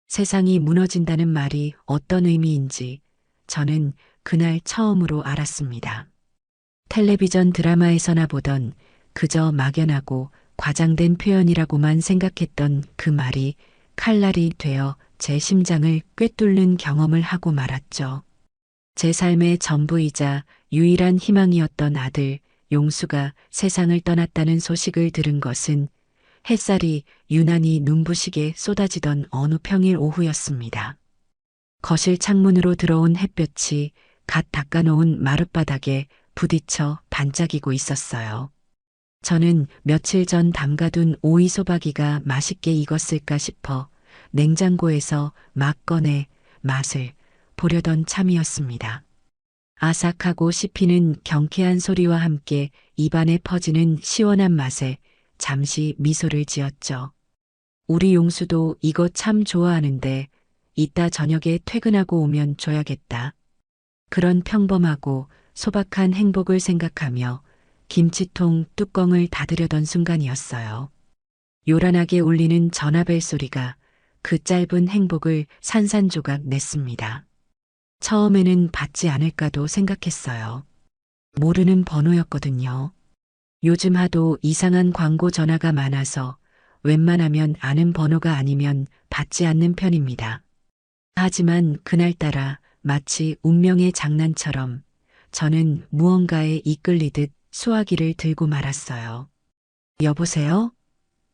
세상이 무너진다는 말이 어떤 의미인지 저는 그날 처음으로 알았습니다. 텔레비전 드라마에서나 보던 그저 막연하고 과장된 표현이라고만 생각했던 그 말이 칼날이 되어 제 심장을 꿰뚫는 경험을 하고 말았죠. 제 삶의 전부이자 유일한 희망이었던 아들 용수가 세상을 떠났다는 소식을 들은 것은 햇살이 유난히 눈부시게 쏟아지던 어느 평일 오후였습니다. 거실 창문으로 들어온 햇볕이 갓 닦아놓은 마룻바닥에 부딪혀 반짝이고 있었어요. 저는 며칠 전 담가둔 오이소박이가 맛있게 익었을까 싶어 냉장고에서 막 꺼내 맛을 보려던 참이었습니다. 아삭하고 씹히는 경쾌한 소리와 함께 입안에 퍼지는 시원한 맛에 잠시 미소를 지었죠. 우리 용수도 이거 참 좋아하는데 이따 저녁에 퇴근하고 오면 줘야겠다. 그런 평범하고 소박한 행복을 생각하며 김치통 뚜껑을 닫으려던 순간이었어요. 요란하게 울리는 전화벨 소리가 그 짧은 행복을 산산조각 냈습니다. 처음에는 받지 않을까도 생각했어요. 모르는 번호였거든요. 요즘 하도 이상한 광고 전화가 많아서 웬만하면 아는 번호가 아니면 받지 않는 편입니다. 하지만 그날따라 마치 운명의 장난처럼 저는 무언가에 이끌리듯 수화기를 들고 말았어요. 여보세요?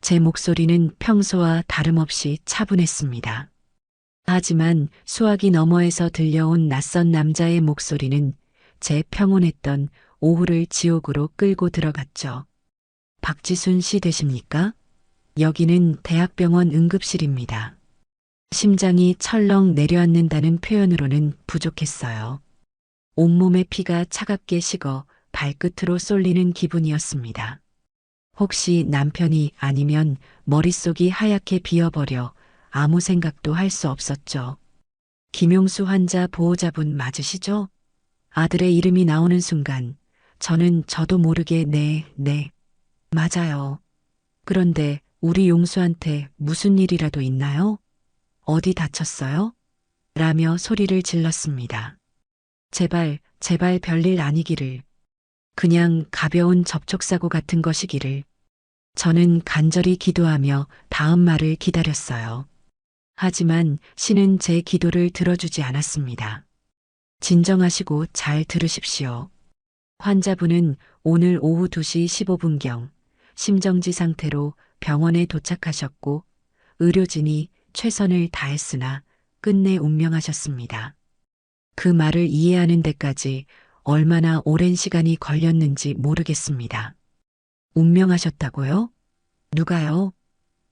제 목소리는 평소와 다름없이 차분했습니다. 하지만 수화기 너머에서 들려온 낯선 남자의 목소리는 제 평온했던 오후를 지옥으로 끌고 들어갔죠. 박지순 씨 되십니까? 여기는 대학병원 응급실입니다. 심장이 철렁 내려앉는다는 표현으로는 부족했어요. 온몸의 피가 차갑게 식어 발끝으로 쏠리는 기분이었습니다. 혹시 남편이 아니면 머릿속이 하얗게 비어버려 아무 생각도 할 수 없었죠. 김용수 환자 보호자분 맞으시죠? 아들의 이름이 나오는 순간 저는 저도 모르게 네, 맞아요. 그런데 우리 용수한테 무슨 일이라도 있나요? 어디 다쳤어요? 라며 소리를 질렀습니다. 제발 별일 아니기를. 그냥 가벼운 접촉사고 같은 것이기를. 저는 간절히 기도하며 다음 말을 기다렸어요. 하지만 신은 제 기도를 들어주지 않았습니다. 진정하시고 잘 들으십시오. 환자분은 오늘 오후 2시 15분경 심정지 상태로 병원에 도착하셨고 의료진이 최선을 다했으나 끝내 운명하셨습니다. 그 말을 이해하는 데까지 얼마나 오랜 시간이 걸렸는지 모르겠습니다. 운명하셨다고요? 누가요?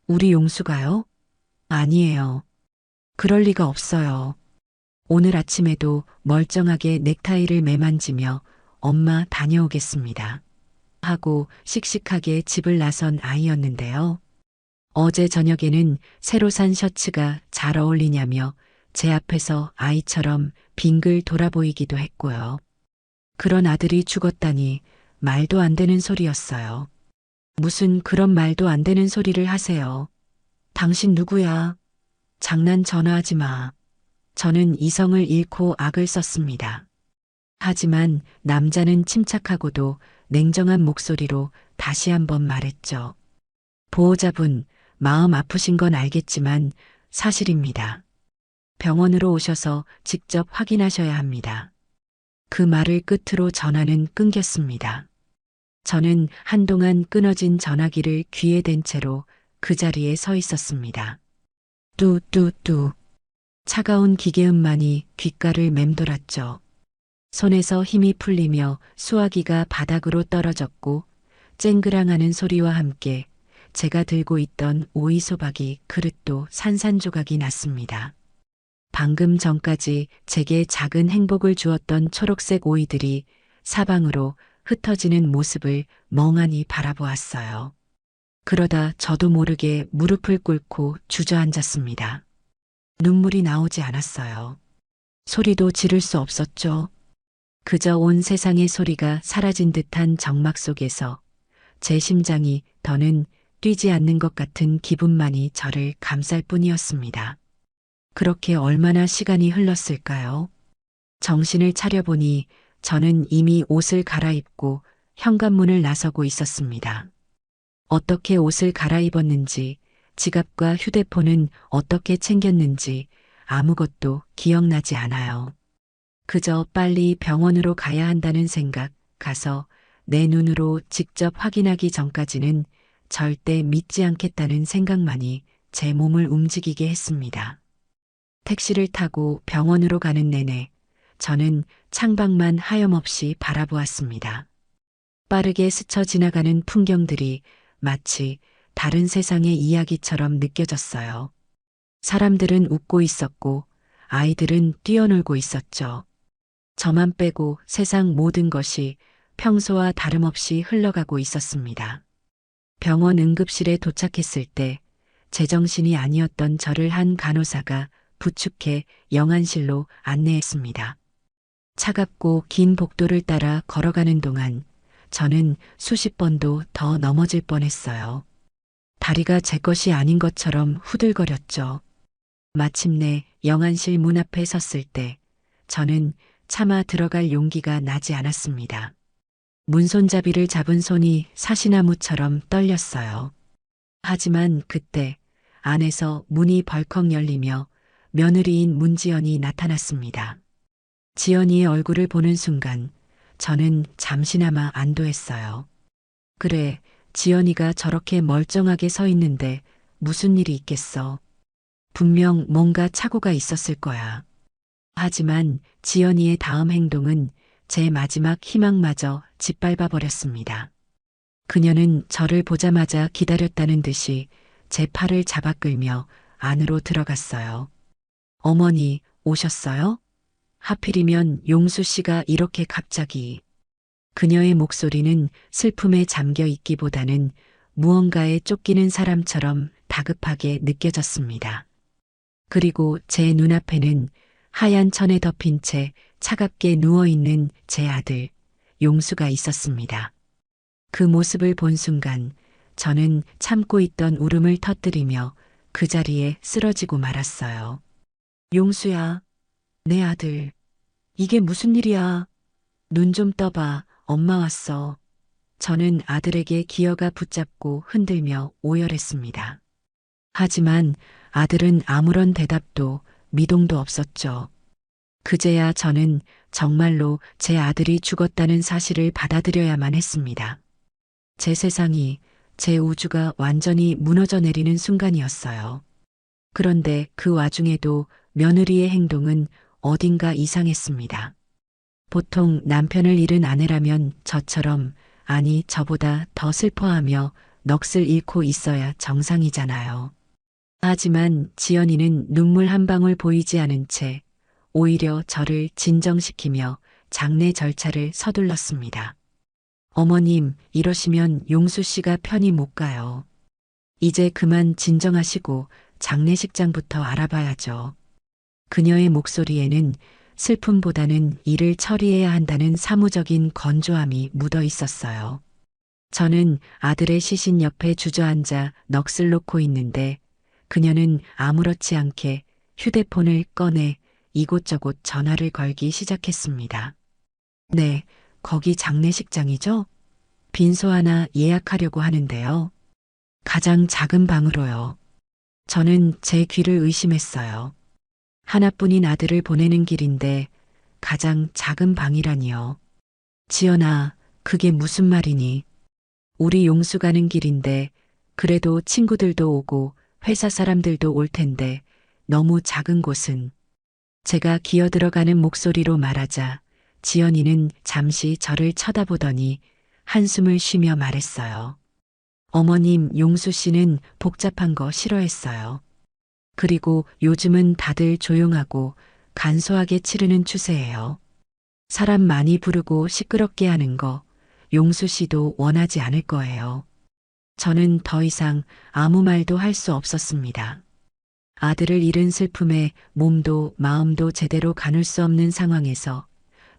우리 용수가요? 아니에요. 그럴 리가 없어요. 오늘 아침에도 멀쩡하게 넥타이를 매만지며 엄마 다녀오겠습니다. 하고 씩씩하게 집을 나선 아이였는데요. 어제 저녁에는 새로 산 셔츠가 잘 어울리냐며 제 앞에서 아이처럼 빙글 돌아보이기도 했고요. 그런 아들이 죽었다니 말도 안 되는 소리였어요. 무슨 그런 말도 안 되는 소리를 하세요. 당신 누구야? 장난 전화하지 마. 저는 이성을 잃고 악을 썼습니다. 하지만 남자는 침착하고도 냉정한 목소리로 다시 한번 말했죠. 보호자분, 마음 아프신 건 알겠지만 사실입니다. 병원으로 오셔서 직접 확인하셔야 합니다. 그 말을 끝으로 전화는 끊겼습니다. 저는 한동안 끊어진 전화기를 귀에 댄 채로 그 자리에 서 있었습니다. 뚜뚜뚜. 차가운 기계음만이 귓가를 맴돌았죠. 손에서 힘이 풀리며 수화기가 바닥으로 떨어졌고 쨍그랑하는 소리와 함께 제가 들고 있던 오이소박이 그릇도 산산조각이 났습니다. 방금 전까지 제게 작은 행복을 주었던 초록색 오이들이 사방으로 흩어지는 모습을 멍하니 바라보았어요. 그러다 저도 모르게 무릎을 꿇고 주저앉았습니다. 눈물이 나오지 않았어요. 소리도 지를 수 없었죠. 그저 온 세상의 소리가 사라진 듯한 정막 속에서 제 심장이 더는 뛰지 않는 것 같은 기분만이 저를 감쌀 뿐이었습니다. 그렇게 얼마나 시간이 흘렀을까요? 정신을 차려보니 저는 이미 옷을 갈아입고 현관문을 나서고 있었습니다. 어떻게 옷을 갈아입었는지, 지갑과 휴대폰은 어떻게 챙겼는지 아무것도 기억나지 않아요. 그저 빨리 병원으로 가야 한다는 생각, 가서 내 눈으로 직접 확인하기 전까지는 절대 믿지 않겠다는 생각만이 제 몸을 움직이게 했습니다. 택시를 타고 병원으로 가는 내내 저는 창밖만 하염없이 바라보았습니다. 빠르게 스쳐 지나가는 풍경들이 마치 다른 세상의 이야기처럼 느껴졌어요. 사람들은 웃고 있었고 아이들은 뛰어놀고 있었죠. 저만 빼고 세상 모든 것이 평소와 다름없이 흘러가고 있었습니다. 병원 응급실에 도착했을 때 제정신이 아니었던 저를 한 간호사가 부축해 영안실로 안내했습니다. 차갑고 긴 복도를 따라 걸어가는 동안 저는 수십 번도 더 넘어질 뻔했어요. 다리가 제 것이 아닌 것처럼 후들거렸죠. 마침내 영안실 문 앞에 섰을 때 저는 차마 들어갈 용기가 나지 않았습니다. 문손잡이를 잡은 손이 사시나무처럼 떨렸어요. 하지만 그때 안에서 문이 벌컥 열리며 며느리인 문지연이 나타났습니다. 지연이의 얼굴을 보는 순간 저는 잠시나마 안도했어요. 그래, 지연이가 저렇게 멀쩡하게 서 있는데 무슨 일이 있겠어. 분명 뭔가 착오가 있었을 거야. 하지만 지연이의 다음 행동은 제 마지막 희망마저 짓밟아 버렸습니다. 그녀는 저를 보자마자 기다렸다는 듯이 제 팔을 잡아 끌며 안으로 들어갔어요. 어머니, 오셨어요? 하필이면 용수 씨가 이렇게 갑자기. 그녀의 목소리는 슬픔에 잠겨 있기보다는 무언가에 쫓기는 사람처럼 다급하게 느껴졌습니다. 그리고 제 눈앞에는 하얀 천에 덮인 채 차갑게 누워있는 제 아들, 용수가 있었습니다. 그 모습을 본 순간 저는 참고 있던 울음을 터뜨리며 그 자리에 쓰러지고 말았어요. 용수야, 내 아들. 이게 무슨 일이야? 눈 좀 떠봐. 엄마 왔어. 저는 아들에게 기어가 붙잡고 흔들며 오열했습니다. 하지만 아들은 아무런 대답도 미동도 없었죠. 그제야 저는 정말로 제 아들이 죽었다는 사실을 받아들여야만 했습니다. 제 세상이, 제 우주가 완전히 무너져 내리는 순간이었어요. 그런데 그 와중에도 며느리의 행동은 어딘가 이상했습니다. 보통 남편을 잃은 아내라면 저처럼, 아니 저보다 더 슬퍼하며 넋을 잃고 있어야 정상이잖아요. 하지만 지연이는 눈물 한 방울 보이지 않은 채 오히려 저를 진정시키며 장례 절차를 서둘렀습니다. 어머님, 이러시면 용수 씨가 편히 못 가요. 이제 그만 진정하시고 장례식장부터 알아봐야죠. 그녀의 목소리에는 슬픔보다는 일을 처리해야 한다는 사무적인 건조함이 묻어 있었어요. 저는 아들의 시신 옆에 주저앉아 넋을 놓고 있는데 그녀는 아무렇지 않게 휴대폰을 꺼내 이곳저곳 전화를 걸기 시작했습니다. 네, 거기 장례식장이죠? 빈소 하나 예약하려고 하는데요. 가장 작은 방으로요. 저는 제 귀를 의심했어요. 하나뿐인 아들을 보내는 길인데 가장 작은 방이라니요. 지연아, 그게 무슨 말이니? 우리 용수 가는 길인데 그래도 친구들도 오고 회사 사람들도 올 텐데 너무 작은 곳은. 제가 기어들어가는 목소리로 말하자 지연이는 잠시 저를 쳐다보더니 한숨을 쉬며 말했어요. 어머님, 용수 씨는 복잡한 거 싫어했어요. 그리고 요즘은 다들 조용하고 간소하게 치르는 추세예요. 사람 많이 부르고 시끄럽게 하는 거 용수 씨도 원하지 않을 거예요. 저는 더 이상 아무 말도 할 수 없었습니다. 아들을 잃은 슬픔에 몸도 마음도 제대로 가눌 수 없는 상황에서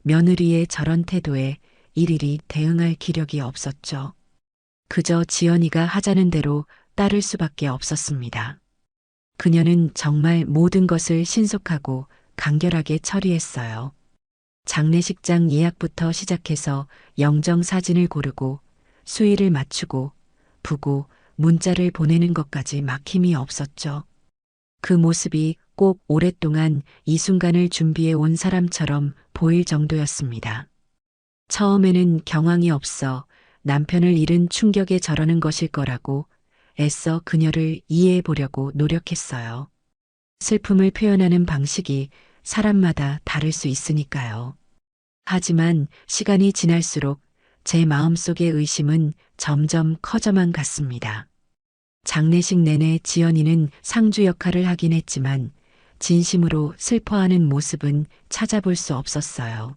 며느리의 저런 태도에 일일이 대응할 기력이 없었죠. 그저 지연이가 하자는 대로 따를 수밖에 없었습니다. 그녀는 정말 모든 것을 신속하고 간결하게 처리했어요. 장례식장 예약부터 시작해서 영정 사진을 고르고 수의를 맞추고 부고 문자를 보내는 것까지 막힘이 없었죠. 그 모습이 꼭 오랫동안 이 순간을 준비해 온 사람처럼 보일 정도였습니다. 처음에는 경황이 없어 남편을 잃은 충격에 저러는 것일 거라고 애써 그녀를 이해해 보려고 노력했어요. 슬픔을 표현하는 방식이 사람마다 다를 수 있으니까요. 하지만 시간이 지날수록 제 마음속의 의심은 점점 커져만 갔습니다. 장례식 내내 지연이는 상주 역할을 하긴 했지만 진심으로 슬퍼하는 모습은 찾아볼 수 없었어요.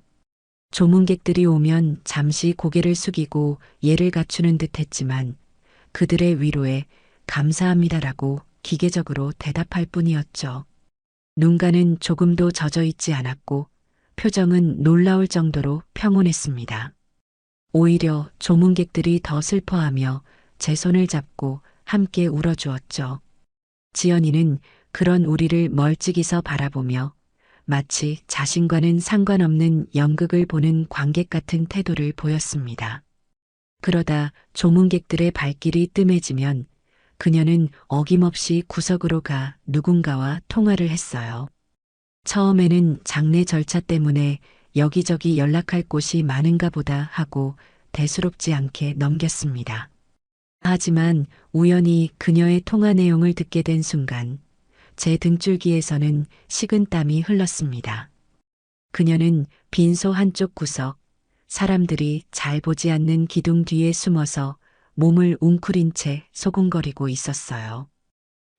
조문객들이 오면 잠시 고개를 숙이고 예를 갖추는 듯 했지만 그들의 위로에 감사합니다라고 기계적으로 대답할 뿐이었죠. 눈가는 조금도 젖어 있지 않았고 표정은 놀라울 정도로 평온했습니다. 오히려 조문객들이 더 슬퍼하며 제 손을 잡고 함께 울어주었죠. 지연이는 그런 우리를 멀찍이서 바라보며 마치 자신과는 상관없는 연극을 보는 관객 같은 태도를 보였습니다. 그러다 조문객들의 발길이 뜸해지면 그녀는 어김없이 구석으로 가 누군가와 통화를 했어요. 처음에는 장례 절차 때문에 여기저기 연락할 곳이 많은가 보다 하고 대수롭지 않게 넘겼습니다. 하지만 우연히 그녀의 통화 내용을 듣게 된 순간 제 등줄기에서는 식은땀이 흘렀습니다. 그녀는 빈소 한쪽 구석, 사람들이 잘 보지 않는 기둥 뒤에 숨어서 몸을 웅크린 채 소곤거리고 있었어요.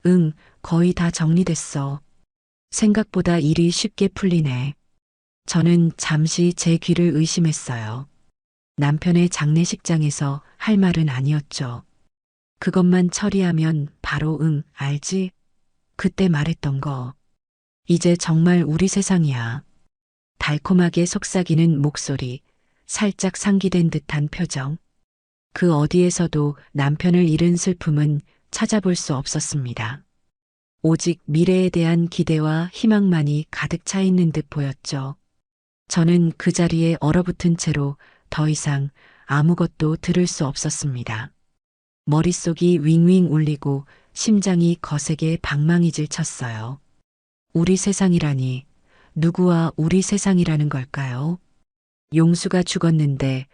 응, 거의 다 정리됐어. 생각보다 일이 쉽게 풀리네. 저는 잠시 제 귀를 의심했어요. 남편의 장례식장에서 할 말은 아니었죠. 그것만 처리하면 바로 응, 알지? 그때 말했던 거. 이제 정말 우리 세상이야. 달콤하게 속삭이는 목소리, 살짝 상기된 듯한 표정. 그 어디에서도 남편을 잃은 슬픔은 찾아볼 수 없었습니다. 오직 미래에 대한 기대와 희망만이 가득 차 있는 듯 보였죠. 저는 그 자리에 얼어붙은 채로 더 이상 아무것도 들을 수 없었습니다. 머릿속이 윙윙 울리고 심장이 거세게 방망이질 쳤어요. 우리 세상이라니, 누구와 우리 세상이라는 걸까요? 용수가 죽었는데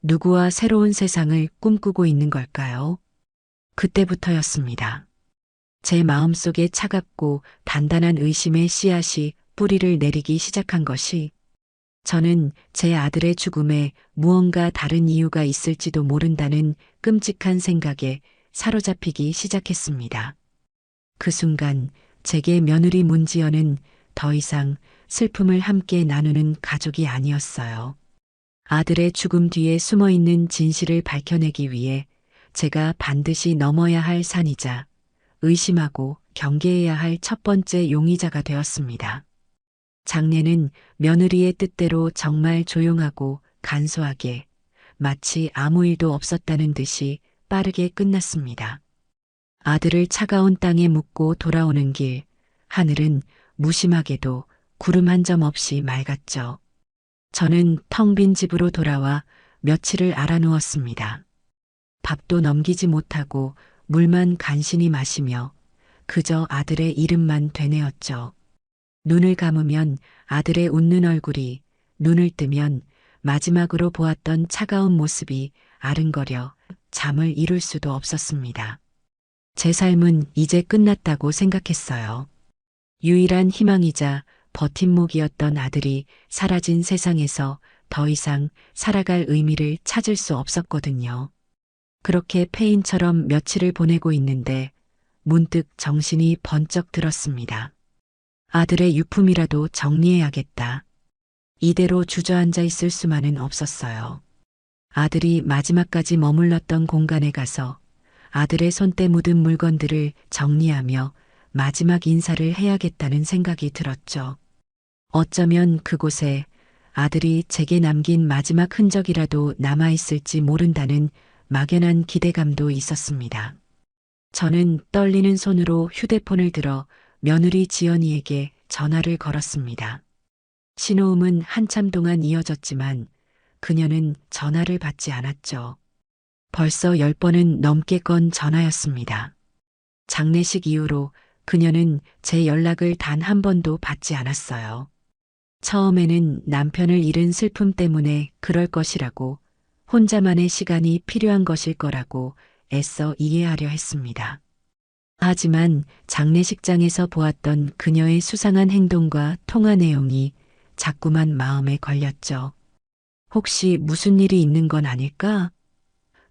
누구와 새로운 세상을 꿈꾸고 있는 걸까요? 그때부터였습니다. 제 마음속에 차갑고 단단한 의심의 씨앗이 뿌리를 내리기 시작한 것이 저는 제 아들의 죽음에 무언가 다른 이유가 있을지도 모른다는 끔찍한 생각에 사로잡히기 시작했습니다. 그 순간 제게 며느리 문지연은 더 이상 슬픔을 함께 나누는 가족이 아니었어요. 아들의 죽음 뒤에 숨어 있는 진실을 밝혀내기 위해 제가 반드시 넘어야 할 산이자 의심하고 경계해야 할 첫 번째 용의자가 되었습니다. 장례는 며느리의 뜻대로 정말 조용하고 간소하게 마치 아무 일도 없었다는 듯이 빠르게 끝났습니다. 아들을 차가운 땅에 묻고 돌아오는 길, 하늘은 무심하게도 구름 한 점 없이 맑았죠. 저는 텅 빈 집으로 돌아와 며칠을 알아누웠습니다. 밥도 넘기지 못하고 물만 간신히 마시며 그저 아들의 이름만 되뇌었죠. 눈을 감으면 아들의 웃는 얼굴이, 눈을 뜨면 마지막으로 보았던 차가운 모습이 아른거려 잠을 이룰 수도 없었습니다. 제 삶은 이제 끝났다고 생각했어요. 유일한 희망이자 버팀목이었던 아들이 사라진 세상에서 더 이상 살아갈 의미를 찾을 수 없었거든요. 그렇게 폐인처럼 며칠을 보내고 있는데 문득 정신이 번쩍 들었습니다. 아들의 유품이라도 정리해야겠다. 이대로 주저앉아 있을 수만은 없었어요. 아들이 마지막까지 머물렀던 공간에 가서 아들의 손때 묻은 물건들을 정리하며 마지막 인사를 해야겠다는 생각이 들었죠. 어쩌면 그곳에 아들이 제게 남긴 마지막 흔적이라도 남아있을지 모른다는 막연한 기대감도 있었습니다. 저는 떨리는 손으로 휴대폰을 들어 며느리 지연이에게 전화를 걸었습니다. 신호음은 한참 동안 이어졌지만 그녀는 전화를 받지 않았죠. 벌써 10번은 넘게 건 전화였습니다. 장례식 이후로 그녀는 제 연락을 단 한 번도 받지 않았어요. 처음에는 남편을 잃은 슬픔 때문에 그럴 것이라고, 혼자만의 시간이 필요한 것일 거라고 애써 이해하려 했습니다. 하지만 장례식장에서 보았던 그녀의 수상한 행동과 통화 내용이 자꾸만 마음에 걸렸죠. 혹시 무슨 일이 있는 건 아닐까?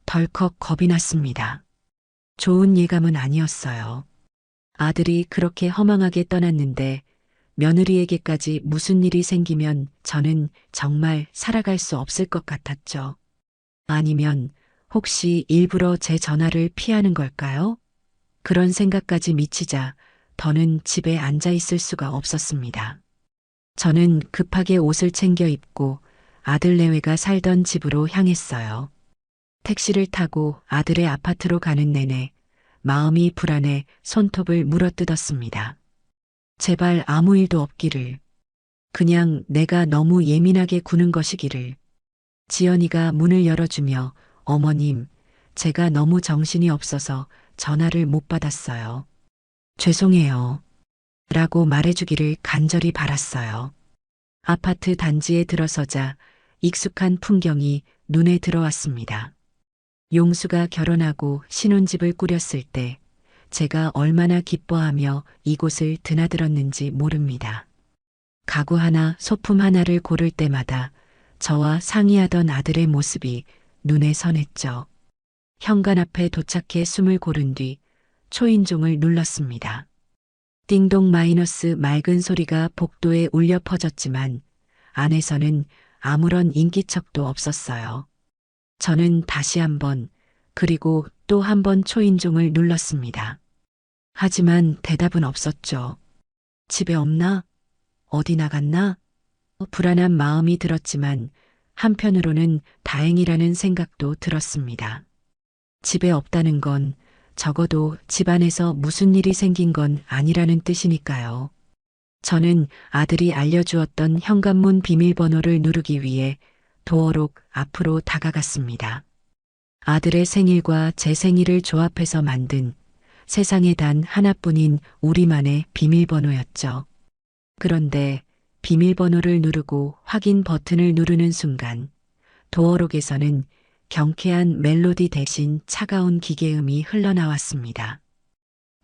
덜컥 겁이 났습니다. 좋은 예감은 아니었어요. 아들이 그렇게 허망하게 떠났는데 며느리에게까지 무슨 일이 생기면 저는 정말 살아갈 수 없을 것 같았죠. 아니면 혹시 일부러 제 전화를 피하는 걸까요? 그런 생각까지 미치자 더는 집에 앉아 있을 수가 없었습니다. 저는 급하게 옷을 챙겨 입고 아들 내외가 살던 집으로 향했어요. 택시를 타고 아들의 아파트로 가는 내내 마음이 불안해 손톱을 물어뜯었습니다. 제발 아무 일도 없기를. 그냥 내가 너무 예민하게 구는 것이기를. 지연이가 문을 열어주며 어머님, 제가 너무 정신이 없어서 전화를 못 받았어요. 죄송해요. 라고 말해주기를 간절히 바랐어요. 아파트 단지에 들어서자 익숙한 풍경이 눈에 들어왔습니다. 용수가 결혼하고 신혼집을 꾸렸을 때 제가 얼마나 기뻐하며 이곳을 드나들었는지 모릅니다. 가구 하나, 소품 하나를 고를 때마다 저와 상의하던 아들의 모습이 눈에 선했죠. 현관 앞에 도착해 숨을 고른 뒤 초인종을 눌렀습니다. 띵동 마이너스 맑은 소리가 복도에 울려 퍼졌지만 안에서는 아무런 인기척도 없었어요. 저는 다시 한번 그리고 또 한 번 초인종을 눌렀습니다. 하지만 대답은 없었죠. 집에 없나? 어디 나갔나? 불안한 마음이 들었지만 한편으로는 다행이라는 생각도 들었습니다. 집에 없다는 건 적어도 집안에서 무슨 일이 생긴 건 아니라는 뜻이니까요. 저는 아들이 알려주었던 현관문 비밀번호를 누르기 위해 도어록 앞으로 다가갔습니다. 아들의 생일과 제 생일을 조합해서 만든 세상에 단 하나뿐인 우리만의 비밀번호였죠. 그런데 비밀번호를 누르고 확인 버튼을 누르는 순간 도어록에서는 경쾌한 멜로디 대신 차가운 기계음이 흘러나왔습니다.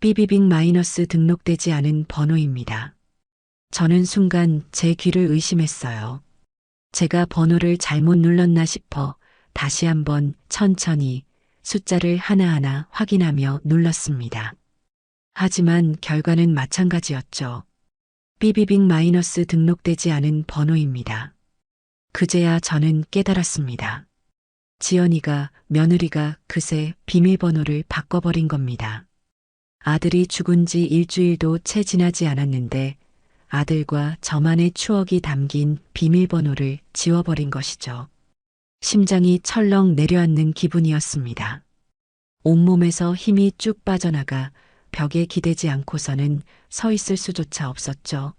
삐비빅 마이너스 등록되지 않은 번호입니다. 저는 순간 제 귀를 의심했어요. 제가 번호를 잘못 눌렀나 싶어 다시 한번 천천히 숫자를 하나하나 확인하며 눌렀습니다. 하지만 결과는 마찬가지였죠. 삐비빅 마이너스 등록되지 않은 번호입니다. 그제야 저는 깨달았습니다. 지연이가, 며느리가 그새 비밀번호를 바꿔버린 겁니다. 아들이 죽은 지 일주일도 채 지나지 않았는데 아들과 저만의 추억이 담긴 비밀번호를 지워버린 것이죠. 심장이 철렁 내려앉는 기분이었습니다. 온몸에서 힘이 쭉 빠져나가 벽에 기대지 않고서는 서 있을 수조차 없었죠.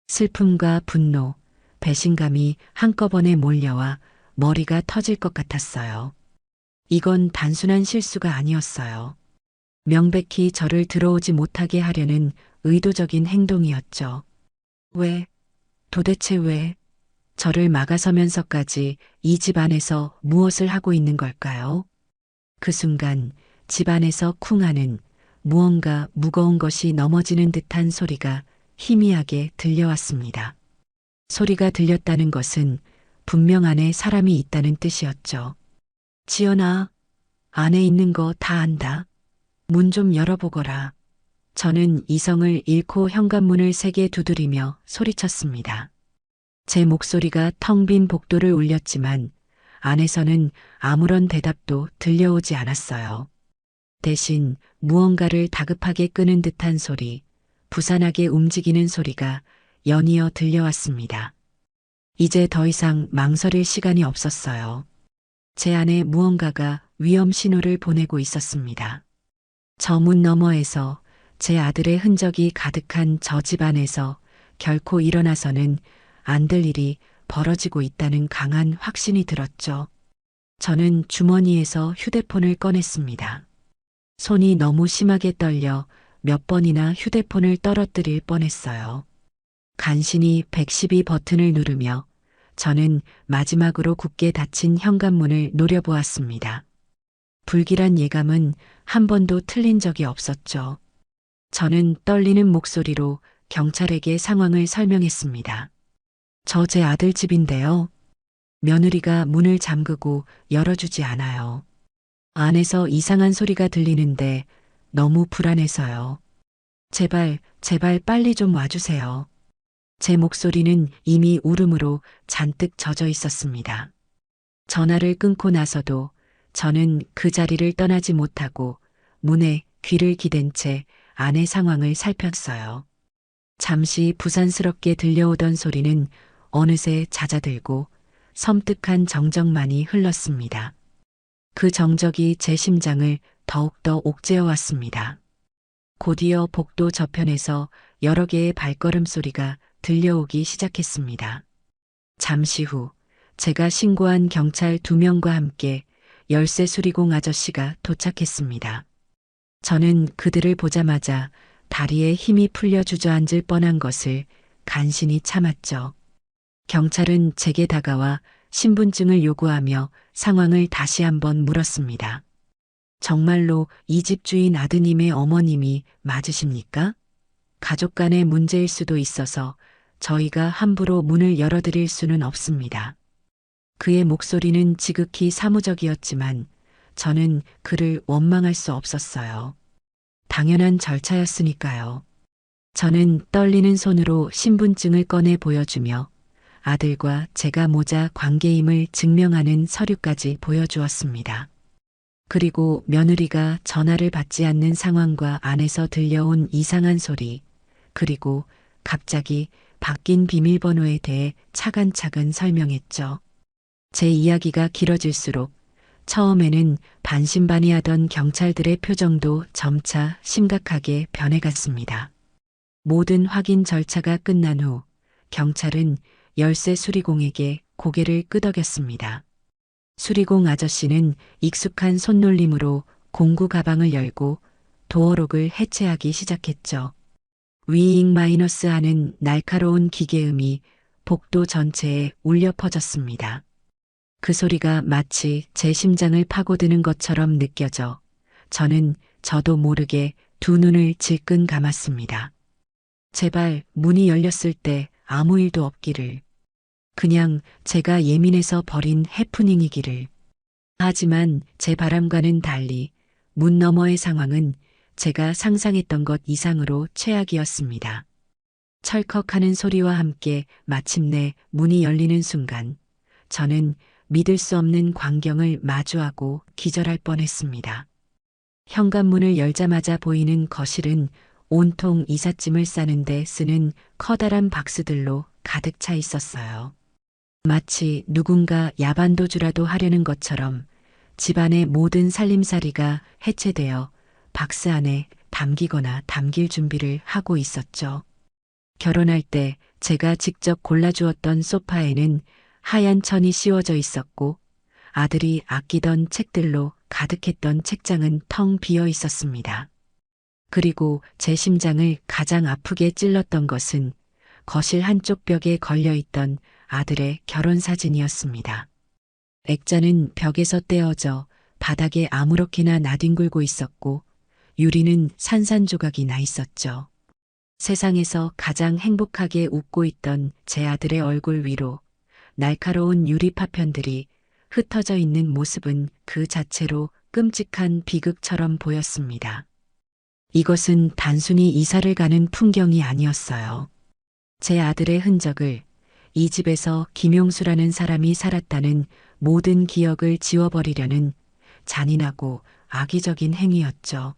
슬픔과 분노, 배신감이 한꺼번에 몰려와 머리가 터질 것 같았어요. 이건 단순한 실수가 아니었어요. 명백히 저를 들어오지 못하게 하려는 의도적인 행동이었죠. 왜? 도대체 왜? 저를 막아서면서까지 이 집 안에서 무엇을 하고 있는 걸까요? 그 순간 집 안에서 쿵 하는 무언가 무거운 것이 넘어지는 듯한 소리가 희미하게 들려왔습니다. 소리가 들렸다는 것은 분명 안에 사람이 있다는 뜻이었죠. 지연아, 안에 있는 거 다 안다. 문 좀 열어보거라. 저는 이성을 잃고 현관문을 세게 두드리며 소리쳤습니다. 제 목소리가 텅 빈 복도를 울렸지만 안에서는 아무런 대답도 들려오지 않았어요. 대신 무언가를 다급하게 끄는 듯한 소리, 부산하게 움직이는 소리가 연이어 들려왔습니다. 이제 더 이상 망설일 시간이 없었어요. 제 안에 무언가가 위험 신호를 보내고 있었습니다. 저 문 너머에서 제 아들의 흔적이 가득한 저 집안에서 결코 일어나서는 안 될 일이 벌어지고 있다는 강한 확신이 들었죠. 저는 주머니에서 휴대폰을 꺼냈습니다. 손이 너무 심하게 떨려 몇 번이나 휴대폰을 떨어뜨릴 뻔했어요. 간신히 112 버튼을 누르며 저는 마지막으로 굳게 닫힌 현관문을 노려보았습니다. 불길한 예감은 한 번도 틀린 적이 없었죠. 저는 떨리는 목소리로 경찰에게 상황을 설명했습니다. 저 제 아들 집인데요. 며느리가 문을 잠그고 열어주지 않아요. 안에서 이상한 소리가 들리는데 너무 불안해서요. 제발, 제발 빨리 좀 와주세요. 제 목소리는 이미 울음으로 잔뜩 젖어 있었습니다. 전화를 끊고 나서도 저는 그 자리를 떠나지 못하고 문에 귀를 기댄 채 안의 상황을 살폈어요. 잠시 부산스럽게 들려오던 소리는 어느새 잦아들고 섬뜩한 정적만이 흘렀습니다. 그 정적이 제 심장을 더욱더 옥죄어 왔습니다. 곧이어 복도 저편에서 여러 개의 발걸음 소리가 들려오기 시작했습니다. 잠시 후 제가 신고한 경찰 2명과 함께 열쇠 수리공 아저씨가 도착했습니다. 저는 그들을 보자마자 다리에 힘이 풀려 주저앉을 뻔한 것을 간신히 참았죠. 경찰은 제게 다가와 신분증을 요구하며 상황을 다시 한번 물었습니다. 정말로 이 집 주인 아드님의 어머님이 맞으십니까? 가족 간의 문제일 수도 있어서 저희가 함부로 문을 열어드릴 수는 없습니다. 그의 목소리는 지극히 사무적이었지만 저는 그를 원망할 수 없었어요. 당연한 절차였으니까요. 저는 떨리는 손으로 신분증을 꺼내 보여주며 아들과 제가 모자 관계임을 증명하는 서류까지 보여주었습니다. 그리고 며느리가 전화를 받지 않는 상황과 안에서 들려온 이상한 소리, 그리고 갑자기 바뀐 비밀번호에 대해 차근차근 설명했죠. 제 이야기가 길어질수록 처음에는 반신반의하던 경찰들의 표정도 점차 심각하게 변해갔습니다. 모든 확인 절차가 끝난 후 경찰은 열쇠 수리공에게 고개를 끄덕였습니다. 수리공 아저씨는 익숙한 손놀림으로 공구 가방을 열고 도어록을 해체하기 시작했죠. 위잉 마이너스 하는 날카로운 기계음이 복도 전체에 울려 퍼졌습니다. 그 소리가 마치 제 심장을 파고드는 것처럼 느껴져 저는 저도 모르게 두 눈을 질끈 감았습니다. 제발 문이 열렸을 때 아무 일도 없기를. 그냥 제가 예민해서 벌인 해프닝이기를. 하지만 제 바람과는 달리 문 너머의 상황은 제가 상상했던 것 이상으로 최악이었습니다. 철컥하는 소리와 함께 마침내 문이 열리는 순간 저는 믿을 수 없는 광경을 마주하고 기절할 뻔했습니다. 현관문을 열자마자 보이는 거실은 온통 이삿짐을 싸는데 쓰는 커다란 박스들로 가득 차 있었어요. 마치 누군가 야반도주라도 하려는 것처럼 집안의 모든 살림살이가 해체되어 박스 안에 담기거나 담길 준비를 하고 있었죠. 결혼할 때 제가 직접 골라주었던 소파에는 하얀 천이 씌워져 있었고 아들이 아끼던 책들로 가득했던 책장은 텅 비어 있었습니다. 그리고 제 심장을 가장 아프게 찔렀던 것은 거실 한쪽 벽에 걸려있던 아들의 결혼 사진이었습니다. 액자는 벽에서 떼어져 바닥에 아무렇게나 나뒹굴고 있었고 유리는 산산조각이 나 있었죠. 세상에서 가장 행복하게 웃고 있던 제 아들의 얼굴 위로 날카로운 유리 파편들이 흩어져 있는 모습은 그 자체로 끔찍한 비극처럼 보였습니다. 이것은 단순히 이사를 가는 풍경이 아니었어요. 제 아들의 흔적을, 이 집에서 김용수라는 사람이 살았다는 모든 기억을 지워버리려는 잔인하고 악의적인 행위였죠.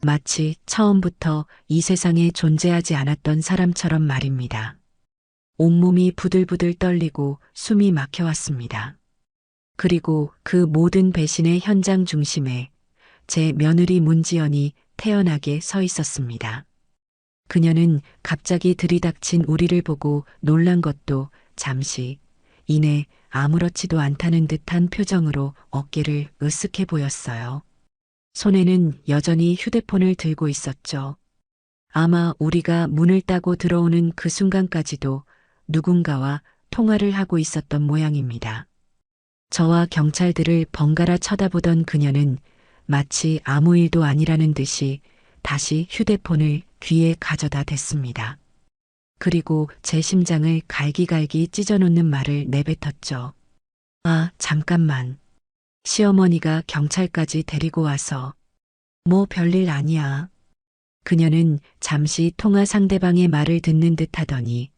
마치 처음부터 이 세상에 존재하지 않았던 사람처럼 말입니다. 온몸이 부들부들 떨리고 숨이 막혀왔습니다. 그리고 그 모든 배신의 현장 중심에 제 며느리 문지연이 태연하게 서 있었습니다. 그녀는 갑자기 들이닥친 우리를 보고 놀란 것도 잠시 이내 아무렇지도 않다는 듯한 표정으로 어깨를 으쓱해 보였어요. 손에는 여전히 휴대폰을 들고 있었죠. 아마 우리가 문을 따고 들어오는 그 순간까지도 누군가와 통화를 하고 있었던 모양입니다. 저와 경찰들을 번갈아 쳐다보던 그녀는 마치 아무 일도 아니라는 듯이 다시 휴대폰을 귀에 가져다 댔습니다. 그리고 제 심장을 갈기갈기 찢어놓는 말을 내뱉었죠. 아, 잠깐만. 시어머니가 경찰까지 데리고 와서. 뭐 별일 아니야. 그녀는 잠시 통화 상대방의 말을 듣는 듯 하더니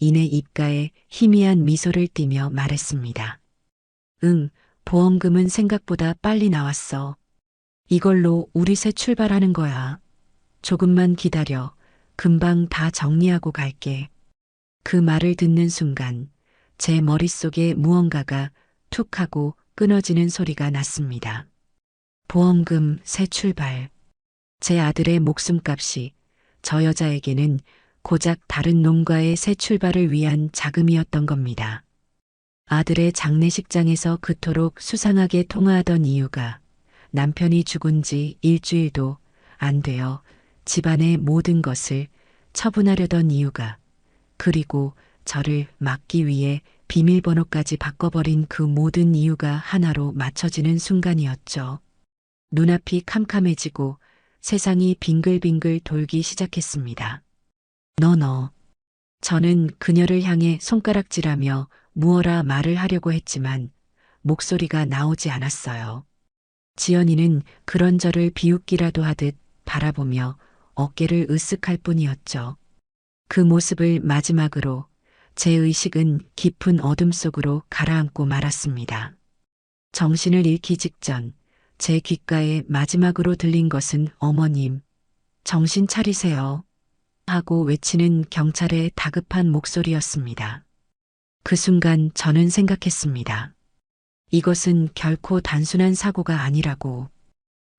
이내 입가에 희미한 미소를 띠며 말했습니다. 응, 보험금은 생각보다 빨리 나왔어. 이걸로 우리 새 출발하는 거야. 조금만 기다려. 금방 다 정리하고 갈게. 그 말을 듣는 순간 제 머릿속에 무언가가 툭 하고 끊어지는 소리가 났습니다. 보험금 새 출발. 제 아들의 목숨값이 저 여자에게는 고작 다른 놈과의 새 출발을 위한 자금이었던 겁니다. 아들의 장례식장에서 그토록 수상하게 통화하던 이유가 남편이 죽은 지 일주일도 안 되어 집안의 모든 것을 처분하려던 이유가, 그리고 저를 막기 위해 비밀번호까지 바꿔버린 그 모든 이유가 하나로 맞춰지는 순간이었죠. 눈앞이 캄캄해지고 세상이 빙글빙글 돌기 시작했습니다. 너. 저는 그녀를 향해 손가락질하며 무어라 말을 하려고 했지만 목소리가 나오지 않았어요. 지연이는 그런 저를 비웃기라도 하듯 바라보며 어깨를 으쓱할 뿐이었죠. 그 모습을 마지막으로 제 의식은 깊은 어둠 속으로 가라앉고 말았습니다. 정신을 잃기 직전 제 귓가에 마지막으로 들린 것은 어머님, 정신 차리세요. 하고 외치는 경찰의 다급한 목소리였습니다. 그 순간 저는 생각했습니다. 이것은 결코 단순한 사고가 아니라고.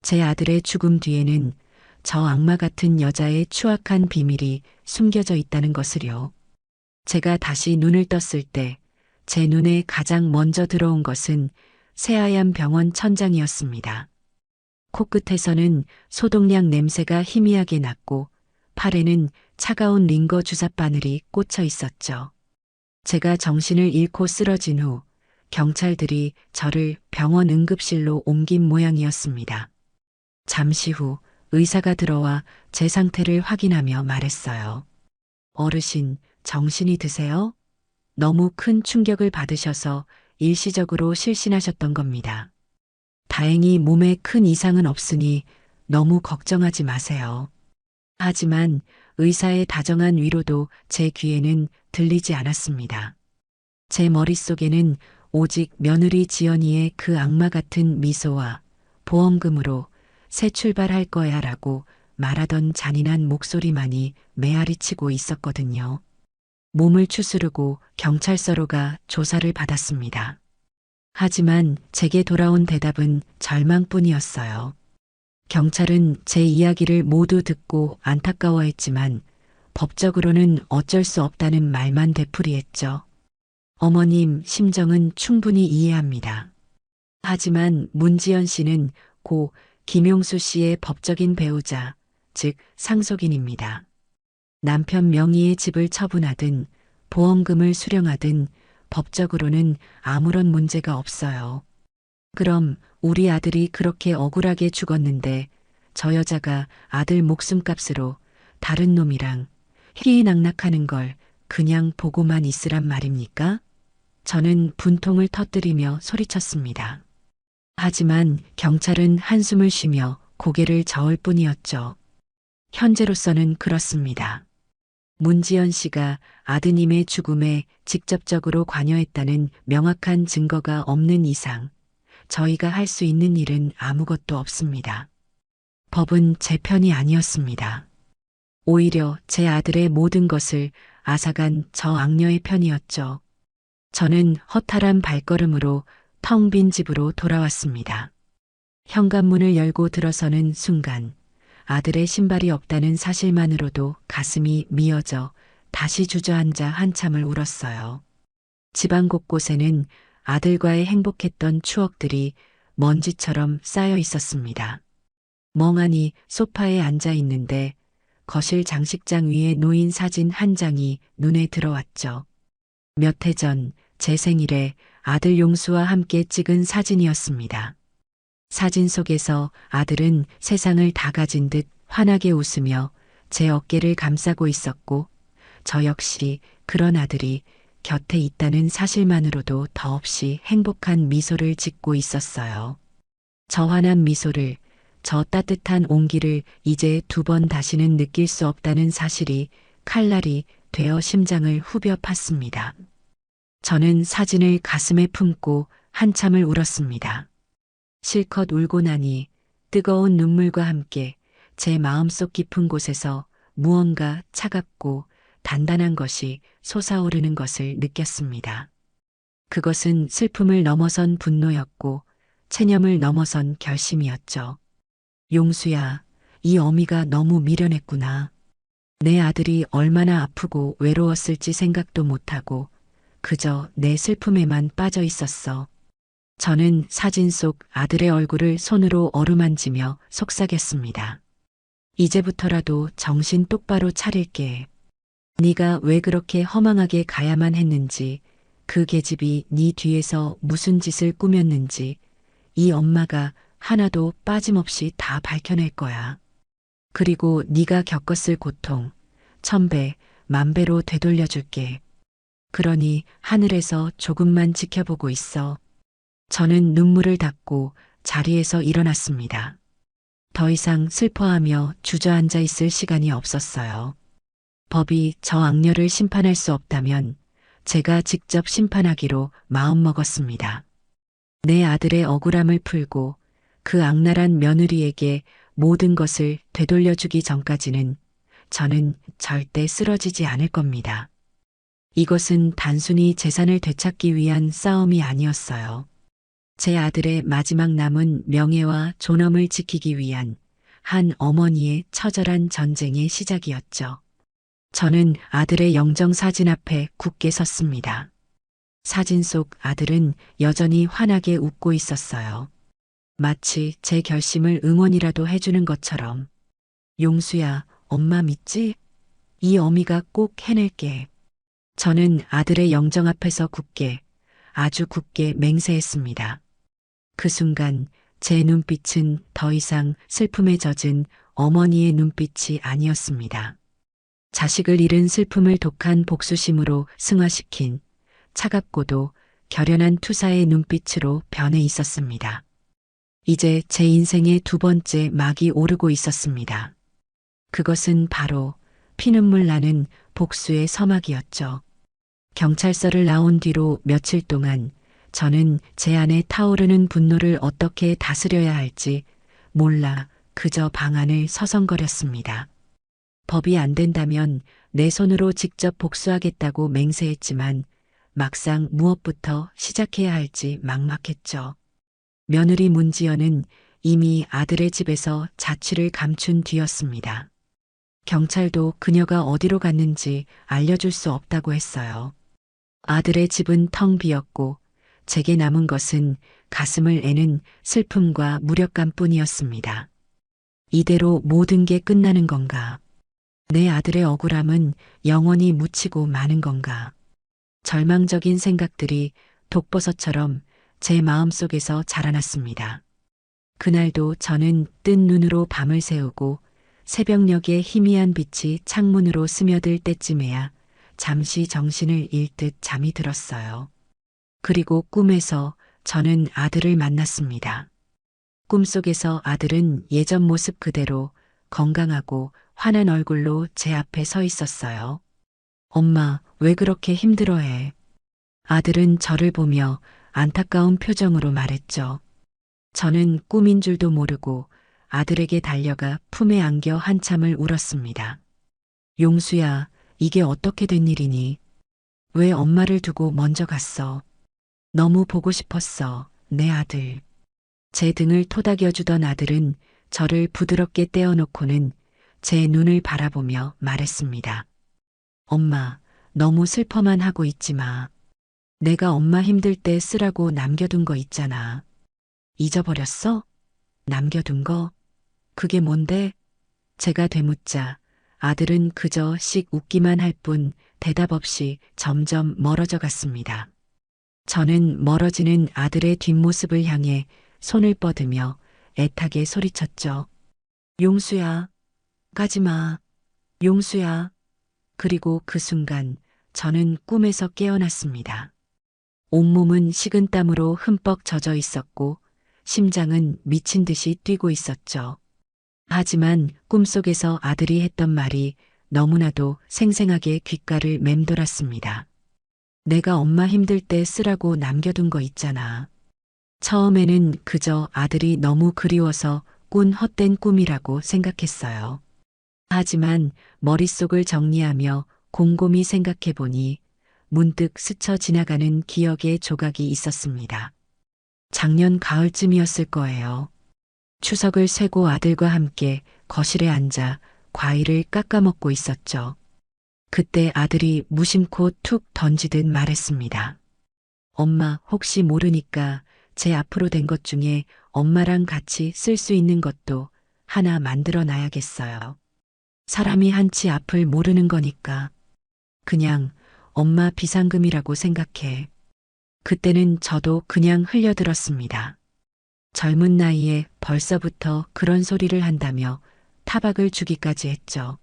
제 아들의 죽음 뒤에는 저 악마 같은 여자의 추악한 비밀이 숨겨져 있다는 것을요. 제가 다시 눈을 떴을 때 제 눈에 가장 먼저 들어온 것은 새하얀 병원 천장이었습니다. 코끝에서는 소독약 냄새가 희미하게 났고 팔에는 차가운 링거 주사 바늘이 꽂혀 있었죠. 제가 정신을 잃고 쓰러진 후 경찰들이 저를 병원 응급실로 옮긴 모양이었습니다. 잠시 후 의사가 들어와 제 상태를 확인하며 말했어요. 어르신, 정신이 드세요? 너무 큰 충격을 받으셔서 일시적으로 실신하셨던 겁니다. 다행히 몸에 큰 이상은 없으니 너무 걱정하지 마세요. 하지만 의사의 다정한 위로도 제 귀에는 들리지 않았습니다. 제 머릿속에는 오직 며느리 지연이의 그 악마 같은 미소와 보험금으로 새 출발할 거야 라고 말하던 잔인한 목소리만이 메아리치고 있었거든요. 몸을 추스르고 경찰서로 가 조사를 받았습니다. 하지만 제게 돌아온 대답은 절망뿐이었어요. 경찰은 제 이야기를 모두 듣고 안타까워했지만 법적으로는 어쩔 수 없다는 말만 되풀이했죠. 어머님 심정은 충분히 이해합니다. 하지만 문지연 씨는 고 김용수 씨의 법적인 배우자, 즉 상속인입니다. 남편 명의의 집을 처분하든 보험금을 수령하든 법적으로는 아무런 문제가 없어요. 그럼 우리 아들이 그렇게 억울하게 죽었는데 저 여자가 아들 목숨값으로 다른 놈이랑 희희낙낙하는 걸 그냥 보고만 있으란 말입니까? 저는 분통을 터뜨리며 소리쳤습니다. 하지만 경찰은 한숨을 쉬며 고개를 저을 뿐이었죠. 현재로서는 그렇습니다. 문지연 씨가 아드님의 죽음에 직접적으로 관여했다는 명확한 증거가 없는 이상 저희가 할 수 있는 일은 아무것도 없습니다. 법은 제 편이 아니었습니다. 오히려 제 아들의 모든 것을 앗아간 저 악녀의 편이었죠. 저는 허탈한 발걸음으로 텅 빈 집으로 돌아왔습니다. 현관문을 열고 들어서는 순간 아들의 신발이 없다는 사실만으로도 가슴이 미어져 다시 주저앉아 한참을 울었어요. 집안 곳곳에는 아들과의 행복했던 추억들이 먼지처럼 쌓여 있었습니다. 멍하니 소파에 앉아 있는데 거실 장식장 위에 놓인 사진 한 장이 눈에 들어왔죠. 몇 해 전 제 생일에 아들 용수와 함께 찍은 사진이었습니다. 사진 속에서 아들은 세상을 다 가진 듯 환하게 웃으며 제 어깨를 감싸고 있었고, 저 역시 그런 아들이 곁에 있다는 사실만으로도 더없이 행복한 미소를 짓고 있었어요. 저 환한 미소를, 저 따뜻한 온기를 이제 두 번 다시는 느낄 수 없다는 사실이 칼날이 되어 심장을 후벼 팠습니다. 저는 사진을 가슴에 품고 한참을 울었습니다. 실컷 울고 나니 뜨거운 눈물과 함께 제 마음속 깊은 곳에서 무언가 차갑고 단단한 것이 솟아오르는 것을 느꼈습니다. 그것은 슬픔을 넘어선 분노였고 체념을 넘어선 결심이었죠. 용수야, 이 어미가 너무 미련했구나. 내 아들이 얼마나 아프고 외로웠을지 생각도 못하고 그저 내 슬픔에만 빠져 있었어. 저는 사진 속 아들의 얼굴을 손으로 어루만지며 속삭였습니다. 이제부터라도 정신 똑바로 차릴게. 네가 왜 그렇게 허망하게 가야만 했는지, 그 계집이 네 뒤에서 무슨 짓을 꾸몄는지 이 엄마가 하나도 빠짐없이 다 밝혀낼 거야. 그리고 네가 겪었을 고통 1000배, 10,000배로 되돌려줄게. 그러니 하늘에서 조금만 지켜보고 있어. 저는 눈물을 닦고 자리에서 일어났습니다. 더 이상 슬퍼하며 주저앉아 있을 시간이 없었어요. 법이 저 악녀를 심판할 수 없다면 제가 직접 심판하기로 마음먹었습니다. 내 아들의 억울함을 풀고 그 악랄한 며느리에게 모든 것을 되돌려주기 전까지는 저는 절대 쓰러지지 않을 겁니다. 이것은 단순히 재산을 되찾기 위한 싸움이 아니었어요. 제 아들의 마지막 남은 명예와 존엄을 지키기 위한 한 어머니의 처절한 전쟁의 시작이었죠. 저는 아들의 영정 사진 앞에 굳게 섰습니다. 사진 속 아들은 여전히 환하게 웃고 있었어요. 마치 제 결심을 응원이라도 해주는 것처럼. 용수야, 엄마 믿지? 이 어미가 꼭 해낼게. 저는 아들의 영정 앞에서 굳게, 아주 굳게 맹세했습니다. 그 순간 제 눈빛은 더 이상 슬픔에 젖은 어머니의 눈빛이 아니었습니다. 자식을 잃은 슬픔을 독한 복수심으로 승화시킨 차갑고도 결연한 투사의 눈빛으로 변해 있었습니다. 이제 제 인생의 두 번째 막이 오르고 있었습니다. 그것은 바로 피눈물 나는 복수의 서막이었죠. 경찰서를 나온 뒤로 며칠 동안 저는 제 안에 타오르는 분노를 어떻게 다스려야 할지 몰라 그저 방 안을 서성거렸습니다. 법이 안 된다면 내 손으로 직접 복수하겠다고 맹세했지만 막상 무엇부터 시작해야 할지 막막했죠. 며느리 문지연은 이미 아들의 집에서 자취를 감춘 뒤였습니다. 경찰도 그녀가 어디로 갔는지 알려줄 수 없다고 했어요. 아들의 집은 텅 비었고 제게 남은 것은 가슴을 애는 슬픔과 무력감뿐이었습니다. 이대로 모든 게 끝나는 건가? 내 아들의 억울함은 영원히 묻히고 마는 건가? 절망적인 생각들이 독버섯처럼 제 마음속에서 자라났습니다. 그날도 저는 뜬 눈으로 밤을 새우고 새벽녘의 희미한 빛이 창문으로 스며들 때쯤에야 잠시 정신을 잃듯 잠이 들었어요. 그리고 꿈에서 저는 아들을 만났습니다. 꿈속에서 아들은 예전 모습 그대로 건강하고 환한 얼굴로 제 앞에 서 있었어요. 엄마, 왜 그렇게 힘들어해? 아들은 저를 보며 안타까운 표정으로 말했죠. 저는 꿈인 줄도 모르고 아들에게 달려가 품에 안겨 한참을 울었습니다. 용수야, 이게 어떻게 된 일이니? 왜 엄마를 두고 먼저 갔어? 너무 보고 싶었어, 내 아들. 제 등을 토닥여주던 아들은 저를 부드럽게 떼어놓고는 제 눈을 바라보며 말했습니다. 엄마, 너무 슬퍼만 하고 있지 마. 내가 엄마 힘들 때 쓰라고 남겨둔 거 있잖아. 잊어버렸어? 남겨둔 거? 그게 뭔데? 제가 되묻자 아들은 그저 씩 웃기만 할 뿐 대답 없이 점점 멀어져 갔습니다. 저는 멀어지는 아들의 뒷모습을 향해 손을 뻗으며 애타게 소리쳤죠. 용수야, 가지 마. 용수야. 그리고 그 순간 저는 꿈에서 깨어났습니다. 온몸은 식은땀으로 흠뻑 젖어 있었고 심장은 미친 듯이 뛰고 있었죠. 하지만 꿈속에서 아들이 했던 말이 너무나도 생생하게 귓가를 맴돌았습니다. 내가 엄마 힘들 때 쓰라고 남겨둔 거 있잖아. 처음에는 그저 아들이 너무 그리워서 꾼 헛된 꿈이라고 생각했어요. 하지만 머릿속을 정리하며 곰곰이 생각해 보니 문득 스쳐 지나가는 기억의 조각이 있었습니다. 작년 가을쯤이었을 거예요. 추석을 쇠고 아들과 함께 거실에 앉아 과일을 깎아 먹고 있었죠. 그때 아들이 무심코 툭 던지듯 말했습니다. 엄마, 혹시 모르니까 제 앞으로 된 것 중에 엄마랑 같이 쓸 수 있는 것도 하나 만들어 놔야겠어요. 사람이 한치 앞을 모르는 거니까. 그냥 엄마 비상금이라고 생각해. 그때는 저도 그냥 흘려들었습니다. 젊은 나이에 벌써부터 그런 소리를 한다며 타박을 주기까지 했죠.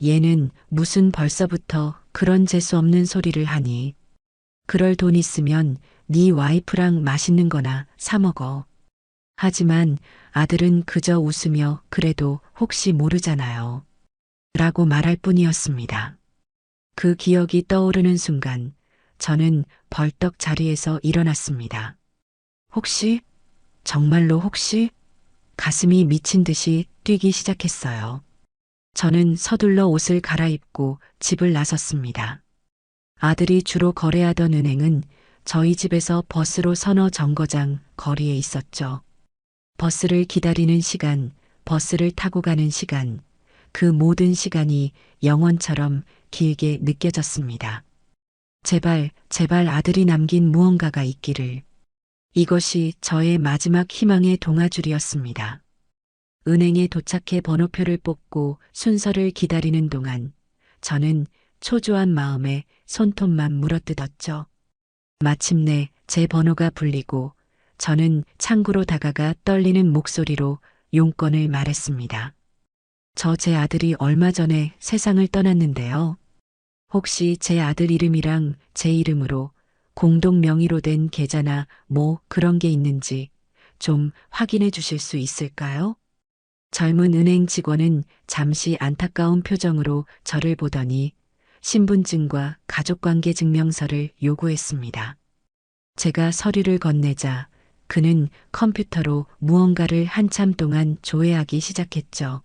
얘는 무슨 벌써부터 그런 재수 없는 소리를 하니. 그럴 돈 있으면 네 와이프랑 맛있는 거나 사 먹어. 하지만 아들은 그저 웃으며 그래도 혹시 모르잖아요. 라고 말할 뿐이었습니다. 그 기억이 떠오르는 순간 저는 벌떡 자리에서 일어났습니다. 혹시? 정말로 혹시? 가슴이 미친 듯이 뛰기 시작했어요. 저는 서둘러 옷을 갈아입고 집을 나섰습니다. 아들이 주로 거래하던 은행은 저희 집에서 버스로 서너 정거장 거리에 있었죠. 버스를 기다리는 시간, 버스를 타고 가는 시간, 그 모든 시간이 영원처럼 길게 느껴졌습니다. 제발, 제발 아들이 남긴 무언가가 있기를. 이것이 저의 마지막 희망의 동아줄이었습니다. 은행에 도착해 번호표를 뽑고 순서를 기다리는 동안 저는 초조한 마음에 손톱만 물어뜯었죠. 마침내 제 번호가 불리고 저는 창구로 다가가 떨리는 목소리로 용건을 말했습니다. 저 제 아들이 얼마 전에 세상을 떠났는데요. 혹시 제 아들 이름이랑 제 이름으로 공동 명의로 된 계좌나 뭐 그런 게 있는지 좀 확인해 주실 수 있을까요? 젊은 은행 직원은 잠시 안타까운 표정으로 저를 보더니 신분증과 가족관계 증명서를 요구했습니다. 제가 서류를 건네자 그는 컴퓨터로 무언가를 한참 동안 조회하기 시작했죠.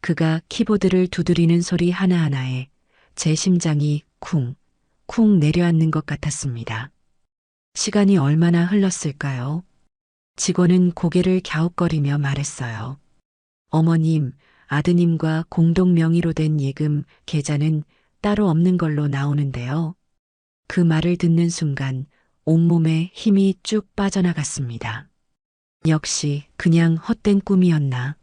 그가 키보드를 두드리는 소리 하나하나에 제 심장이 쿵, 쿵 내려앉는 것 같았습니다. 시간이 얼마나 흘렀을까요? 직원은 고개를 갸웃거리며 말했어요. 어머님, 아드님과 공동 명의로 된 예금 계좌는 따로 없는 걸로 나오는데요. 그 말을 듣는 순간 온몸에 힘이 쭉 빠져나갔습니다. 역시 그냥 헛된 꿈이었나.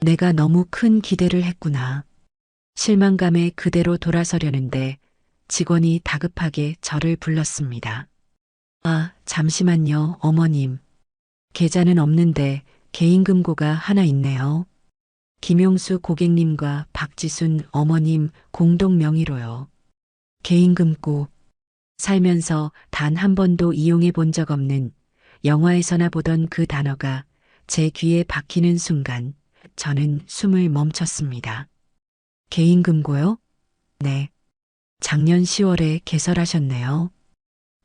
내가 너무 큰 기대를 했구나. 실망감에 그대로 돌아서려는데 직원이 다급하게 저를 불렀습니다. 아, 잠시만요, 어머님. 계좌는 없는데 개인금고가 하나 있네요. 김용수 고객님과 박지순 어머님 공동 명의로요. 개인금고. 살면서 단 한 번도 이용해 본 적 없는 영화에서나 보던 그 단어가 제 귀에 박히는 순간 저는 숨을 멈췄습니다. 개인금고요? 네. 작년 10월에 개설하셨네요.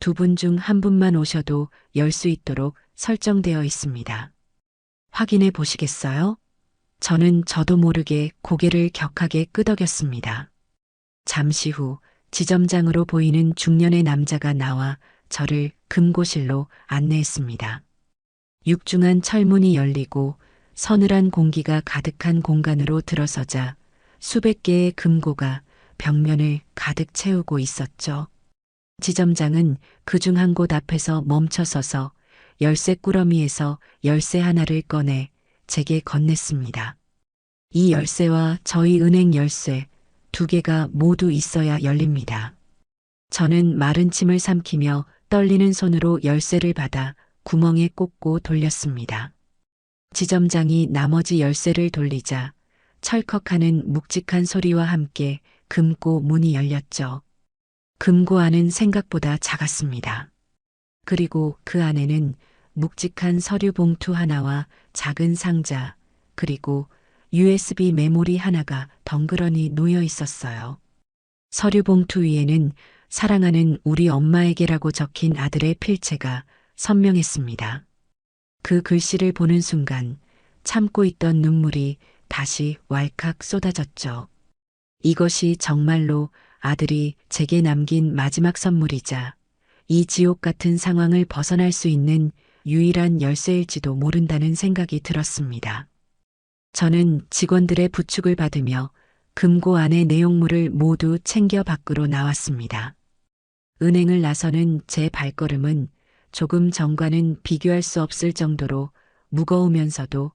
두 분 중 한 분만 오셔도 열 수 있도록 설정되어 있습니다. 확인해 보시겠어요? 저는 저도 모르게 고개를 격하게 끄덕였습니다. 잠시 후 지점장으로 보이는 중년의 남자가 나와 저를 금고실로 안내했습니다. 육중한 철문이 열리고 서늘한 공기가 가득한 공간으로 들어서자 수백 개의 금고가 벽면을 가득 채우고 있었죠. 지점장은 그중 한 곳 앞에서 멈춰서서 열쇠 꾸러미에서 열쇠 하나를 꺼내 제게 건넸습니다. 이 열쇠와 저희 은행 열쇠 두 개가 모두 있어야 열립니다. 저는 마른 침을 삼키며 떨리는 손으로 열쇠를 받아 구멍에 꽂고 돌렸습니다. 지점장이 나머지 열쇠를 돌리자 철컥하는 묵직한 소리와 함께 금고 문이 열렸죠. 금고 안은 생각보다 작았습니다. 그리고 그 안에는 묵직한 서류 봉투 하나와 작은 상자, 그리고 USB 메모리 하나가 덩그러니 놓여 있었어요. 서류 봉투 위에는 사랑하는 우리 엄마에게라고 적힌 아들의 필체가 선명했습니다. 그 글씨를 보는 순간 참고 있던 눈물이 다시 왈칵 쏟아졌죠. 이것이 정말로 아들이 제게 남긴 마지막 선물이자 이 지옥 같은 상황을 벗어날 수 있는 유일한 열쇠일지도 모른다는 생각이 들었습니다. 저는 직원들의 부축을 받으며 금고 안의 내용물을 모두 챙겨 밖으로 나왔습니다. 은행을 나서는 제 발걸음은 조금 전과는 비교할 수 없을 정도로 무거우면서도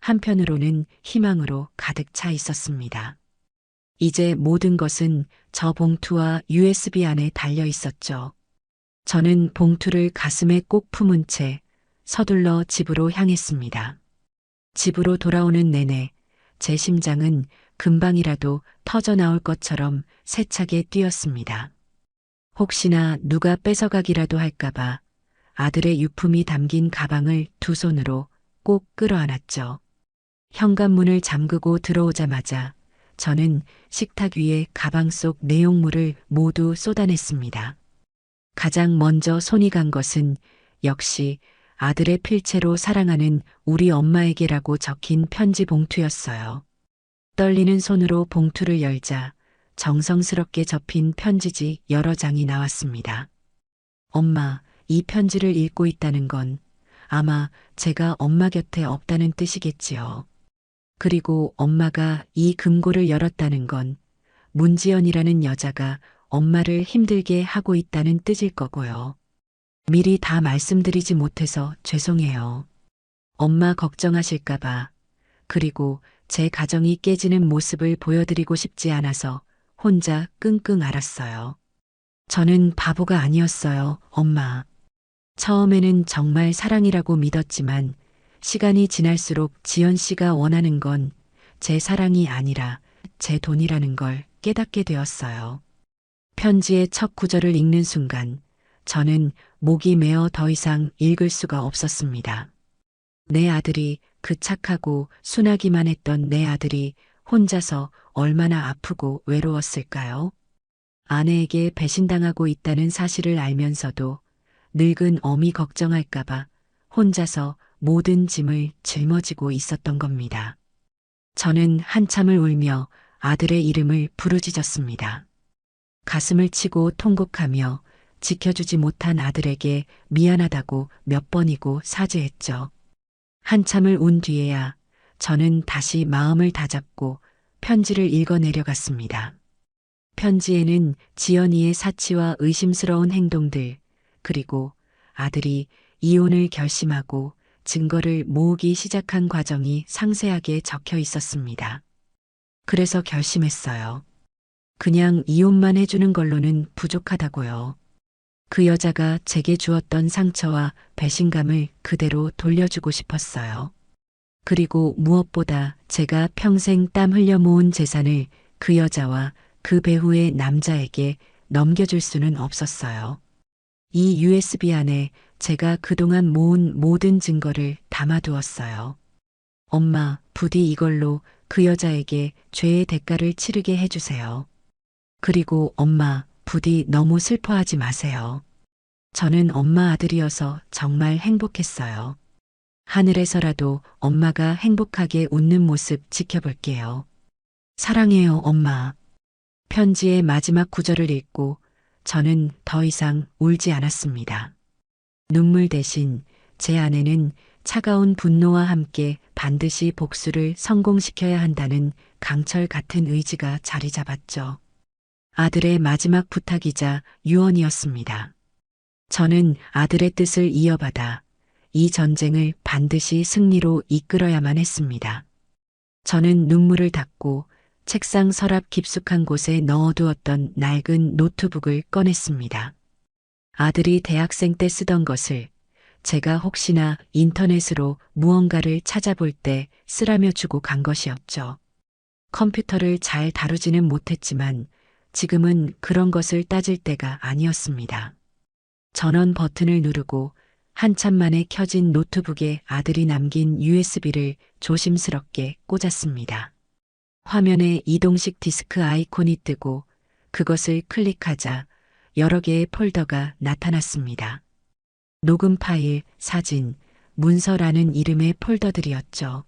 한편으로는 희망으로 가득 차 있었습니다. 이제 모든 것은 저 봉투와 USB 안에 달려 있었죠. 저는 봉투를 가슴에 꼭 품은 채 서둘러 집으로 향했습니다. 집으로 돌아오는 내내 제 심장은 금방이라도 터져 나올 것처럼 세차게 뛰었습니다. 혹시나 누가 뺏어가기라도 할까봐 아들의 유품이 담긴 가방을 두 손으로 꼭 끌어안았죠. 현관문을 잠그고 들어오자마자 저는 식탁 위에 가방 속 내용물을 모두 쏟아냈습니다. 가장 먼저 손이 간 것은 역시 아들의 필체로 사랑하는 우리 엄마에게라고 적힌 편지 봉투였어요. 떨리는 손으로 봉투를 열자 정성스럽게 접힌 편지지 여러 장이 나왔습니다. 엄마, 이 편지를 읽고 있다는 건 아마 제가 엄마 곁에 없다는 뜻이겠지요. 그리고 엄마가 이 금고를 열었다는 건 문지연이라는 여자가 엄마를 힘들게 하고 있다는 뜻일 거고요. 미리 다 말씀드리지 못해서 죄송해요. 엄마 걱정하실까봐, 그리고 제 가정이 깨지는 모습을 보여드리고 싶지 않아서 혼자 끙끙 앓았어요. 저는 바보가 아니었어요, 엄마. 처음에는 정말 사랑이라고 믿었지만 시간이 지날수록 지연 씨가 원하는 건 제 사랑이 아니라 제 돈이라는 걸 깨닫게 되었어요. 편지의 첫 구절을 읽는 순간 저는 목이 메어 더 이상 읽을 수가 없었습니다. 내 아들이, 그 착하고 순하기만 했던 내 아들이 혼자서 얼마나 아프고 외로웠을까요? 아내에게 배신당하고 있다는 사실을 알면서도 늙은 어미 걱정할까봐 혼자서 모든 짐을 짊어지고 있었던 겁니다. 저는 한참을 울며 아들의 이름을 부르짖었습니다. 가슴을 치고 통곡하며 지켜주지 못한 아들에게 미안하다고 몇 번이고 사죄했죠. 한참을 운 뒤에야 저는 다시 마음을 다잡고 편지를 읽어 내려갔습니다. 편지에는 지연이의 사치와 의심스러운 행동들, 그리고 아들이 이혼을 결심하고 증거를 모으기 시작한 과정이 상세하게 적혀 있었습니다. 그래서 결심했어요. 그냥 이혼만 해주는 걸로는 부족하다고요. 그 여자가 제게 주었던 상처와 배신감을 그대로 돌려주고 싶었어요. 그리고 무엇보다 제가 평생 땀 흘려 모은 재산을 그 여자와 그 배후의 남자에게 넘겨줄 수는 없었어요. 이 USB 안에 제가 그동안 모은 모든 증거를 담아두었어요. 엄마, 부디 이걸로 그 여자에게 죄의 대가를 치르게 해주세요. 그리고 엄마, 부디 너무 슬퍼하지 마세요. 저는 엄마 아들이어서 정말 행복했어요. 하늘에서라도 엄마가 행복하게 웃는 모습 지켜볼게요. 사랑해요, 엄마. 편지의 마지막 구절을 읽고 저는 더 이상 울지 않았습니다. 눈물 대신 제 안에는 차가운 분노와 함께 반드시 복수를 성공시켜야 한다는 강철 같은 의지가 자리 잡았죠. 아들의 마지막 부탁이자 유언이었습니다. 저는 아들의 뜻을 이어받아 이 전쟁을 반드시 승리로 이끌어야만 했습니다. 저는 눈물을 닦고 책상 서랍 깊숙한 곳에 넣어두었던 낡은 노트북을 꺼냈습니다. 아들이 대학생 때 쓰던 것을 제가 혹시나 인터넷으로 무언가를 찾아볼 때 쓰라며 주고 간 것이었죠. 컴퓨터를 잘 다루지는 못했지만 지금은 그런 것을 따질 때가 아니었습니다. 전원 버튼을 누르고 한참 만에 켜진 노트북에 아들이 남긴 USB를 조심스럽게 꽂았습니다. 화면에 이동식 디스크 아이콘이 뜨고 그것을 클릭하자 여러 개의 폴더가 나타났습니다. 녹음 파일, 사진, 문서라는 이름의 폴더들이었죠.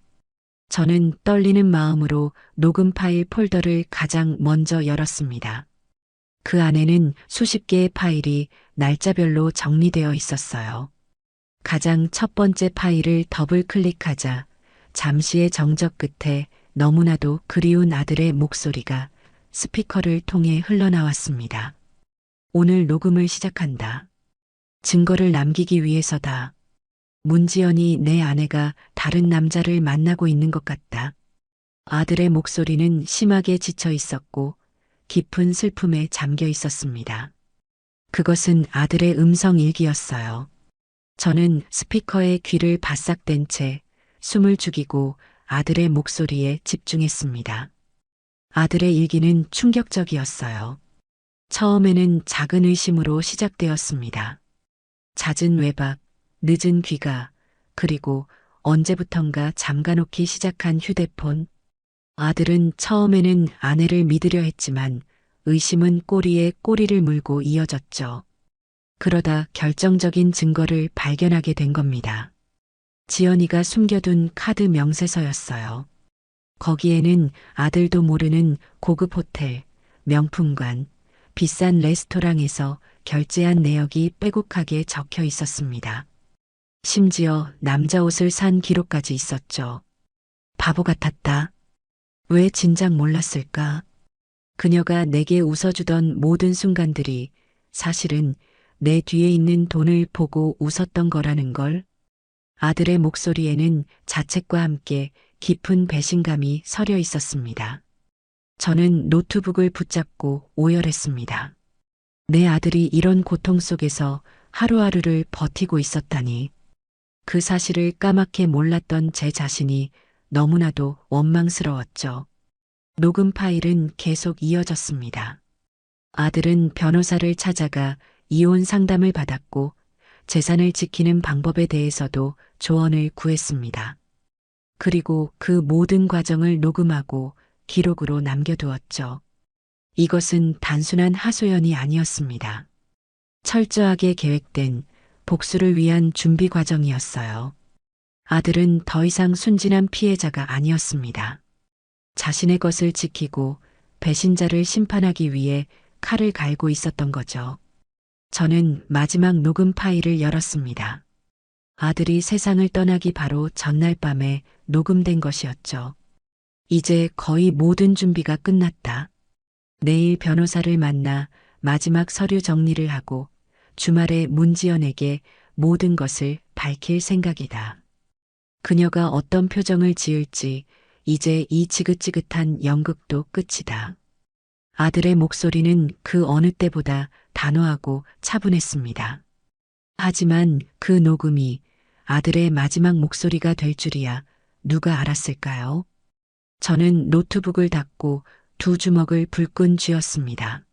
저는 떨리는 마음으로 녹음 파일 폴더를 가장 먼저 열었습니다. 그 안에는 수십 개의 파일이 날짜별로 정리되어 있었어요. 가장 첫 번째 파일을 더블 클릭하자 잠시의 정적 끝에 너무나도 그리운 아들의 목소리가 스피커를 통해 흘러나왔습니다. 오늘 녹음을 시작한다. 증거를 남기기 위해서다. 문지연이 내 아내가 다른 남자를 만나고 있는 것 같다. 아들의 목소리는 심하게 지쳐 있었고 깊은 슬픔에 잠겨 있었습니다. 그것은 아들의 음성 일기였어요. 저는 스피커에 귀를 바싹 댄 채 숨을 죽이고 아들의 목소리에 집중했습니다. 아들의 일기는 충격적이었어요. 처음에는 작은 의심으로 시작되었습니다. 잦은 외박, 늦은 귀가, 그리고 언제부턴가 잠가놓기 시작한 휴대폰. 아들은 처음에는 아내를 믿으려 했지만 의심은 꼬리에 꼬리를 물고 이어졌죠. 그러다 결정적인 증거를 발견하게 된 겁니다. 지연이가 숨겨둔 카드 명세서였어요. 거기에는 아들도 모르는 고급 호텔, 명품관, 비싼 레스토랑에서 결제한 내역이 빼곡하게 적혀 있었습니다. 심지어 남자 옷을 산 기록까지 있었죠. 바보 같았다. 왜 진작 몰랐을까? 그녀가 내게 웃어주던 모든 순간들이 사실은 내 뒤에 있는 돈을 보고 웃었던 거라는 걸. 아들의 목소리에는 자책과 함께 깊은 배신감이 서려 있었습니다. 저는 노트북을 붙잡고 오열했습니다. 내 아들이 이런 고통 속에서 하루하루를 버티고 있었다니. 그 사실을 까맣게 몰랐던 제 자신이 너무나도 원망스러웠죠. 녹음 파일은 계속 이어졌습니다. 아들은 변호사를 찾아가 이혼 상담을 받았고 재산을 지키는 방법에 대해서도 조언을 구했습니다. 그리고 그 모든 과정을 녹음하고 기록으로 남겨두었죠. 이것은 단순한 하소연이 아니었습니다. 철저하게 계획된 복수를 위한 준비 과정이었어요. 아들은 더 이상 순진한 피해자가 아니었습니다. 자신의 것을 지키고 배신자를 심판하기 위해 칼을 갈고 있었던 거죠. 저는 마지막 녹음 파일을 열었습니다. 아들이 세상을 떠나기 바로 전날 밤에 녹음된 것이었죠. 이제 거의 모든 준비가 끝났다. 내일 변호사를 만나 마지막 서류 정리를 하고 주말에 문지연에게 모든 것을 밝힐 생각이다. 그녀가 어떤 표정을 지을지 이제 이 지긋지긋한 연극도 끝이다. 아들의 목소리는 그 어느 때보다 단호하고 차분했습니다. 하지만 그 녹음이 아들의 마지막 목소리가 될 줄이야 누가 알았을까요? 저는 노트북을 닫고 두 주먹을 불끈 쥐었습니다.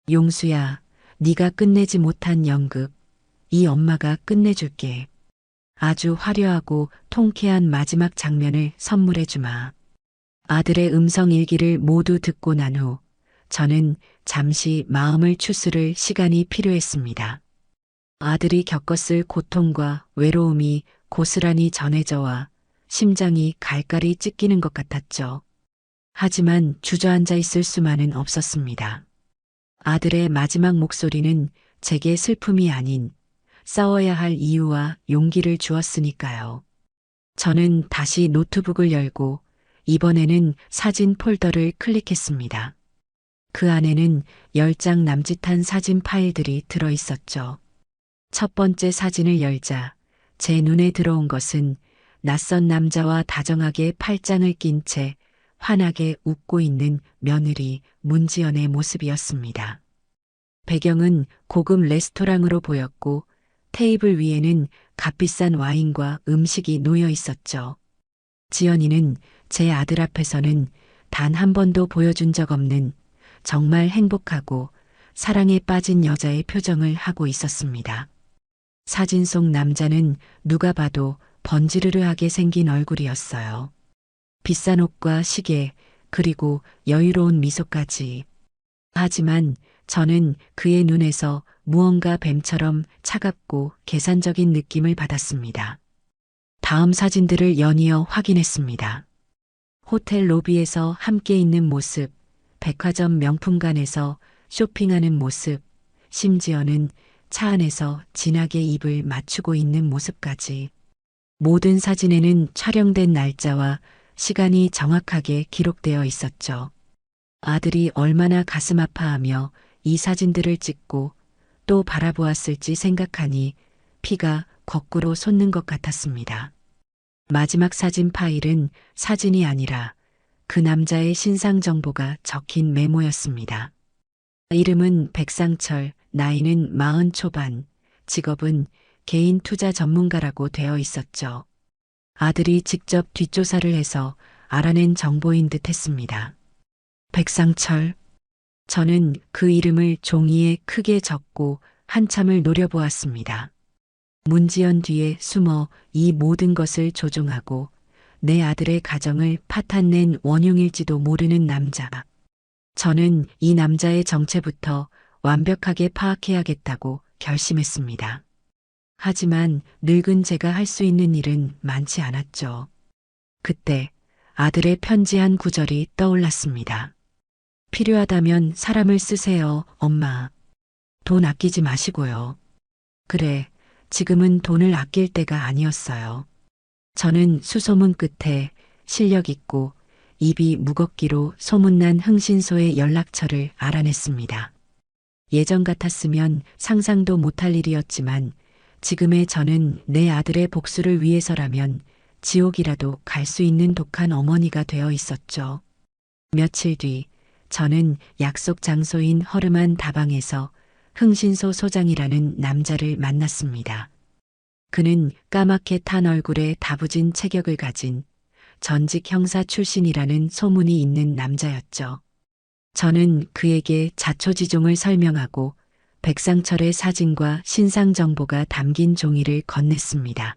용수야, 네가 끝내지 못한 연극, 이 엄마가 끝내줄게. 아주 화려하고 통쾌한 마지막 장면을 선물해 주마. 아들의 음성 일기를 모두 듣고 난 후 저는 잠시 마음을 추스를 시간이 필요했습니다. 아들이 겪었을 고통과 외로움이 고스란히 전해져와 심장이 갈갈이 찢기는 것 같았죠. 하지만 주저앉아 있을 수만은 없었습니다. 아들의 마지막 목소리는 제게 슬픔이 아닌 싸워야 할 이유와 용기를 주었으니까요. 저는 다시 노트북을 열고 이번에는 사진 폴더를 클릭했습니다. 그 안에는 10장 남짓한 사진 파일들이 들어 있었죠. 첫 번째 사진을 열자 제 눈에 들어온 것은 낯선 남자와 다정하게 팔짱을 낀 채 환하게 웃고 있는 며느리 문지연의 모습이었습니다. 배경은 고급 레스토랑으로 보였고 테이블 위에는 값비싼 와인과 음식이 놓여 있었죠. 지연이는 제 아들 앞에서는 단 한 번도 보여준 적 없는 정말 행복하고 사랑에 빠진 여자의 표정을 하고 있었습니다. 사진 속 남자는 누가 봐도 번지르르하게 생긴 얼굴이었어요. 비싼 옷과 시계, 그리고 여유로운 미소까지. 하지만 저는 그의 눈에서 무언가 뱀처럼 차갑고 계산적인 느낌을 받았습니다. 다음 사진들을 연이어 확인했습니다. 호텔 로비에서 함께 있는 모습, 백화점 명품관에서 쇼핑하는 모습, 심지어는 차 안에서 진하게 입을 맞추고 있는 모습까지. 모든 사진에는 촬영된 날짜와 시간이 정확하게 기록되어 있었죠. 아들이 얼마나 가슴 아파하며 이 사진들을 찍고 또 바라보았을지 생각하니 피가 거꾸로 솟는 것 같았습니다. 마지막 사진 파일은 사진이 아니라 그 남자의 신상 정보가 적힌 메모였습니다. 이름은 백상철, 나이는 40 초반, 직업은 개인 투자 전문가라고 되어 있었죠. 아들이 직접 뒷조사를 해서 알아낸 정보인 듯 했습니다. 백상철. 저는 그 이름을 종이에 크게 적고 한참을 노려보았습니다. 문지연 뒤에 숨어 이 모든 것을 조종하고 내 아들의 가정을 파탄낸 원흉일지도 모르는 남자. 저는 이 남자의 정체부터 완벽하게 파악해야겠다고 결심했습니다. 하지만 늙은 제가 할 수 있는 일은 많지 않았죠. 그때 아들의 편지 한 구절이 떠올랐습니다. 필요하다면 사람을 쓰세요, 엄마. 돈 아끼지 마시고요. 그래, 지금은 돈을 아낄 때가 아니었어요. 저는 수소문 끝에 실력 있고 입이 무겁기로 소문난 흥신소의 연락처를 알아냈습니다. 예전 같았으면 상상도 못할 일이었지만 지금의 저는 내 아들의 복수를 위해서라면 지옥이라도 갈 수 있는 독한 어머니가 되어 있었죠. 며칠 뒤 저는 약속 장소인 허름한 다방에서 흥신소 소장이라는 남자를 만났습니다. 그는 까맣게 탄 얼굴에 다부진 체격을 가진 전직 형사 출신이라는 소문이 있는 남자였죠. 저는 그에게 자초지종을 설명하고 백상철의 사진과 신상 정보가 담긴 종이를 건넸습니다.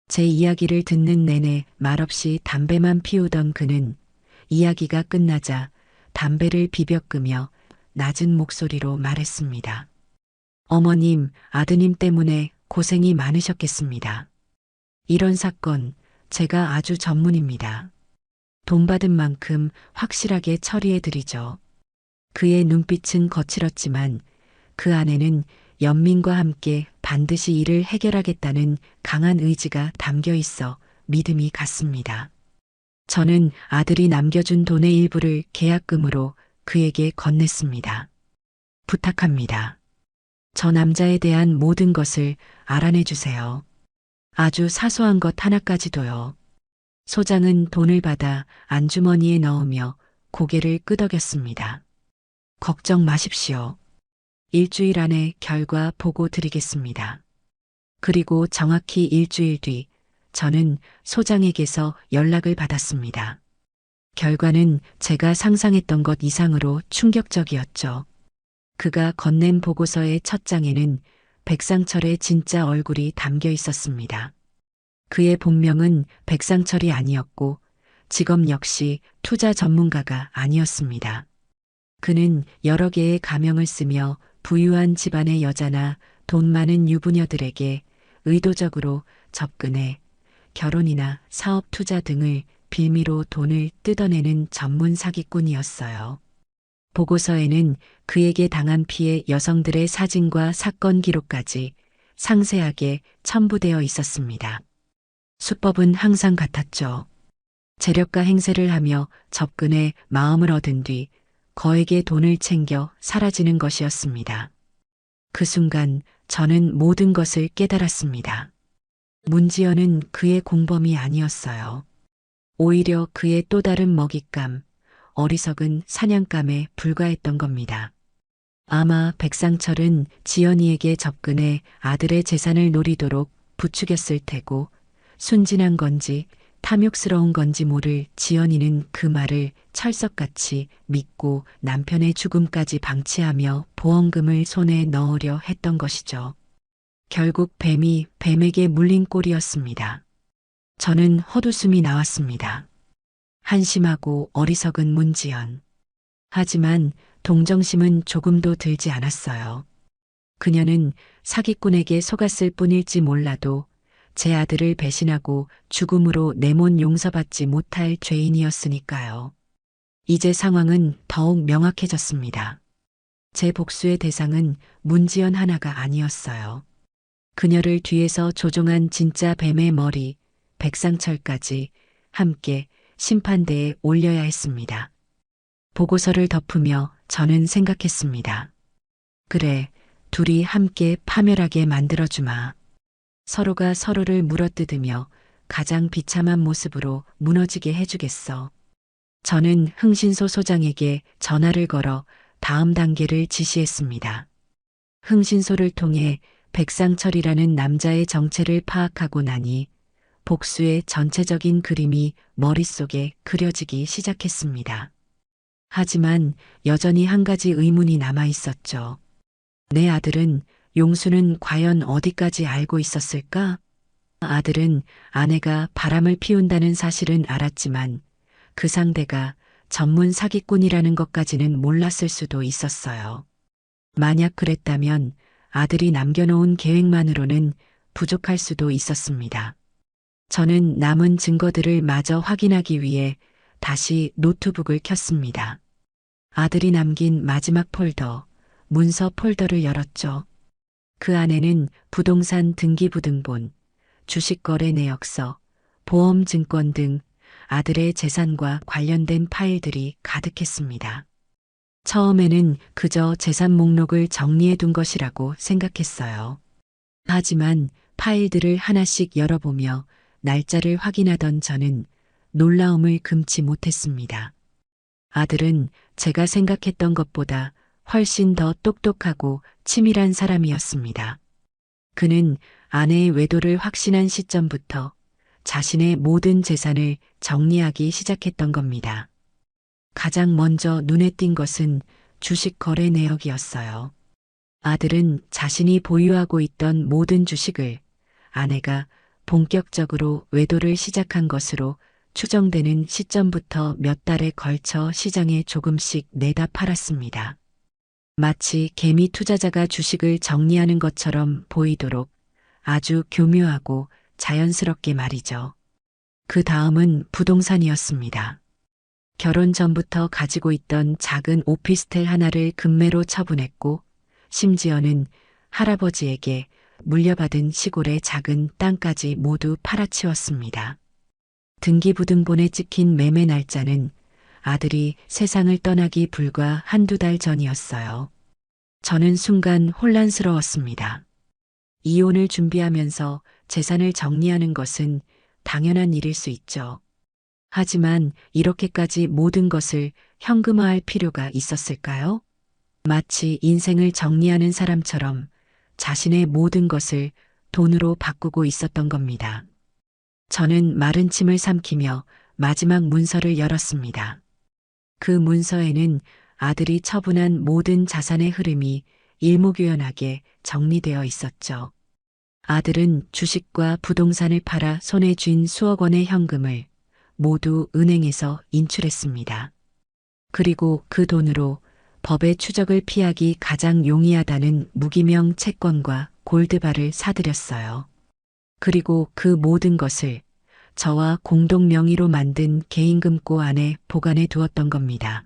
제 이야기를 듣는 내내 말없이 담배만 피우던 그는 이야기가 끝나자 담배를 비벼 끄며 낮은 목소리로 말했습니다. 어머님, 아드님 때문에 고생이 많으셨겠습니다. 이런 사건 제가 아주 전문입니다. 돈 받은 만큼 확실하게 처리해드리죠. 그의 눈빛은 거칠었지만 그 안에는 연민과 함께 반드시 이를 해결하겠다는 강한 의지가 담겨 있어 믿음이 갔습니다. 저는 아들이 남겨준 돈의 일부를 계약금으로 그에게 건넸습니다. 부탁합니다. 저 남자에 대한 모든 것을 알아내 주세요. 아주 사소한 것 하나까지도요. 소장은 돈을 받아 안주머니에 넣으며 고개를 끄덕였습니다. 걱정 마십시오. 일주일 안에 결과 보고 드리겠습니다. 그리고 정확히 일주일 뒤 저는 소장에게서 연락을 받았습니다. 결과는 제가 상상했던 것 이상으로 충격적이었죠. 그가 건넨 보고서의 첫 장에는 백상철의 진짜 얼굴이 담겨 있었습니다. 그의 본명은 백상철이 아니었고 직업 역시 투자 전문가가 아니었습니다. 그는 여러 개의 가명을 쓰며 부유한 집안의 여자나 돈 많은 유부녀들에게 의도적으로 접근해 결혼이나 사업 투자 등을 빌미로 돈을 뜯어내는 전문 사기꾼이었어요. 보고서에는 그에게 당한 피해 여성들의 사진과 사건 기록까지 상세하게 첨부되어 있었습니다. 수법은 항상 같았죠. 재력가 행세를 하며 접근해 마음을 얻은 뒤 거액의 돈을 챙겨 사라지는 것이었습니다. 그 순간 저는 모든 것을 깨달았습니다. 문지연은 그의 공범이 아니었어요. 오히려 그의 또 다른 먹잇감, 어리석은 사냥감에 불과했던 겁니다. 아마 백상철은 지연이에게 접근해 아들의 재산을 노리도록 부추겼을 테고 순진한 건지 탐욕스러운 건지 모를 지연이는 그 말을 철석같이 믿고 남편의 죽음까지 방치하며 보험금을 손에 넣으려 했던 것이죠. 결국 뱀이 뱀에게 물린 꼴이었습니다. 저는 헛웃음이 나왔습니다. 한심하고 어리석은 문지연. 하지만 동정심은 조금도 들지 않았어요. 그녀는 사기꾼에게 속았을 뿐일지 몰라도 제 아들을 배신하고 죽음으로 내 몸 용서받지 못할 죄인이었으니까요. 이제 상황은 더욱 명확해졌습니다. 제 복수의 대상은 문지연 하나가 아니었어요. 그녀를 뒤에서 조종한 진짜 뱀의 머리, 백상철까지 함께 심판대에 올려야 했습니다. 보고서를 덮으며 저는 생각했습니다. 그래, 둘이 함께 파멸하게 만들어주마. 서로가 서로를 물어뜯으며 가장 비참한 모습으로 무너지게 해주겠어. 저는 흥신소 소장에게 전화를 걸어 다음 단계를 지시했습니다. 흥신소를 통해 백상철이라는 남자의 정체를 파악하고 나니 복수의 전체적인 그림이 머릿속에 그려지기 시작했습니다. 하지만 여전히 한 가지 의문이 남아 있었죠. 내 아들은 용수는 과연 어디까지 알고 있었을까? 아들은 아내가 바람을 피운다는 사실은 알았지만 그 상대가 전문 사기꾼이라는 것까지는 몰랐을 수도 있었어요. 만약 그랬다면 아들이 남겨놓은 계획만으로는 부족할 수도 있었습니다. 저는 남은 증거들을 마저 확인하기 위해 다시 노트북을 켰습니다. 아들이 남긴 마지막 폴더, 문서 폴더를 열었죠. 그 안에는 부동산 등기부등본, 주식거래 내역서, 보험증권 등 아들의 재산과 관련된 파일들이 가득했습니다. 처음에는 그저 재산 목록을 정리해 둔 것이라고 생각했어요. 하지만 파일들을 하나씩 열어보며 날짜를 확인하던 저는 놀라움을 금치 못했습니다. 아들은 제가 생각했던 것보다 훨씬 더 똑똑하고 치밀한 사람이었습니다. 그는 아내의 외도를 확신한 시점부터 자신의 모든 재산을 정리하기 시작했던 겁니다. 가장 먼저 눈에 띈 것은 주식 거래 내역이었어요. 아들은 자신이 보유하고 있던 모든 주식을 아내가 본격적으로 외도를 시작한 것으로 추정되는 시점부터 몇 달에 걸쳐 시장에 조금씩 내다 팔았습니다. 마치 개미 투자자가 주식을 정리하는 것처럼 보이도록 아주 교묘하고 자연스럽게 말이죠. 그 다음은 부동산이었습니다. 결혼 전부터 가지고 있던 작은 오피스텔 하나를 금매로 처분했고 심지어는 할아버지에게 물려받은 시골의 작은 땅까지 모두 팔아치웠습니다. 등기부등본에 찍힌 매매 날짜는 아들이 세상을 떠나기 불과 한두 달 전이었어요. 저는 순간 혼란스러웠습니다. 이혼을 준비하면서 재산을 정리하는 것은 당연한 일일 수 있죠. 하지만 이렇게까지 모든 것을 현금화할 필요가 있었을까요? 마치 인생을 정리하는 사람처럼 자신의 모든 것을 돈으로 바꾸고 있었던 겁니다. 저는 마른 침을 삼키며 마지막 문서를 열었습니다. 그 문서에는 아들이 처분한 모든 자산의 흐름이 일목요연하게 정리되어 있었죠. 아들은 주식과 부동산을 팔아 손에 쥔 수억 원의 현금을 모두 은행에서 인출했습니다. 그리고 그 돈으로 법의 추적을 피하기 가장 용이하다는 무기명 채권과 골드바를 사들였어요. 그리고 그 모든 것을 저와 공동 명의로 만든 개인금고 안에 보관해 두었던 겁니다.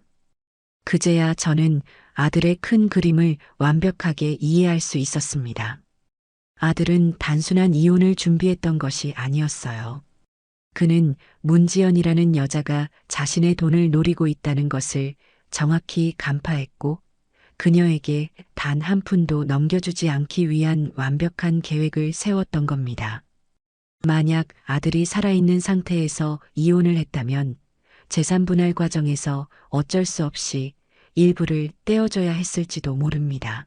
그제야 저는 아들의 큰 그림을 완벽하게 이해할 수 있었습니다. 아들은 단순한 이혼을 준비했던 것이 아니었어요. 그는 문지연이라는 여자가 자신의 돈을 노리고 있다는 것을 정확히 간파했고 그녀에게 단 한 푼도 넘겨주지 않기 위한 완벽한 계획을 세웠던 겁니다. 만약 아들이 살아있는 상태에서 이혼을 했다면 재산 분할 과정에서 어쩔 수 없이 일부를 떼어줘야 했을지도 모릅니다.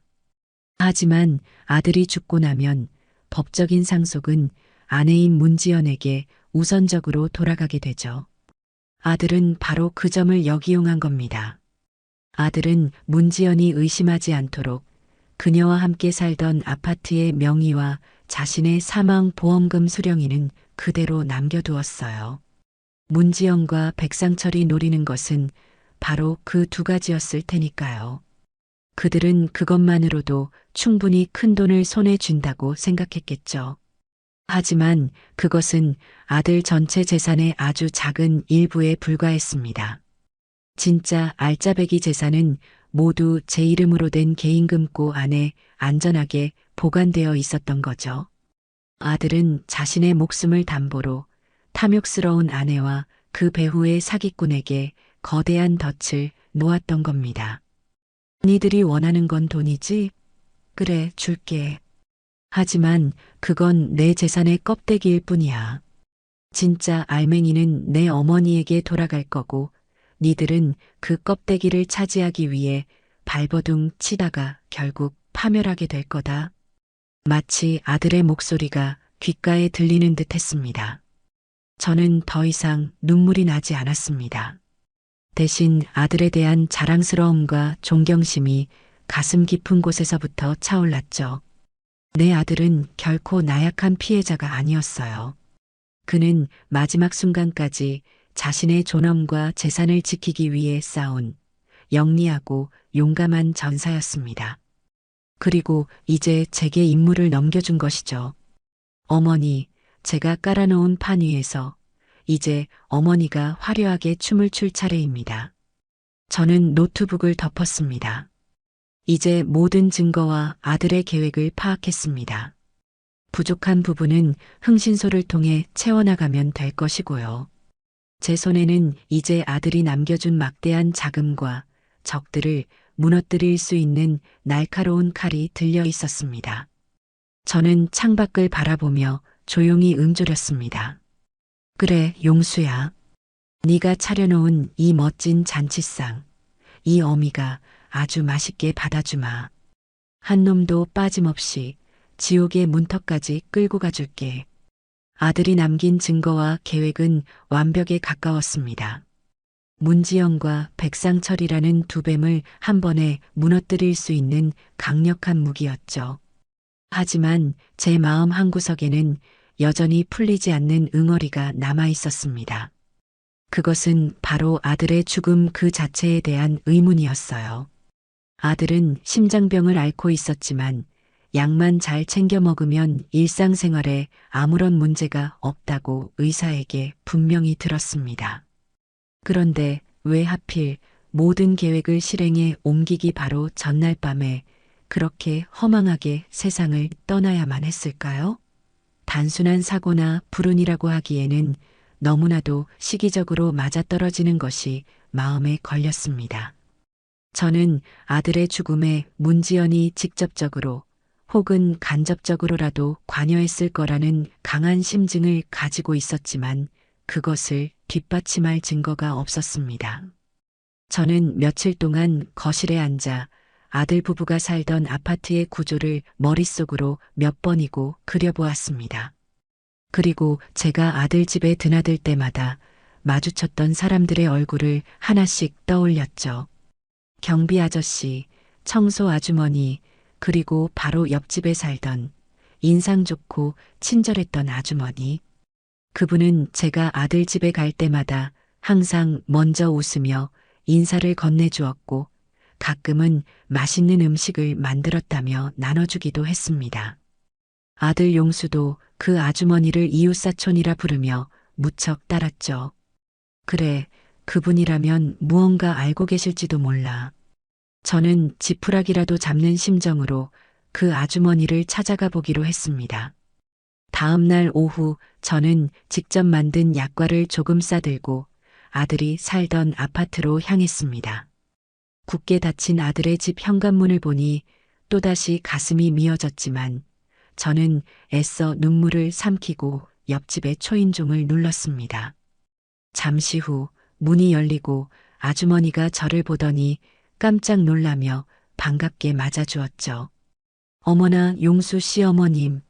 하지만 아들이 죽고 나면 법적인 상속은 아내인 문지연에게 우선적으로 돌아가게 되죠. 아들은 바로 그 점을 역이용한 겁니다. 아들은 문지연이 의심하지 않도록 그녀와 함께 살던 아파트의 명의와 자신의 사망 보험금 수령인은 그대로 남겨두었어요. 문지연과 백상철이 노리는 것은 바로 그 두 가지였을 테니까요. 그들은 그것만으로도 충분히 큰 돈을 손에 쥔다고 생각했겠죠. 하지만 그것은 아들 전체 재산의 아주 작은 일부에 불과했습니다. 진짜 알짜배기 재산은 모두 제 이름으로 된 개인금고 안에 안전하게 보관되어 있었던 거죠. 아들은 자신의 목숨을 담보로 탐욕스러운 아내와 그 배후의 사기꾼에게 거대한 덫을 놓았던 겁니다. 니들이 원하는 건 돈이지? 그래, 줄게. 하지만 그건 내 재산의 껍데기일 뿐이야. 진짜 알맹이는 내 어머니에게 돌아갈 거고 니들은 그 껍데기를 차지하기 위해 발버둥 치다가 결국 파멸하게 될 거다. 마치 아들의 목소리가 귓가에 들리는 듯 했습니다. 저는 더 이상 눈물이 나지 않았습니다. 대신 아들에 대한 자랑스러움과 존경심이 가슴 깊은 곳에서부터 차올랐죠. 내 아들은 결코 나약한 피해자가 아니었어요. 그는 마지막 순간까지 자신의 존엄과 재산을 지키기 위해 싸운 영리하고 용감한 전사였습니다. 그리고 이제 제게 임무를 넘겨준 것이죠. 어머니, 제가 깔아놓은 판 위에서 이제 어머니가 화려하게 춤을 출 차례입니다. 저는 노트북을 덮었습니다. 이제 모든 증거와 아들의 계획을 파악했습니다. 부족한 부분은 흥신소를 통해 채워나가면 될 것이고요. 제 손에는 이제 아들이 남겨준 막대한 자금과 적들을 무너뜨릴 수 있는 날카로운 칼이 들려 있었습니다. 저는 창밖을 바라보며 조용히 음조렸습니다. 그래, 용수야. 네가 차려놓은 이 멋진 잔치상, 이 어미가 아주 맛있게 받아주마. 한 놈도 빠짐없이 지옥의 문턱까지 끌고 가줄게. 아들이 남긴 증거와 계획은 완벽에 가까웠습니다. 문지연과 백상철이라는 두 뱀을 한 번에 무너뜨릴 수 있는 강력한 무기였죠. 하지만 제 마음 한구석에는 여전히 풀리지 않는 응어리가 남아 있었습니다. 그것은 바로 아들의 죽음 그 자체에 대한 의문이었어요. 아들은 심장병을 앓고 있었지만 약만 잘 챙겨 먹으면 일상생활에 아무런 문제가 없다고 의사에게 분명히 들었습니다. 그런데 왜 하필 모든 계획을 실행에 옮기기 바로 전날 밤에 그렇게 허망하게 세상을 떠나야만 했을까요? 단순한 사고나 불운이라고 하기에는 너무나도 시기적으로 맞아떨어지는 것이 마음에 걸렸습니다. 저는 아들의 죽음에 문지연이 직접적으로 혹은 간접적으로라도 관여했을 거라는 강한 심증을 가지고 있었지만 그것을 뒷받침할 증거가 없었습니다. 저는 며칠 동안 거실에 앉아 아들 부부가 살던 아파트의 구조를 머릿속으로 몇 번이고 그려보았습니다. 그리고 제가 아들 집에 드나들 때마다 마주쳤던 사람들의 얼굴을 하나씩 떠올렸죠. 경비 아저씨, 청소 아주머니, 그리고 바로 옆집에 살던 인상 좋고 친절했던 아주머니. 그분은 제가 아들 집에 갈 때마다 항상 먼저 웃으며 인사를 건네주었고 가끔은 맛있는 음식을 만들었다며 나눠주기도 했습니다. 아들 용수도 그 아주머니를 이웃사촌이라 부르며 무척 따랐죠. 그래, 그분이라면 무언가 알고 계실지도 몰라. 저는 지푸라기라도 잡는 심정으로 그 아주머니를 찾아가 보기로 했습니다. 다음 날 오후 저는 직접 만든 약과를 조금 싸들고 아들이 살던 아파트로 향했습니다. 굳게 닫힌 아들의 집 현관문을 보니 또다시 가슴이 미어졌지만 저는 애써 눈물을 삼키고 옆집의 초인종을 눌렀습니다. 잠시 후 문이 열리고 아주머니가 저를 보더니 깜짝 놀라며 반갑게 맞아주었죠. 어머나 용수 씨 어머님,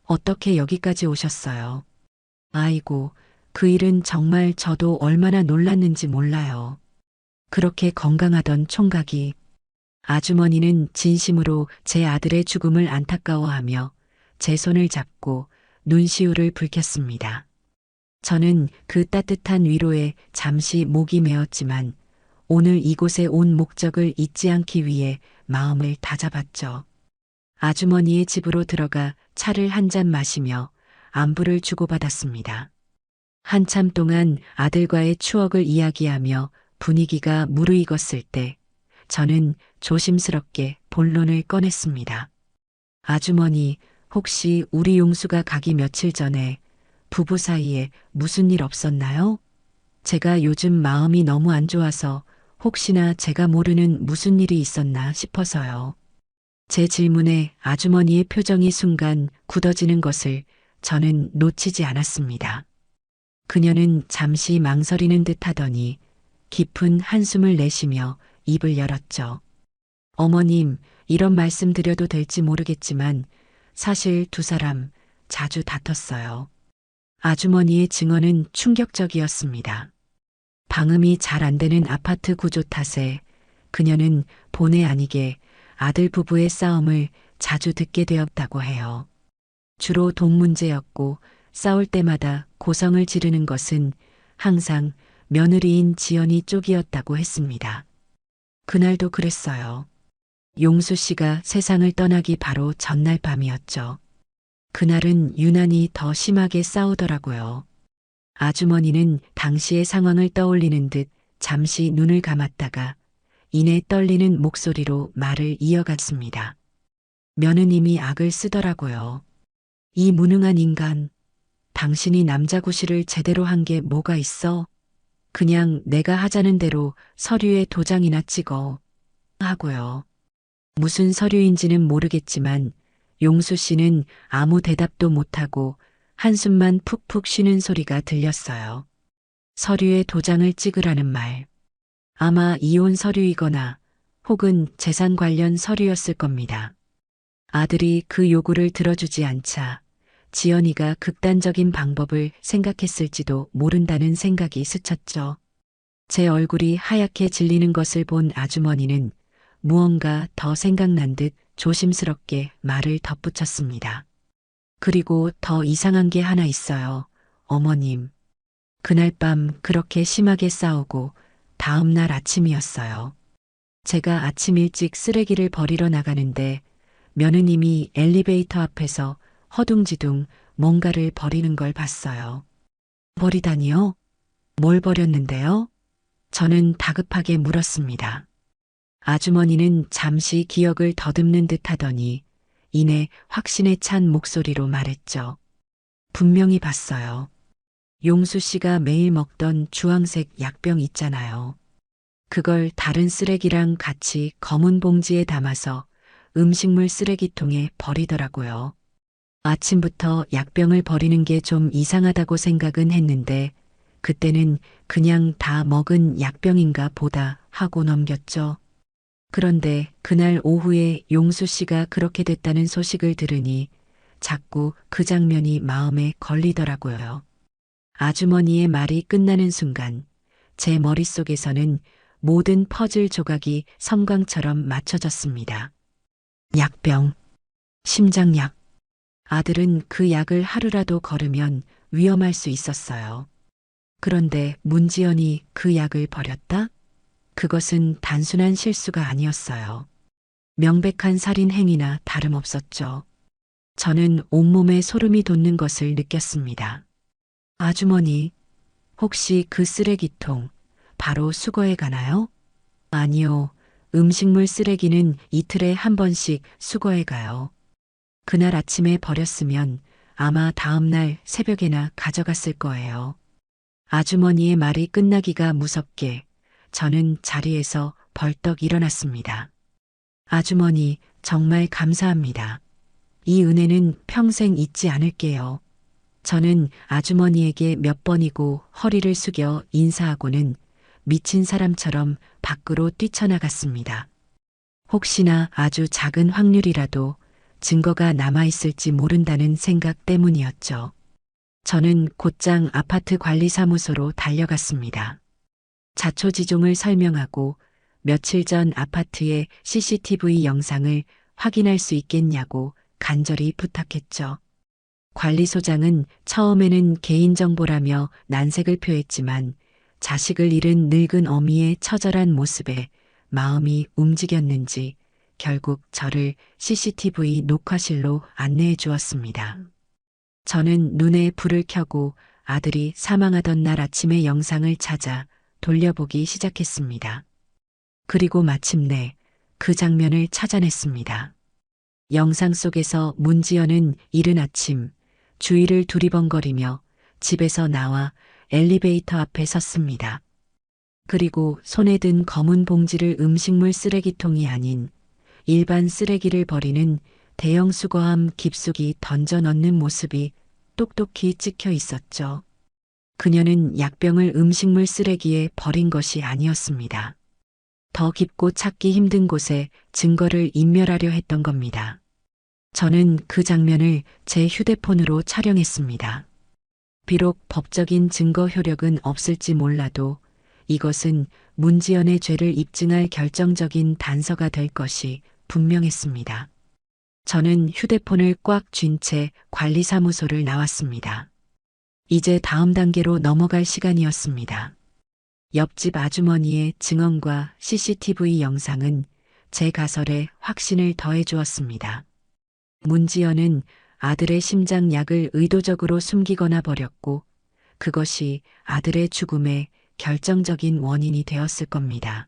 어떻게 여기까지 오셨어요? 아이고, 그 일은 정말 저도 얼마나 놀랐는지 몰라요. 그렇게 건강하던 총각이 아주머니는 진심으로 제 아들의 죽음을 안타까워하며 제 손을 잡고 눈시울을 붉혔습니다. 저는 그 따뜻한 위로에 잠시 목이 메었지만 오늘 이곳에 온 목적을 잊지 않기 위해 마음을 다잡았죠. 아주머니의 집으로 들어가 차를 한 잔 마시며 안부를 주고받았습니다. 한참 동안 아들과의 추억을 이야기하며 분위기가 무르익었을 때 저는 조심스럽게 본론을 꺼냈습니다. 아주머니, 혹시 우리 용수가 가기 며칠 전에 부부 사이에 무슨 일 없었나요? 제가 요즘 마음이 너무 안 좋아서 혹시나 제가 모르는 무슨 일이 있었나 싶어서요. 제 질문에 아주머니의 표정이 순간 굳어지는 것을 저는 놓치지 않았습니다. 그녀는 잠시 망설이는 듯 하더니 깊은 한숨을 내쉬며 입을 열었죠. 어머님, 이런 말씀 드려도 될지 모르겠지만 사실 두 사람 자주 다퉜어요. 아주머니의 증언은 충격적이었습니다. 방음이 잘 안 되는 아파트 구조 탓에 그녀는 본의 아니게 아들 부부의 싸움을 자주 듣게 되었다고 해요. 주로 돈 문제였고 싸울 때마다 고성을 지르는 것은 항상 며느리인 지연이 쪽이었다고 했습니다. 그날도 그랬어요. 용수 씨가 세상을 떠나기 바로 전날 밤이었죠. 그날은 유난히 더 심하게 싸우더라고요. 아주머니는 당시의 상황을 떠올리는 듯 잠시 눈을 감았다가 이내 떨리는 목소리로 말을 이어갔습니다. 며느님이 악을 쓰더라고요. 이 무능한 인간, 당신이 남자 구실을 제대로 한 게 뭐가 있어? 그냥 내가 하자는 대로 서류에 도장이나 찍어. 하고요. 무슨 서류인지는 모르겠지만 용수 씨는 아무 대답도 못하고 한숨만 푹푹 쉬는 소리가 들렸어요. 서류에 도장을 찍으라는 말. 아마 이혼 서류이거나 혹은 재산 관련 서류였을 겁니다. 아들이 그 요구를 들어주지 않자 지연이가 극단적인 방법을 생각했을지도 모른다는 생각이 스쳤죠. 제 얼굴이 하얗게 질리는 것을 본 아주머니는 무언가 더 생각난 듯 조심스럽게 말을 덧붙였습니다. 그리고 더 이상한 게 하나 있어요. 어머님. 그날 밤 그렇게 심하게 싸우고 다음 날 아침이었어요. 제가 아침 일찍 쓰레기를 버리러 나가는데 며느님이 엘리베이터 앞에서 허둥지둥 뭔가를 버리는 걸 봤어요. 버리다니요? 뭘 버렸는데요? 저는 다급하게 물었습니다. 아주머니는 잠시 기억을 더듬는 듯 하더니 이내 확신에 찬 목소리로 말했죠. 분명히 봤어요. 용수 씨가 매일 먹던 주황색 약병 있잖아요. 그걸 다른 쓰레기랑 같이 검은 봉지에 담아서 음식물 쓰레기통에 버리더라고요. 아침부터 약병을 버리는 게 좀 이상하다고 생각은 했는데 그때는 그냥 다 먹은 약병인가 보다 하고 넘겼죠. 그런데 그날 오후에 용수 씨가 그렇게 됐다는 소식을 들으니 자꾸 그 장면이 마음에 걸리더라고요. 아주머니의 말이 끝나는 순간 제 머릿속에서는 모든 퍼즐 조각이 섬광처럼 맞춰졌습니다. 약병, 심장약. 아들은 그 약을 하루라도 거르면 위험할 수 있었어요. 그런데 문지연이 그 약을 버렸다? 그것은 단순한 실수가 아니었어요. 명백한 살인 행위나 다름없었죠. 저는 온몸에 소름이 돋는 것을 느꼈습니다. 아주머니, 혹시 그 쓰레기통 바로 수거해 가나요? 아니요. 음식물 쓰레기는 이틀에 한 번씩 수거해 가요. 그날 아침에 버렸으면 아마 다음날 새벽에나 가져갔을 거예요. 아주머니의 말이 끝나기가 무섭게 저는 자리에서 벌떡 일어났습니다. 아주머니, 정말 감사합니다. 이 은혜는 평생 잊지 않을게요. 저는 아주머니에게 몇 번이고 허리를 숙여 인사하고는 미친 사람처럼 밖으로 뛰쳐나갔습니다. 혹시나 아주 작은 확률이라도 증거가 남아있을지 모른다는 생각 때문이었죠. 저는 곧장 아파트 관리사무소로 달려갔습니다. 자초지종을 설명하고 며칠 전 아파트의 CCTV 영상을 확인할 수 있겠냐고 간절히 부탁했죠. 관리소장은 처음에는 개인정보라며 난색을 표했지만 자식을 잃은 늙은 어미의 처절한 모습에 마음이 움직였는지 결국 저를 CCTV 녹화실로 안내해 주었습니다. 저는 눈에 불을 켜고 아들이 사망하던 날 아침의 영상을 찾아 돌려보기 시작했습니다. 그리고 마침내 그 장면을 찾아냈습니다. 영상 속에서 문지연은 이른 아침 주위를 두리번거리며 집에서 나와 엘리베이터 앞에 섰습니다. 그리고 손에 든 검은 봉지를 음식물 쓰레기통이 아닌 일반 쓰레기를 버리는 대형 수거함 깊숙이 던져 넣는 모습이 똑똑히 찍혀 있었죠. 그녀는 약병을 음식물 쓰레기에 버린 것이 아니었습니다. 더 깊고 찾기 힘든 곳에 증거를 인멸하려 했던 겁니다. 저는 그 장면을 제 휴대폰으로 촬영했습니다. 비록 법적인 증거 효력은 없을지 몰라도 이것은 문지연의 죄를 입증할 결정적인 단서가 될 것이 분명했습니다. 저는 휴대폰을 꽉 쥔 채 관리사무소를 나왔습니다. 이제 다음 단계로 넘어갈 시간이었습니다. 옆집 아주머니의 증언과 CCTV 영상은 제 가설에 확신을 더해 주었습니다. 문지연은 아들의 심장약을 의도적으로 숨기거나 버렸고 그것이 아들의 죽음의 결정적인 원인이 되었을 겁니다.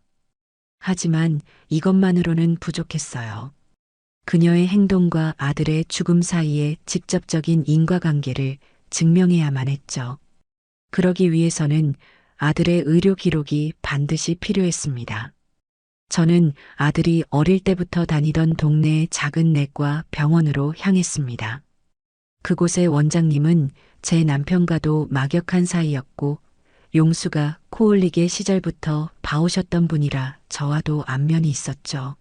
하지만 이것만으로는 부족했어요. 그녀의 행동과 아들의 죽음 사이의 직접적인 인과관계를 증명해야만 했죠. 그러기 위해서는 아들의 의료 기록이 반드시 필요했습니다. 저는 아들이 어릴 때부터 다니던 동네의 작은 내과 병원으로 향했습니다. 그곳의 원장님은 제 남편과도 막역한 사이였고 용수가 코 올리게 시절부터 봐오셨던 분이라 저와도 안면이 있었죠.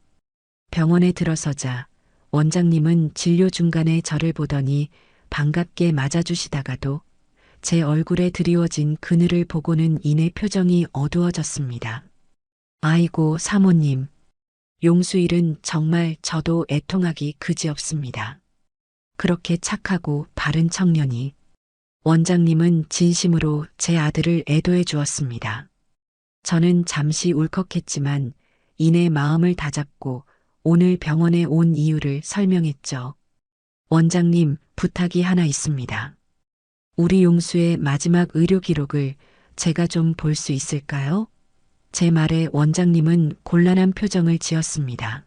병원에 들어서자 원장님은 진료 중간에 저를 보더니 반갑게 맞아주시다가도 제 얼굴에 드리워진 그늘을 보고는 이내 표정이 어두워졌습니다. 아이고 사모님, 용수 일은 정말 저도 애통하기 그지없습니다. 그렇게 착하고 바른 청년이. 원장님은 진심으로 제 아들을 애도해 주었습니다. 저는 잠시 울컥했지만 이내 마음을 다잡고 오늘 병원에 온 이유를 설명했죠. 원장님, 부탁이 하나 있습니다. 우리 용수의 마지막 의료 기록을 제가 좀 볼 수 있을까요? 제 말에 원장님은 곤란한 표정을 지었습니다.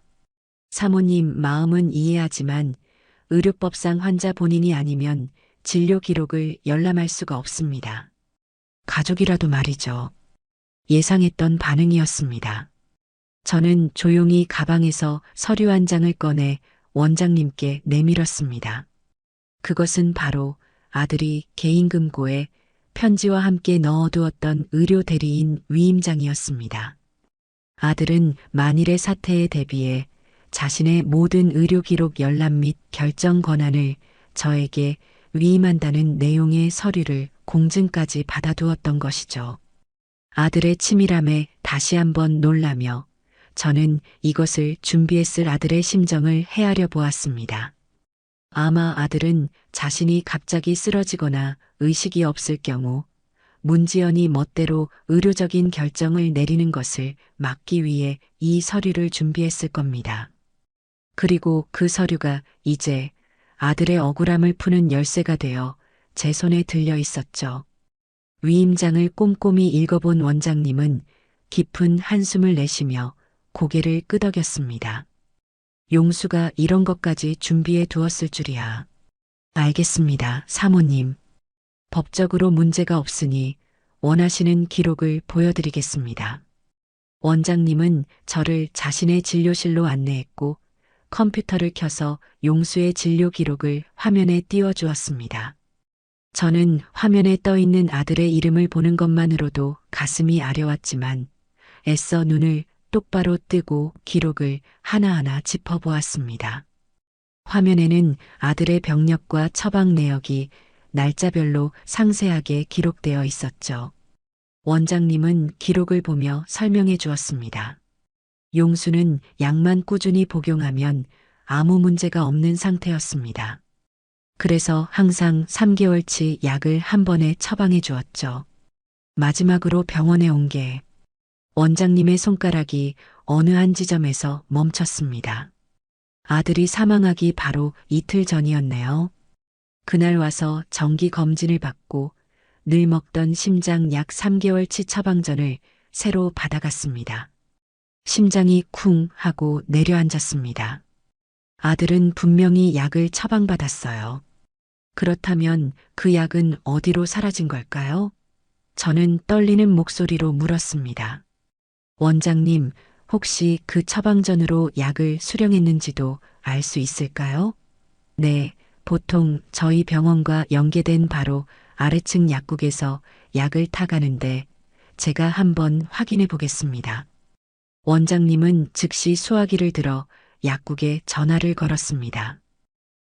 사모님 마음은 이해하지만 의료법상 환자 본인이 아니면 진료 기록을 열람할 수가 없습니다. 가족이라도 말이죠. 예상했던 반응이었습니다. 저는 조용히 가방에서 서류 한 장을 꺼내 원장님께 내밀었습니다. 그것은 바로 아들이 개인금고에 편지와 함께 넣어두었던 의료 대리인 위임장이었습니다. 아들은 만일의 사태에 대비해 자신의 모든 의료 기록 열람 및 결정 권한을 저에게 위임한다는 내용의 서류를 공증까지 받아두었던 것이죠. 아들의 치밀함에 다시 한번 놀라며 저는 이것을 준비했을 아들의 심정을 헤아려 보았습니다. 아마 아들은 자신이 갑자기 쓰러지거나 의식이 없을 경우 문지연이 멋대로 의료적인 결정을 내리는 것을 막기 위해 이 서류를 준비했을 겁니다. 그리고 그 서류가 이제 아들의 억울함을 푸는 열쇠가 되어 제 손에 들려 있었죠. 위임장을 꼼꼼히 읽어본 원장님은 깊은 한숨을 내쉬며 고개를 끄덕였습니다. 용수가 이런 것까지 준비해 두었을 줄이야. 알겠습니다, 사모님. 법적으로 문제가 없으니 원하시는 기록을 보여드리겠습니다. 원장님은 저를 자신의 진료실로 안내했고 컴퓨터를 켜서 용수의 진료 기록을 화면에 띄워주었습니다. 저는 화면에 떠 있는 아들의 이름을 보는 것만으로도 가슴이 아려왔지만 애써 눈을 똑바로 뜨고 기록을 하나하나 짚어보았습니다. 화면에는 아들의 병력과 처방 내역이 날짜별로 상세하게 기록되어 있었죠. 원장님은 기록을 보며 설명해 주었습니다. 용수는 약만 꾸준히 복용하면 아무 문제가 없는 상태였습니다. 그래서 항상 3개월치 약을 한 번에 처방해 주었죠. 마지막으로 병원에 온 게 원장님의 손가락이 어느 한 지점에서 멈췄습니다. 아들이 사망하기 바로 이틀 전이었네요. 그날 와서 정기 검진을 받고 늘 먹던 심장 약 3개월치 처방전을 새로 받아갔습니다. 심장이 쿵 하고 내려앉았습니다. 아들은 분명히 약을 처방받았어요. 그렇다면 그 약은 어디로 사라진 걸까요? 저는 떨리는 목소리로 물었습니다. 원장님, 혹시 그 처방전으로 약을 수령했는지도 알 수 있을까요? 네, 보통 저희 병원과 연계된 바로 아래층 약국에서 약을 타가는데 제가 한번 확인해 보겠습니다. 원장님은 즉시 수화기를 들어 약국에 전화를 걸었습니다.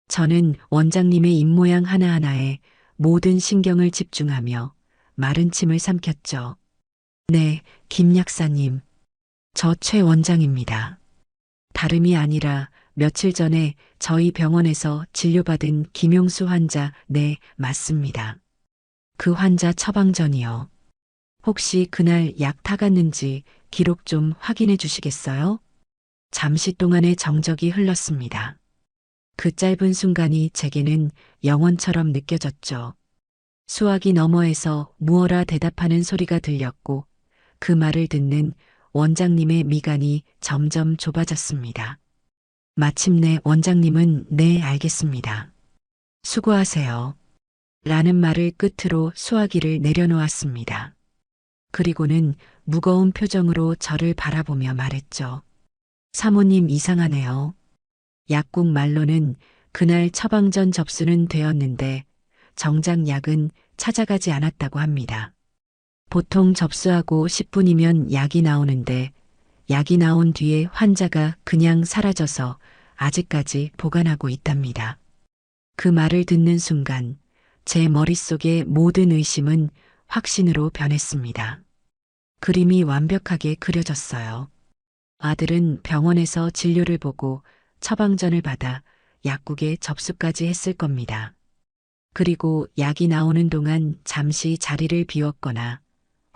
저는 원장님의 입모양 하나하나에 모든 신경을 집중하며 마른 침을 삼켰죠. 네, 김 약사님. 저 최 원장입니다. 다름이 아니라 며칠 전에 저희 병원에서 진료받은 김용수 환자, 네, 맞습니다. 그 환자 처방전이요. 혹시 그날 약 타갔는지 기록 좀 확인해 주시겠어요? 잠시 동안의 정적이 흘렀습니다. 그 짧은 순간이 제게는 영원처럼 느껴졌죠. 수화기 너머에서 무어라 대답하는 소리가 들렸고 그 말을 듣는 원장님의 미간이 점점 좁아졌습니다. 마침내 원장님은 네, 알겠습니다. 수고하세요. 라는 말을 끝으로 수화기를 내려놓았습니다. 그리고는 무거운 표정으로 저를 바라보며 말했죠. 사모님 이상하네요. 약국 말로는 그날 처방전 접수는 되었는데 정작 약은 찾아가지 않았다고 합니다. 보통 접수하고 10분이면 약이 나오는데 약이 나온 뒤에 환자가 그냥 사라져서 아직까지 보관하고 있답니다. 그 말을 듣는 순간 제 머릿속의 모든 의심은 확신으로 변했습니다. 그림이 완벽하게 그려졌어요. 아들은 병원에서 진료를 보고 처방전을 받아 약국에 접수까지 했을 겁니다. 그리고 약이 나오는 동안 잠시 자리를 비웠거나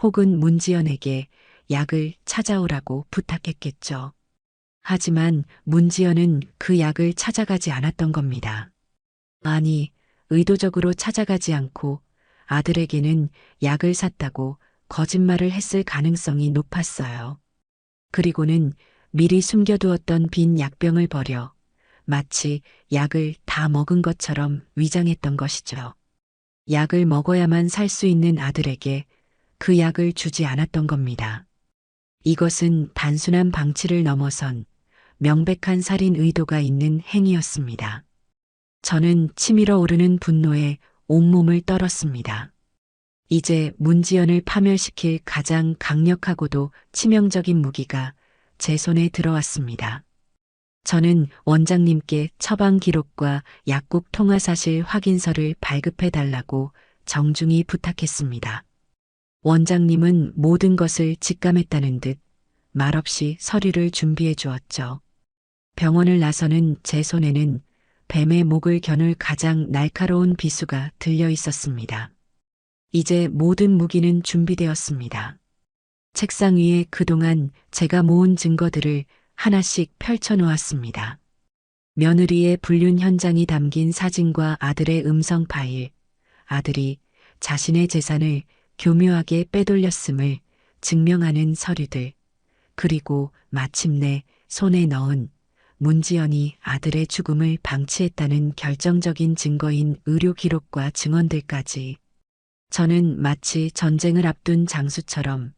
혹은 문지연에게 약을 찾아오라고 부탁했겠죠. 하지만 문지연은 그 약을 찾아가지 않았던 겁니다. 아니, 의도적으로 찾아가지 않고 아들에게는 약을 샀다고 거짓말을 했을 가능성이 높았어요. 그리고는 미리 숨겨두었던 빈 약병을 버려 마치 약을 다 먹은 것처럼 위장했던 것이죠. 약을 먹어야만 살 수 있는 아들에게 그 약을 주지 않았던 겁니다. 이것은 단순한 방치를 넘어선 명백한 살인 의도가 있는 행위였습니다. 저는 치밀어 오르는 분노에 온몸을 떨었습니다. 이제 문지연을 파멸시킬 가장 강력하고도 치명적인 무기가 제 손에 들어왔습니다. 저는 원장님께 처방 기록과 약국 통화 사실 확인서를 발급해 달라고 정중히 부탁했습니다. 원장님은 모든 것을 직감했다는 듯 말없이 서류를 준비해 주었죠. 병원을 나서는 제 손에는 뱀의 목을 겨눌 가장 날카로운 비수가 들려 있었습니다. 이제 모든 무기는 준비되었습니다. 책상 위에 그동안 제가 모은 증거들을 하나씩 펼쳐 놓았습니다. 며느리의 불륜 현장이 담긴 사진과 아들의 음성 파일, 아들이 자신의 재산을 교묘하게 빼돌렸음을 증명하는 서류들, 그리고 마침내 손에 넣은 문지연이 아들의 죽음을 방치했다는 결정적인 증거인 의료 기록과 증언들까지. 저는 마치 전쟁을 앞둔 장수처럼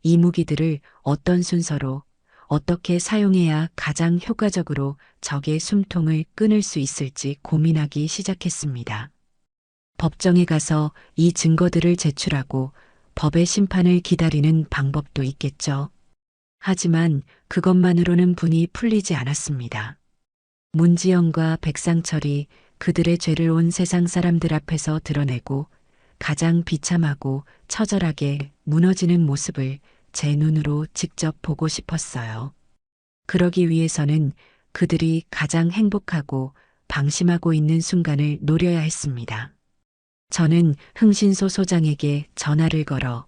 이 무기들을 어떤 순서로 어떻게 사용해야 가장 효과적으로 적의 숨통을 끊을 수 있을지 고민하기 시작했습니다. 법정에 가서 이 증거들을 제출하고 법의 심판을 기다리는 방법도 있겠죠. 하지만 그것만으로는 분이 풀리지 않았습니다. 문지영과 백상철이 그들의 죄를 온 세상 사람들 앞에서 드러내고 가장 비참하고 처절하게 무너지는 모습을 제 눈으로 직접 보고 싶었어요. 그러기 위해서는 그들이 가장 행복하고 방심하고 있는 순간을 노려야 했습니다. 저는 흥신소 소장에게 전화를 걸어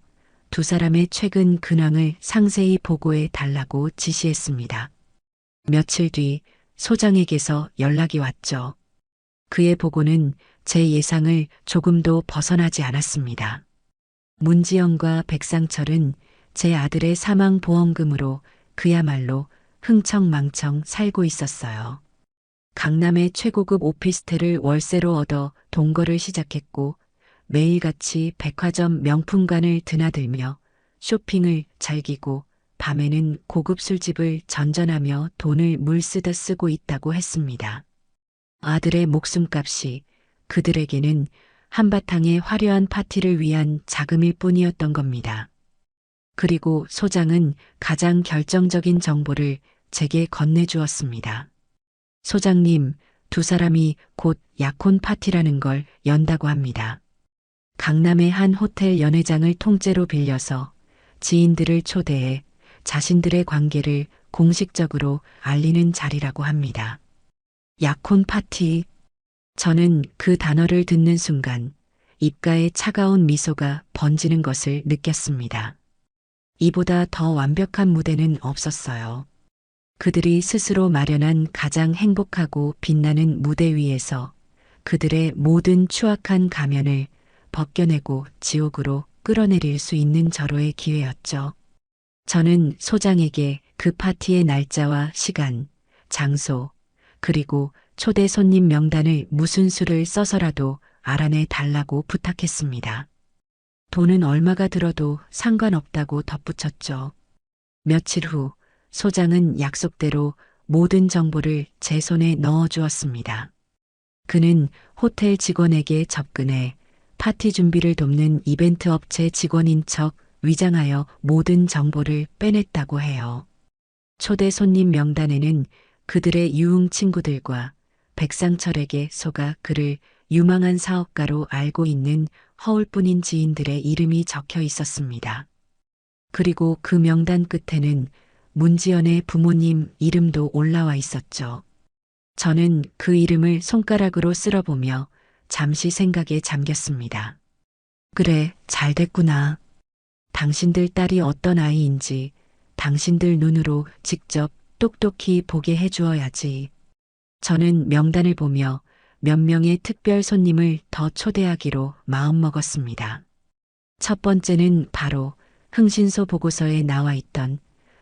두 사람의 최근 근황을 상세히 보고해 달라고 지시했습니다. 며칠 뒤 소장에게서 연락이 왔죠. 그의 보고는 제 예상을 조금도 벗어나지 않았습니다. 문지영과 백상철은 제 아들의 사망 보험금으로 그야말로 흥청망청 살고 있었어요. 강남의 최고급 오피스텔을 월세로 얻어 동거를 시작했고 매일같이 백화점 명품관을 드나들며 쇼핑을 즐기고 밤에는 고급 술집을 전전하며 돈을 물쓰듯 쓰고 있다고 했습니다. 아들의 목숨값이 그들에게는 한바탕의 화려한 파티를 위한 자금일 뿐이었던 겁니다. 그리고 소장은 가장 결정적인 정보를 제게 건네주었습니다. 소장님, 두 사람이 곧 약혼 파티라는 걸 연다고 합니다. 강남의 한 호텔 연회장을 통째로 빌려서 지인들을 초대해 자신들의 관계를 공식적으로 알리는 자리라고 합니다. 약혼 파티. 저는 그 단어를 듣는 순간 입가에 차가운 미소가 번지는 것을 느꼈습니다. 이보다 더 완벽한 무대는 없었어요. 그들이 스스로 마련한 가장 행복하고 빛나는 무대 위에서 그들의 모든 추악한 가면을 벗겨내고 지옥으로 끌어내릴 수 있는 절호의 기회였죠. 저는 소장에게 그 파티의 날짜와 시간, 장소, 그리고 초대 손님 명단을 무슨 수를 써서라도 알아내 달라고 부탁했습니다. 돈은 얼마가 들어도 상관없다고 덧붙였죠. 며칠 후 소장은 약속대로 모든 정보를 제 손에 넣어주었습니다. 그는 호텔 직원에게 접근해 파티 준비를 돕는 이벤트 업체 직원인 척 위장하여 모든 정보를 빼냈다고 해요. 초대 손님 명단에는 그들의 유흥 친구들과 백상철에게 속아 그를 유망한 사업가로 알고 있는 허울뿐인 지인들의 이름이 적혀 있었습니다. 그리고 그 명단 끝에는 문지연의 부모님 이름도 올라와 있었죠. 저는 그 이름을 손가락으로 쓸어보며 잠시 생각에 잠겼습니다. 그래, 잘 됐구나. 당신들 딸이 어떤 아이인지 당신들 눈으로 직접 똑똑히 보게 해주어야지. 저는 명단을 보며 몇 명의 특별 손님을 더 초대하기로 마음먹었습니다. 첫 번째는 바로 흥신소 보고서에 나와 있던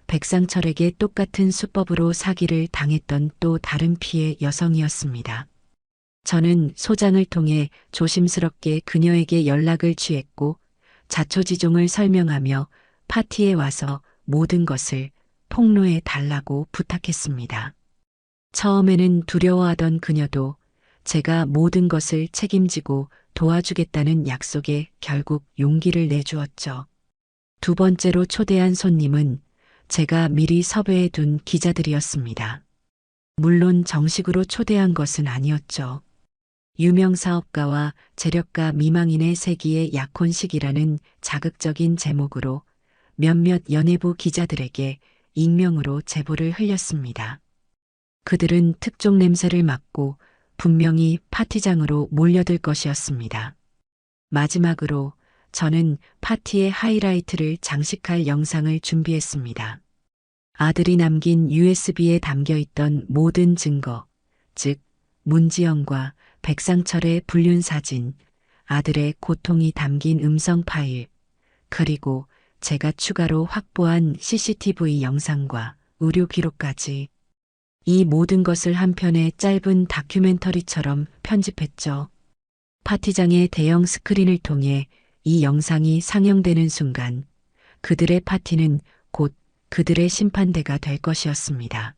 백상철에게 똑같은 수법으로 사기를 당했던 또 다른 피해 여성이었습니다. 저는 소장을 통해 조심스럽게 그녀에게 연락을 취했고 자초지종을 설명하며 파티에 와서 모든 것을 폭로해 달라고 부탁했습니다. 처음에는 두려워하던 그녀도 제가 모든 것을 책임지고 도와주겠다는 약속에 결국 용기를 내주었죠. 두 번째로 초대한 손님은 제가 미리 섭외해 둔 기자들이었습니다. 물론 정식으로 초대한 것은 아니었죠. 유명 사업가와 재력가 미망인의 세기의 약혼식이라는 자극적인 제목으로 몇몇 연예부 기자들에게 익명으로 제보를 흘렸습니다. 그들은 특종 냄새를 맡고 분명히 파티장으로 몰려들 것이었습니다. 마지막으로 저는 파티의 하이라이트를 장식할 영상을 준비했습니다. 아들이 남긴 USB에 담겨있던 모든 증거, 즉 문지영과 백상철의 불륜 사진, 아들의 고통이 담긴 음성 파일, 그리고 제가 추가로 확보한 CCTV 영상과 의료 기록까지. 이 모든 것을 한 편의 짧은 다큐멘터리처럼 편집했죠. 파티장의 대형 스크린을 통해 이 영상이 상영되는 순간 그들의 파티는 곧 그들의 심판대가 될 것이었습니다.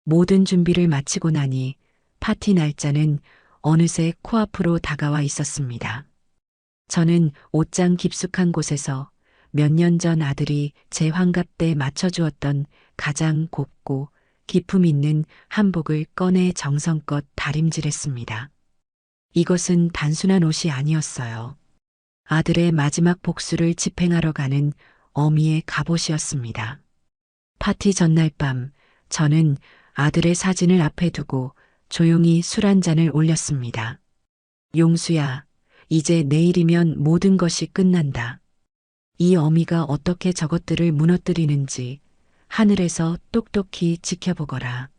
모든 준비를 마치고 나니 파티 날짜는 어느새 코앞으로 다가와 있었습니다. 저는 옷장 깊숙한 곳에서 몇 년 전 아들이 제 환갑 때 맞춰주었던 가장 곱고 기품 있는 한복을 꺼내 정성껏 다림질했습니다. 이것은 단순한 옷이 아니었어요. 아들의 마지막 복수를 집행하러 가는 어미의 갑옷이었습니다. 파티 전날 밤 저는 아들의 사진을 앞에 두고 조용히 술 한 잔을 올렸습니다. 용수야, 이제 내일이면 모든 것이 끝난다. 이 어미가 어떻게 저것들을 무너뜨리는지 하늘에서 똑똑히 지켜보거라.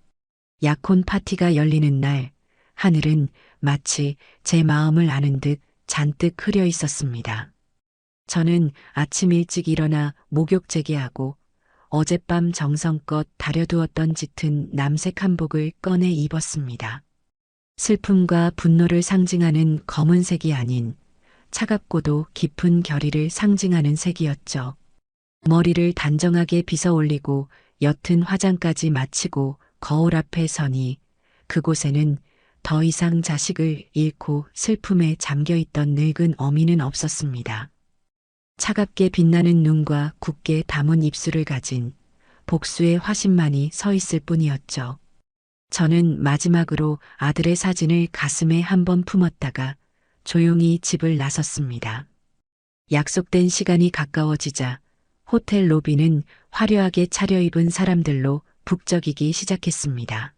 약혼 파티가 열리는 날 하늘은 마치 제 마음을 아는 듯 잔뜩 흐려 있었습니다. 저는 아침 일찍 일어나 목욕 재개하고 어젯밤 정성껏 다려두었던 짙은 남색 한복을 꺼내 입었습니다. 슬픔과 분노를 상징하는 검은색이 아닌 차갑고도 깊은 결의를 상징하는 색이었죠. 머리를 단정하게 빗어 올리고 옅은 화장까지 마치고 거울 앞에 서니 그곳에는 더 이상 자식을 잃고 슬픔에 잠겨 있던 늙은 어미는 없었습니다. 차갑게 빛나는 눈과 굳게 담은 입술을 가진 복수의 화신만이 서 있을 뿐이었죠. 저는 마지막으로 아들의 사진을 가슴에 한번 품었다가 조용히 집을 나섰습니다. 약속된 시간이 가까워지자 호텔 로비는 화려하게 차려입은 사람들로 북적이기 시작했습니다.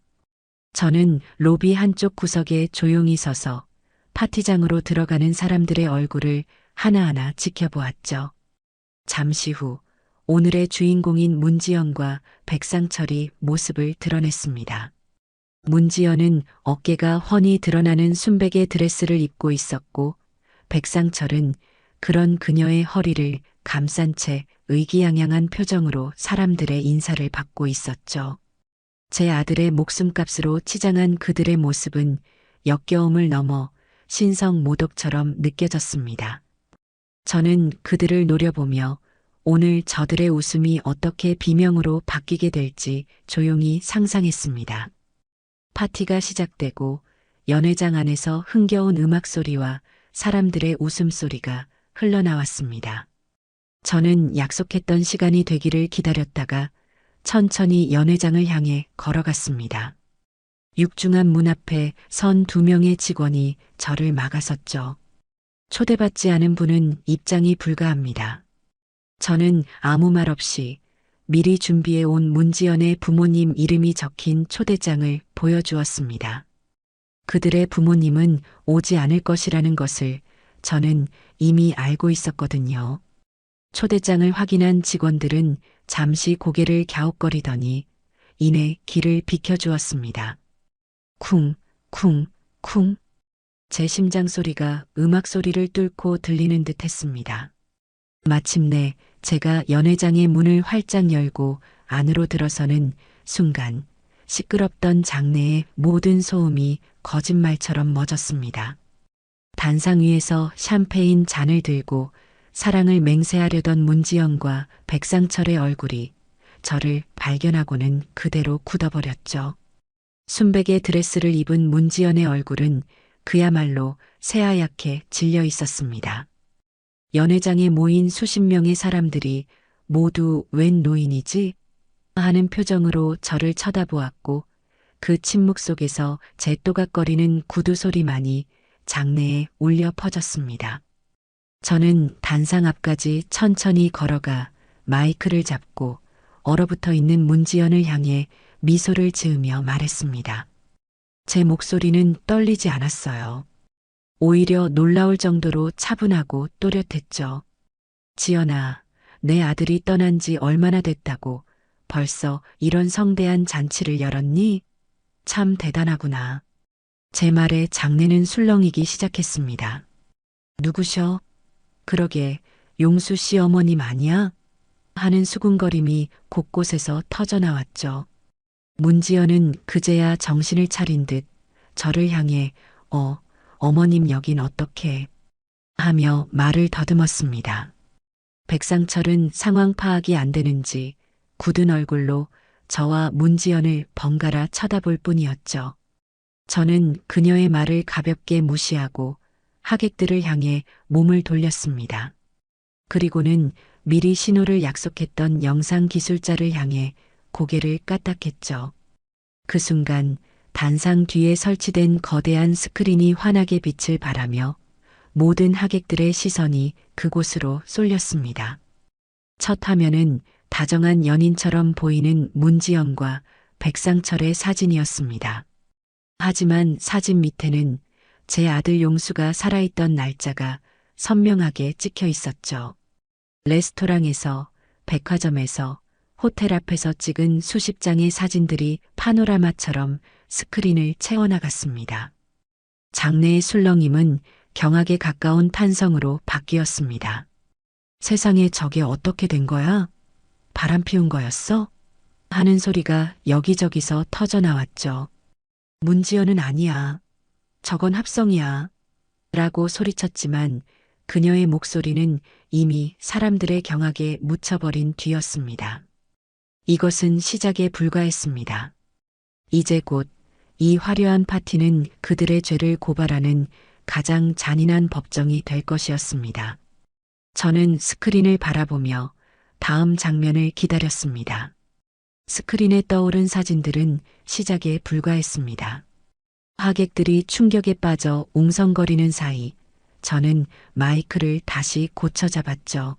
저는 로비 한쪽 구석에 조용히 서서 파티장으로 들어가는 사람들의 얼굴을 하나하나 지켜보았죠. 잠시 후 오늘의 주인공인 문지연과 백상철이 모습을 드러냈습니다. 문지연은 어깨가 훤히 드러나는 순백의 드레스를 입고 있었고 백상철은 그런 그녀의 허리를 감싼 채 의기양양한 표정으로 사람들의 인사를 받고 있었죠. 제 아들의 목숨값으로 치장한 그들의 모습은 역겨움을 넘어 신성모독처럼 느껴졌습니다. 저는 그들을 노려보며 오늘 저들의 웃음이 어떻게 비명으로 바뀌게 될지 조용히 상상했습니다. 파티가 시작되고 연회장 안에서 흥겨운 음악 소리와 사람들의 웃음소리가 흘러나왔습니다. 저는 약속했던 시간이 되기를 기다렸다가 천천히 연회장을 향해 걸어갔습니다. 육중한 문 앞에 선 2명의 직원이 저를 막아섰죠. 초대받지 않은 분은 입장이 불가합니다. 저는 아무 말 없이 미리 준비해 온 문지연의 부모님 이름이 적힌 초대장을 보여주었습니다. 그들의 부모님은 오지 않을 것이라는 것을 저는 이미 알고 있었거든요. 초대장을 확인한 직원들은 잠시 고개를 갸웃거리더니 이내 길을 비켜주었습니다. 쿵, 쿵, 쿵. 제 심장 소리가 음악 소리를 뚫고 들리는 듯 했습니다. 마침내 제가 연회장의 문을 활짝 열고 안으로 들어서는 순간 시끄럽던 장내의 모든 소음이 거짓말처럼 멎었습니다. 단상 위에서 샴페인 잔을 들고 사랑을 맹세하려던 문지연과 백상철의 얼굴이 저를 발견하고는 그대로 굳어버렸죠. 순백의 드레스를 입은 문지연의 얼굴은 그야말로 새하얗게 질려 있었습니다. 연회장에 모인 수십 명의 사람들이 모두 웬 노인이지? 하는 표정으로 저를 쳐다보았고 그 침묵 속에서 제 또각거리는 구두 소리만이 장내에 울려 퍼졌습니다. 저는 단상 앞까지 천천히 걸어가 마이크를 잡고 얼어붙어 있는 문지연을 향해 미소를 지으며 말했습니다. 제 목소리는 떨리지 않았어요. 오히려 놀라울 정도로 차분하고 또렷했죠. 지연아, 내 아들이 떠난 지 얼마나 됐다고 벌써 이런 성대한 잔치를 열었니? 참 대단하구나. 제 말에 장내는 술렁이기 시작했습니다. 누구셔? 그러게 용수 씨 어머님 아니야? 하는 수군거림이 곳곳에서 터져나왔죠. 문지연은 그제야 정신을 차린 듯 저를 향해 어머님 여긴 어떻게 하며 말을 더듬었습니다. 백상철은 상황 파악이 안 되는지 굳은 얼굴로 저와 문지연을 번갈아 쳐다볼 뿐이었죠. 저는 그녀의 말을 가볍게 무시하고 하객들을 향해 몸을 돌렸습니다. 그리고는 미리 신호를 약속했던 영상 기술자를 향해 고개를 까딱했죠. 그 순간 단상 뒤에 설치된 거대한 스크린이 환하게 빛을 발하며 모든 하객들의 시선이 그곳으로 쏠렸습니다. 첫 화면은 다정한 연인처럼 보이는 문지연과 백상철의 사진이었습니다. 하지만 사진 밑에는 제 아들 용수가 살아있던 날짜가 선명하게 찍혀 있었죠. 레스토랑에서, 백화점에서, 호텔 앞에서 찍은 수십 장의 사진들이 파노라마처럼 스크린을 채워나갔습니다. 장내의 술렁임은 경악에 가까운 탄성으로 바뀌었습니다. 세상에 저게 어떻게 된 거야? 바람 피운 거였어? 하는 소리가 여기저기서 터져 나왔죠. 문지연은 아니야. 저건 합성이야. 라고 소리쳤지만 그녀의 목소리는 이미 사람들의 경악에 묻혀버린 뒤였습니다. 이것은 시작에 불과했습니다. 이제 곧 이 화려한 파티는 그들의 죄를 고발하는 가장 잔인한 법정이 될 것이었습니다. 저는 스크린을 바라보며 다음 장면을 기다렸습니다. 스크린에 떠오른 사진들은 시작에 불과했습니다. 하객들이 충격에 빠져 웅성거리는 사이 저는 마이크를 다시 고쳐 잡았죠.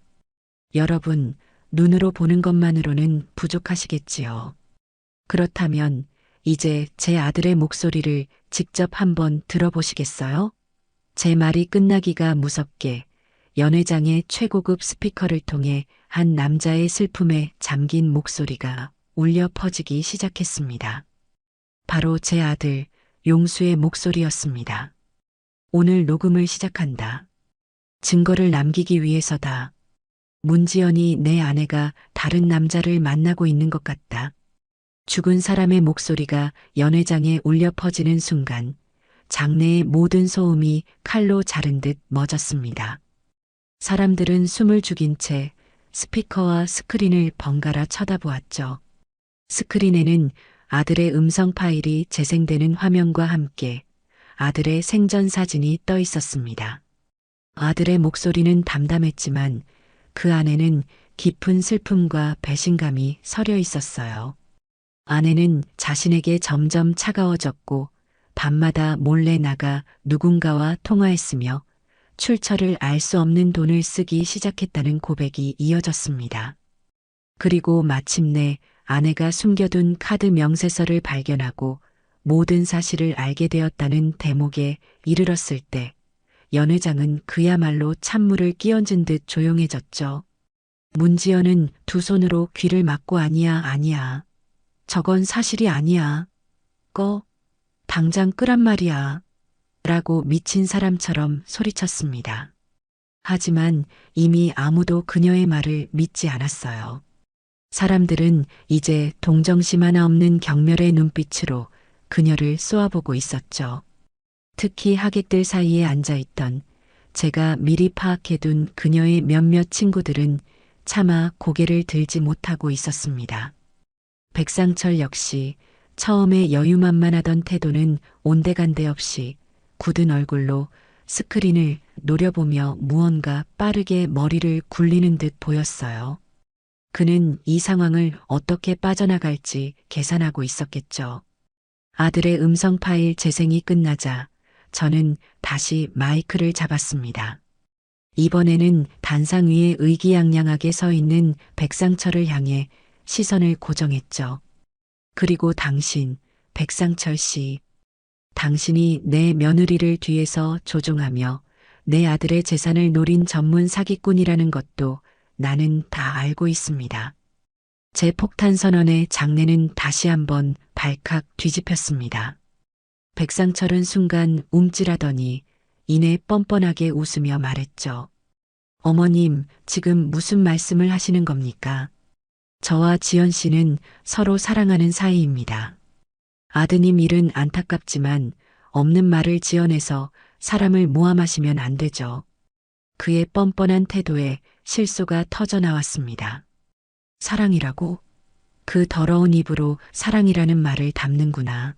여러분, 눈으로 보는 것만으로는 부족하시겠지요. 그렇다면 이제 제 아들의 목소리를 직접 한번 들어보시겠어요? 제 말이 끝나기가 무섭게 연회장의 최고급 스피커를 통해 한 남자의 슬픔에 잠긴 목소리가 울려 퍼지기 시작했습니다. 바로 제 아들 용수의 목소리였습니다. 오늘 녹음을 시작한다. 증거를 남기기 위해서다. 문지연이 내 아내가 다른 남자를 만나고 있는 것 같다. 죽은 사람의 목소리가 연회장에 울려 퍼지는 순간 장내의 모든 소음이 칼로 자른 듯 멎었습니다. 사람들은 숨을 죽인 채 스피커와 스크린을 번갈아 쳐다보았죠. 스크린에는 아들의 음성 파일이 재생되는 화면과 함께 아들의 생전 사진이 떠 있었습니다. 아들의 목소리는 담담했지만 그 안에는 깊은 슬픔과 배신감이 서려 있었어요. 아내는 자신에게 점점 차가워졌고 밤마다 몰래 나가 누군가와 통화했으며 출처를 알 수 없는 돈을 쓰기 시작했다는 고백이 이어졌습니다. 그리고 마침내 아내가 숨겨둔 카드 명세서를 발견하고 모든 사실을 알게 되었다는 대목에 이르렀을 때 연회장은 그야말로 찬물을 끼얹은 듯 조용해졌죠. 문지연은 두 손으로 귀를 막고 아니야. 저건 사실이 아니야. 당장 끄란 말이야. 라고 미친 사람처럼 소리쳤습니다. 하지만 이미 아무도 그녀의 말을 믿지 않았어요. 사람들은 이제 동정심 하나 없는 경멸의 눈빛으로 그녀를 쏘아보고 있었죠. 특히 하객들 사이에 앉아있던 제가 미리 파악해둔 그녀의 몇몇 친구들은 차마 고개를 들지 못하고 있었습니다. 백상철 역시 처음에 여유만만하던 태도는 온데간데 없이 굳은 얼굴로 스크린을 노려보며 무언가 빠르게 머리를 굴리는 듯 보였어요. 그는 이 상황을 어떻게 빠져나갈지 계산하고 있었겠죠. 아들의 음성 파일 재생이 끝나자 저는 다시 마이크를 잡았습니다. 이번에는 단상 위에 의기양양하게 서 있는 백상철을 향해 시선을 고정했죠. 그리고 당신, 백상철 씨, 당신이 내 며느리를 뒤에서 조종하며 내 아들의 재산을 노린 전문 사기꾼이라는 것도 나는 다 알고 있습니다. 제 폭탄 선언의 장내는 다시 한번 발칵 뒤집혔습니다. 백상철은 순간 움찔하더니 이내 뻔뻔하게 웃으며 말했죠. 어머님, 지금 무슨 말씀을 하시는 겁니까? 저와 지연 씨는 서로 사랑하는 사이입니다. 아드님 일은 안타깝지만 없는 말을 지어내서 사람을 모함하시면 안 되죠. 그의 뻔뻔한 태도에 실소가 터져 나왔습니다. 사랑이라고? 그 더러운 입으로 사랑이라는 말을 담는구나.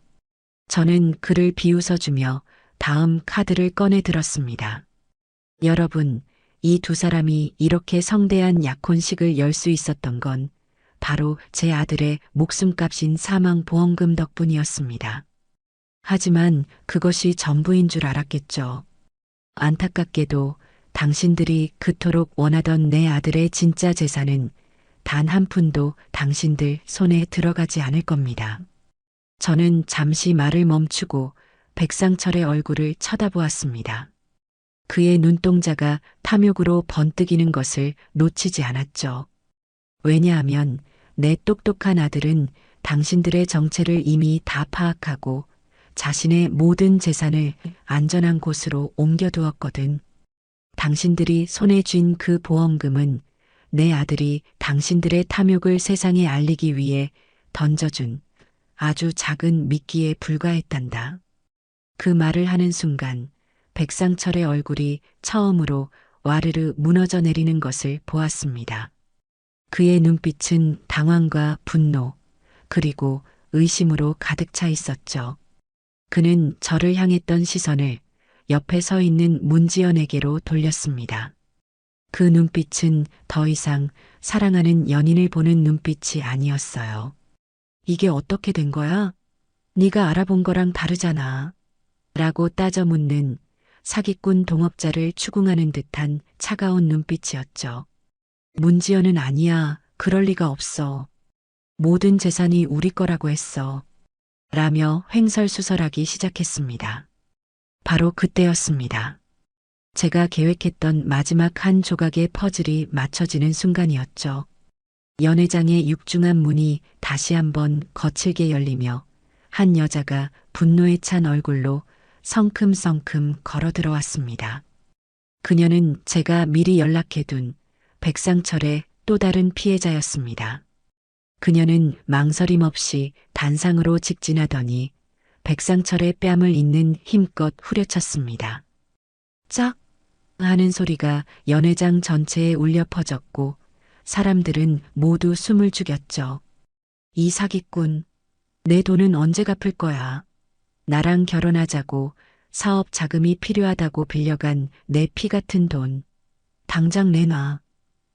저는 그를 비웃어주며 다음 카드를 꺼내 들었습니다. 여러분, 이 두 사람이 이렇게 성대한 약혼식을 열 수 있었던 건 바로 제 아들의 목숨값인 사망보험금 덕분이었습니다. 하지만 그것이 전부인 줄 알았겠죠. 안타깝게도 당신들이 그토록 원하던 내 아들의 진짜 재산은 단 한 푼도 당신들 손에 들어가지 않을 겁니다. 저는 잠시 말을 멈추고 백상철의 얼굴을 쳐다보았습니다. 그의 눈동자가 탐욕으로 번뜩이는 것을 놓치지 않았죠. 왜냐하면 내 똑똑한 아들은 당신들의 정체를 이미 다 파악하고 자신의 모든 재산을 안전한 곳으로 옮겨두었거든. 당신들이 손에 쥔 그 보험금은 내 아들이 당신들의 탐욕을 세상에 알리기 위해 던져준 아주 작은 미끼에 불과했단다. 그 말을 하는 순간 백상철의 얼굴이 처음으로 와르르 무너져 내리는 것을 보았습니다. 그의 눈빛은 당황과 분노, 그리고 의심으로 가득 차 있었죠. 그는 저를 향했던 시선을 옆에 서 있는 문지연에게로 돌렸습니다. 그 눈빛은 더 이상 사랑하는 연인을 보는 눈빛이 아니었어요. 이게 어떻게 된 거야? 네가 알아본 거랑 다르잖아. 라고 따져 묻는 사기꾼 동업자를 추궁하는 듯한 차가운 눈빛이었죠. 문지연은 아니야. 그럴 리가 없어. 모든 재산이 우리 거라고 했어. 라며 횡설수설하기 시작했습니다. 바로 그때였습니다. 제가 계획했던 마지막 한 조각의 퍼즐이 맞춰지는 순간이었죠. 연회장의 육중한 문이 다시 한번 거칠게 열리며 한 여자가 분노에 찬 얼굴로 성큼성큼 걸어 들어왔습니다. 그녀는 제가 미리 연락해둔 백상철의 또 다른 피해자였습니다. 그녀는 망설임 없이 단상으로 직진하더니 백상철의 뺨을 잇는 힘껏 후려쳤습니다. 짝! 하는 소리가 연회장 전체에 울려 퍼졌고 사람들은 모두 숨을 죽였죠. 이 사기꾼, 내 돈은 언제 갚을 거야? 나랑 결혼하자고 사업 자금이 필요하다고 빌려간 내 피 같은 돈. 당장 내놔.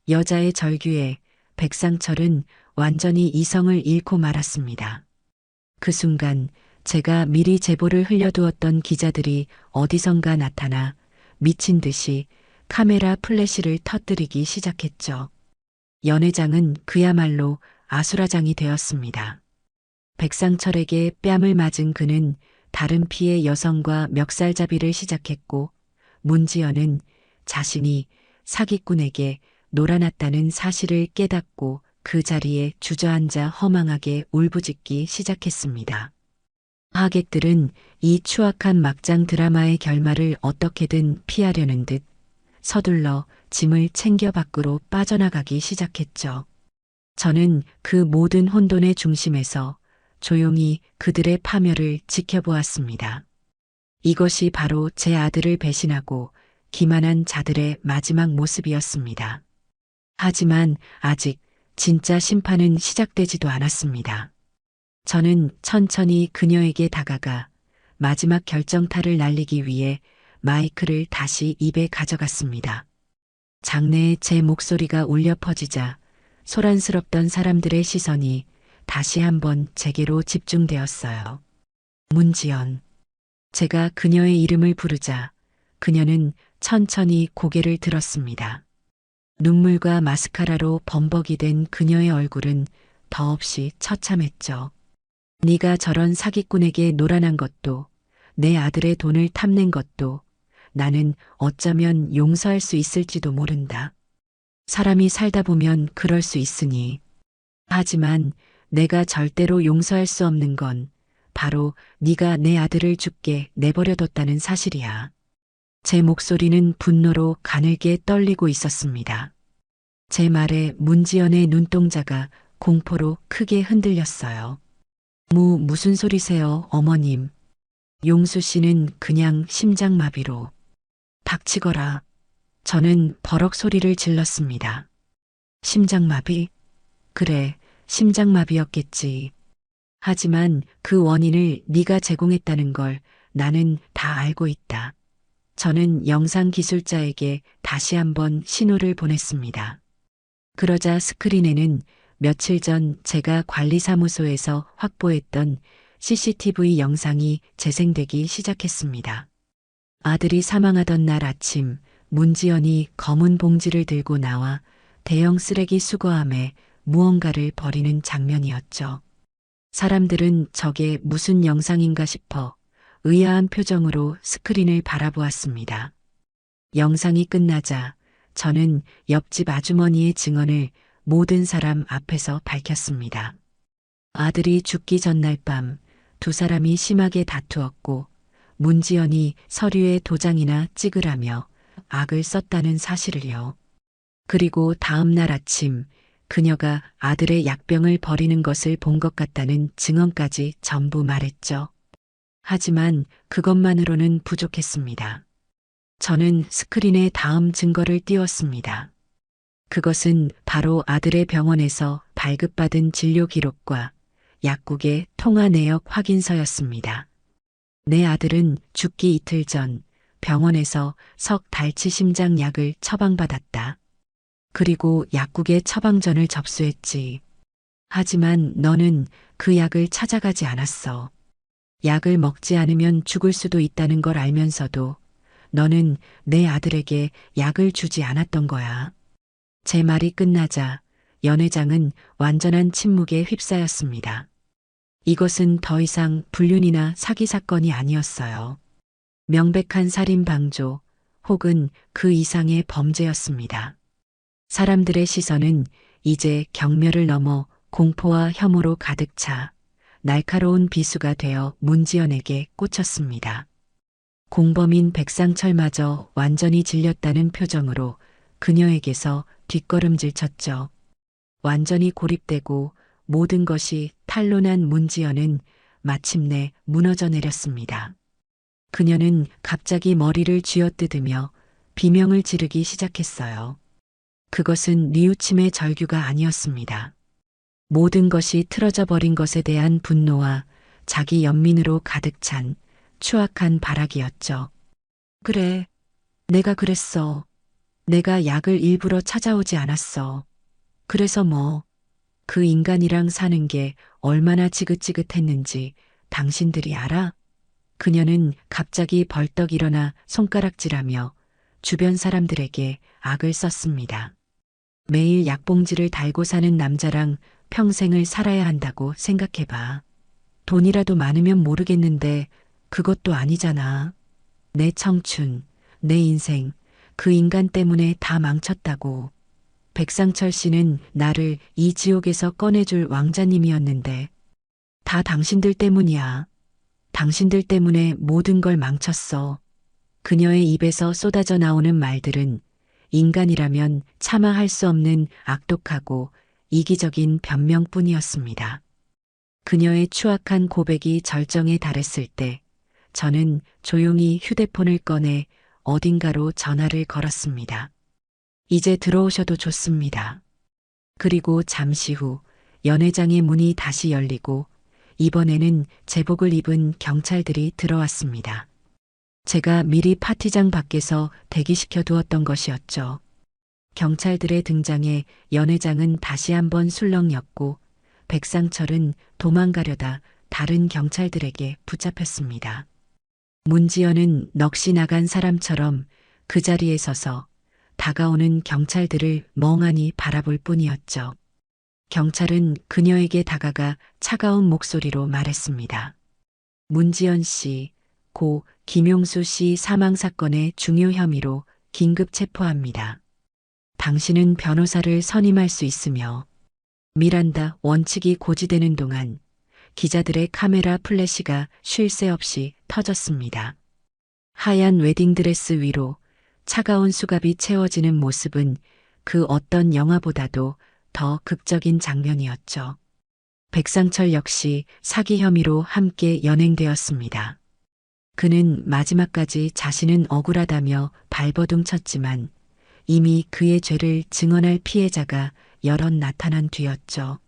여자의 절규에 백상철은 완전히 이성을 잃고 말았습니다. 그 순간 제가 미리 제보를 흘려두었던 기자들이 어디선가 나타나 미친 듯이 카메라 플래시를 터뜨리기 시작했죠. 연회장은 그야말로 아수라장이 되었습니다. 백상철에게 뺨을 맞은 그는 다른 피해 여성과 멱살잡이를 시작했고 문지연은 자신이 사기꾼에게 놀아났다는 사실을 깨닫고 그 자리에 주저앉아 허망하게 울부짖기 시작했습니다. 하객들은 이 추악한 막장 드라마의 결말을 어떻게든 피하려는 듯 서둘러 짐을 챙겨 밖으로 빠져나가기 시작했죠. 저는 그 모든 혼돈의 중심에서 조용히 그들의 파멸을 지켜보았습니다. 이것이 바로 제 아들을 배신하고 기만한 자들의 마지막 모습이었습니다. 하지만 아직 진짜 심판은 시작되지도 않았습니다. 저는 천천히 그녀에게 다가가 마지막 결정타를 날리기 위해 마이크를 다시 입에 가져갔습니다. 장내에 제 목소리가 울려 퍼지자 소란스럽던 사람들의 시선이 다시 한번 제게로 집중되었어요. 문지연. 제가 그녀의 이름을 부르자 그녀는 천천히 고개를 들었습니다. 눈물과 마스카라로 범벅이 된 그녀의 얼굴은 더없이 처참했죠. 네가 저런 사기꾼에게 놀아난 것도 내 아들의 돈을 탐낸 것도 나는 어쩌면 용서할 수 있을지도 모른다. 사람이 살다 보면 그럴 수 있으니. 하지만 내가 절대로 용서할 수 없는 건 바로 네가 내 아들을 죽게 내버려뒀다는 사실이야. 제 목소리는 분노로 가늘게 떨리고 있었습니다. 제 말에 문지연의 눈동자가 공포로 크게 흔들렸어요. 무슨 소리세요, 어머님? 용수 씨는 그냥 심장마비로. 닥치거라. 저는 버럭 소리를 질렀습니다. 심장마비? 그래, 심장마비였겠지. 하지만 그 원인을 네가 제공했다는 걸 나는 다 알고 있다. 저는 영상 기술자에게 다시 한번 신호를 보냈습니다. 그러자 스크린에는 며칠 전 제가 관리사무소에서 확보했던 CCTV 영상이 재생되기 시작했습니다. 아들이 사망하던 날 아침 문지연이 검은 봉지를 들고 나와 대형 쓰레기 수거함에 무언가를 버리는 장면이었죠. 사람들은 저게 무슨 영상인가 싶어 의아한 표정으로 스크린을 바라보았습니다. 영상이 끝나자 저는 옆집 아주머니의 증언을 모든 사람 앞에서 밝혔습니다. 아들이 죽기 전날 밤 두 사람이 심하게 다투었고 문지연이 서류에 도장이나 찍으라며 악을 썼다는 사실을요. 그리고 다음 날 아침 그녀가 아들의 약병을 버리는 것을 본 것 같다는 증언까지 전부 말했죠. 하지만 그것만으로는 부족했습니다. 저는 스크린에 다음 증거를 띄웠습니다. 그것은 바로 아들의 병원에서 발급받은 진료 기록과 약국의 통화 내역 확인서였습니다. 내 아들은 죽기 이틀 전 병원에서 석달치 심장 약을 처방받았다. 그리고 약국의 처방전을 접수했지. 하지만 너는 그 약을 찾아가지 않았어. 약을 먹지 않으면 죽을 수도 있다는 걸 알면서도 너는 내 아들에게 약을 주지 않았던 거야. 제 말이 끝나자 연 회장은 완전한 침묵에 휩싸였습니다. 이것은 더 이상 불륜이나 사기 사건이 아니었어요. 명백한 살인 방조 혹은 그 이상의 범죄였습니다. 사람들의 시선은 이제 경멸을 넘어 공포와 혐오로 가득 차 날카로운 비수가 되어 문지연에게 꽂혔습니다. 공범인 백상철마저 완전히 질렸다는 표정으로 그녀에게서 뒷걸음질 쳤죠. 완전히 고립되고 모든 것이 탄로난 문지연은 마침내 무너져 내렸습니다. 그녀는 갑자기 머리를 쥐어뜯으며 비명을 지르기 시작했어요. 그것은 뉘우침의 절규가 아니었습니다. 모든 것이 틀어져 버린 것에 대한 분노와 자기 연민으로 가득 찬 추악한 발악이었죠. 그래, 내가 그랬어. 내가 약을 일부러 찾아오지 않았어. 그래서 뭐, 그 인간이랑 사는 게 얼마나 지긋지긋했는지 당신들이 알아? 그녀는 갑자기 벌떡 일어나 손가락질하며 주변 사람들에게 악을 썼습니다. 매일 약봉지를 달고 사는 남자랑 평생을 살아야 한다고 생각해봐. 돈이라도 많으면 모르겠는데 그것도 아니잖아. 내 청춘, 내 인생, 그 인간 때문에 다 망쳤다고. 백상철 씨는 나를 이 지옥에서 꺼내줄 왕자님이었는데 다 당신들 때문이야. 당신들 때문에 모든 걸 망쳤어. 그녀의 입에서 쏟아져 나오는 말들은 인간이라면 차마 할 수 없는 악독하고 이기적인 변명뿐이었습니다. 그녀의 추악한 고백이 절정에 달했을 때 저는 조용히 휴대폰을 꺼내 어딘가로 전화를 걸었습니다. 이제 들어오셔도 좋습니다. 그리고 잠시 후 연회장의 문이 다시 열리고 이번에는 제복을 입은 경찰들이 들어왔습니다. 제가 미리 파티장 밖에서 대기시켜 두었던 것이었죠. 경찰들의 등장에 연회장은 다시 한번 술렁였고 백상철은 도망가려다 다른 경찰들에게 붙잡혔습니다. 문지연은 넋이 나간 사람처럼 그 자리에 서서 다가오는 경찰들을 멍하니 바라볼 뿐이었죠. 경찰은 그녀에게 다가가 차가운 목소리로 말했습니다. 문지연 씨, 고 김용수 씨 사망 사건의 중요 혐의로 긴급 체포합니다. 당신은 변호사를 선임할 수 있으며 미란다 원칙이 고지되는 동안 기자들의 카메라 플래시가 쉴 새 없이 터졌습니다. 하얀 웨딩드레스 위로 차가운 수갑이 채워지는 모습은 그 어떤 영화보다도 더 극적인 장면이었죠. 백상철 역시 사기 혐의로 함께 연행되었습니다. 그는 마지막까지 자신은 억울하다며 발버둥 쳤지만 이미 그의 죄를 증언할 피해자가 여럿 나타난 뒤였죠.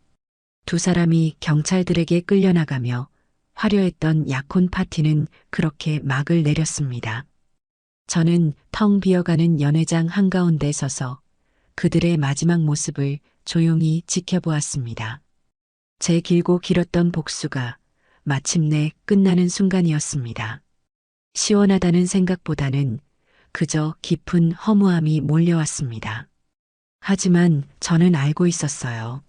두 사람이 경찰들에게 끌려나가며 화려했던 약혼 파티는 그렇게 막을 내렸습니다. 저는 텅 비어가는 연회장 한가운데 서서 그들의 마지막 모습을 조용히 지켜보았습니다. 제 길고 길었던 복수가 마침내 끝나는 순간이었습니다. 시원하다는 생각보다는 그저 깊은 허무함이 몰려왔습니다. 하지만 저는 알고 있었어요.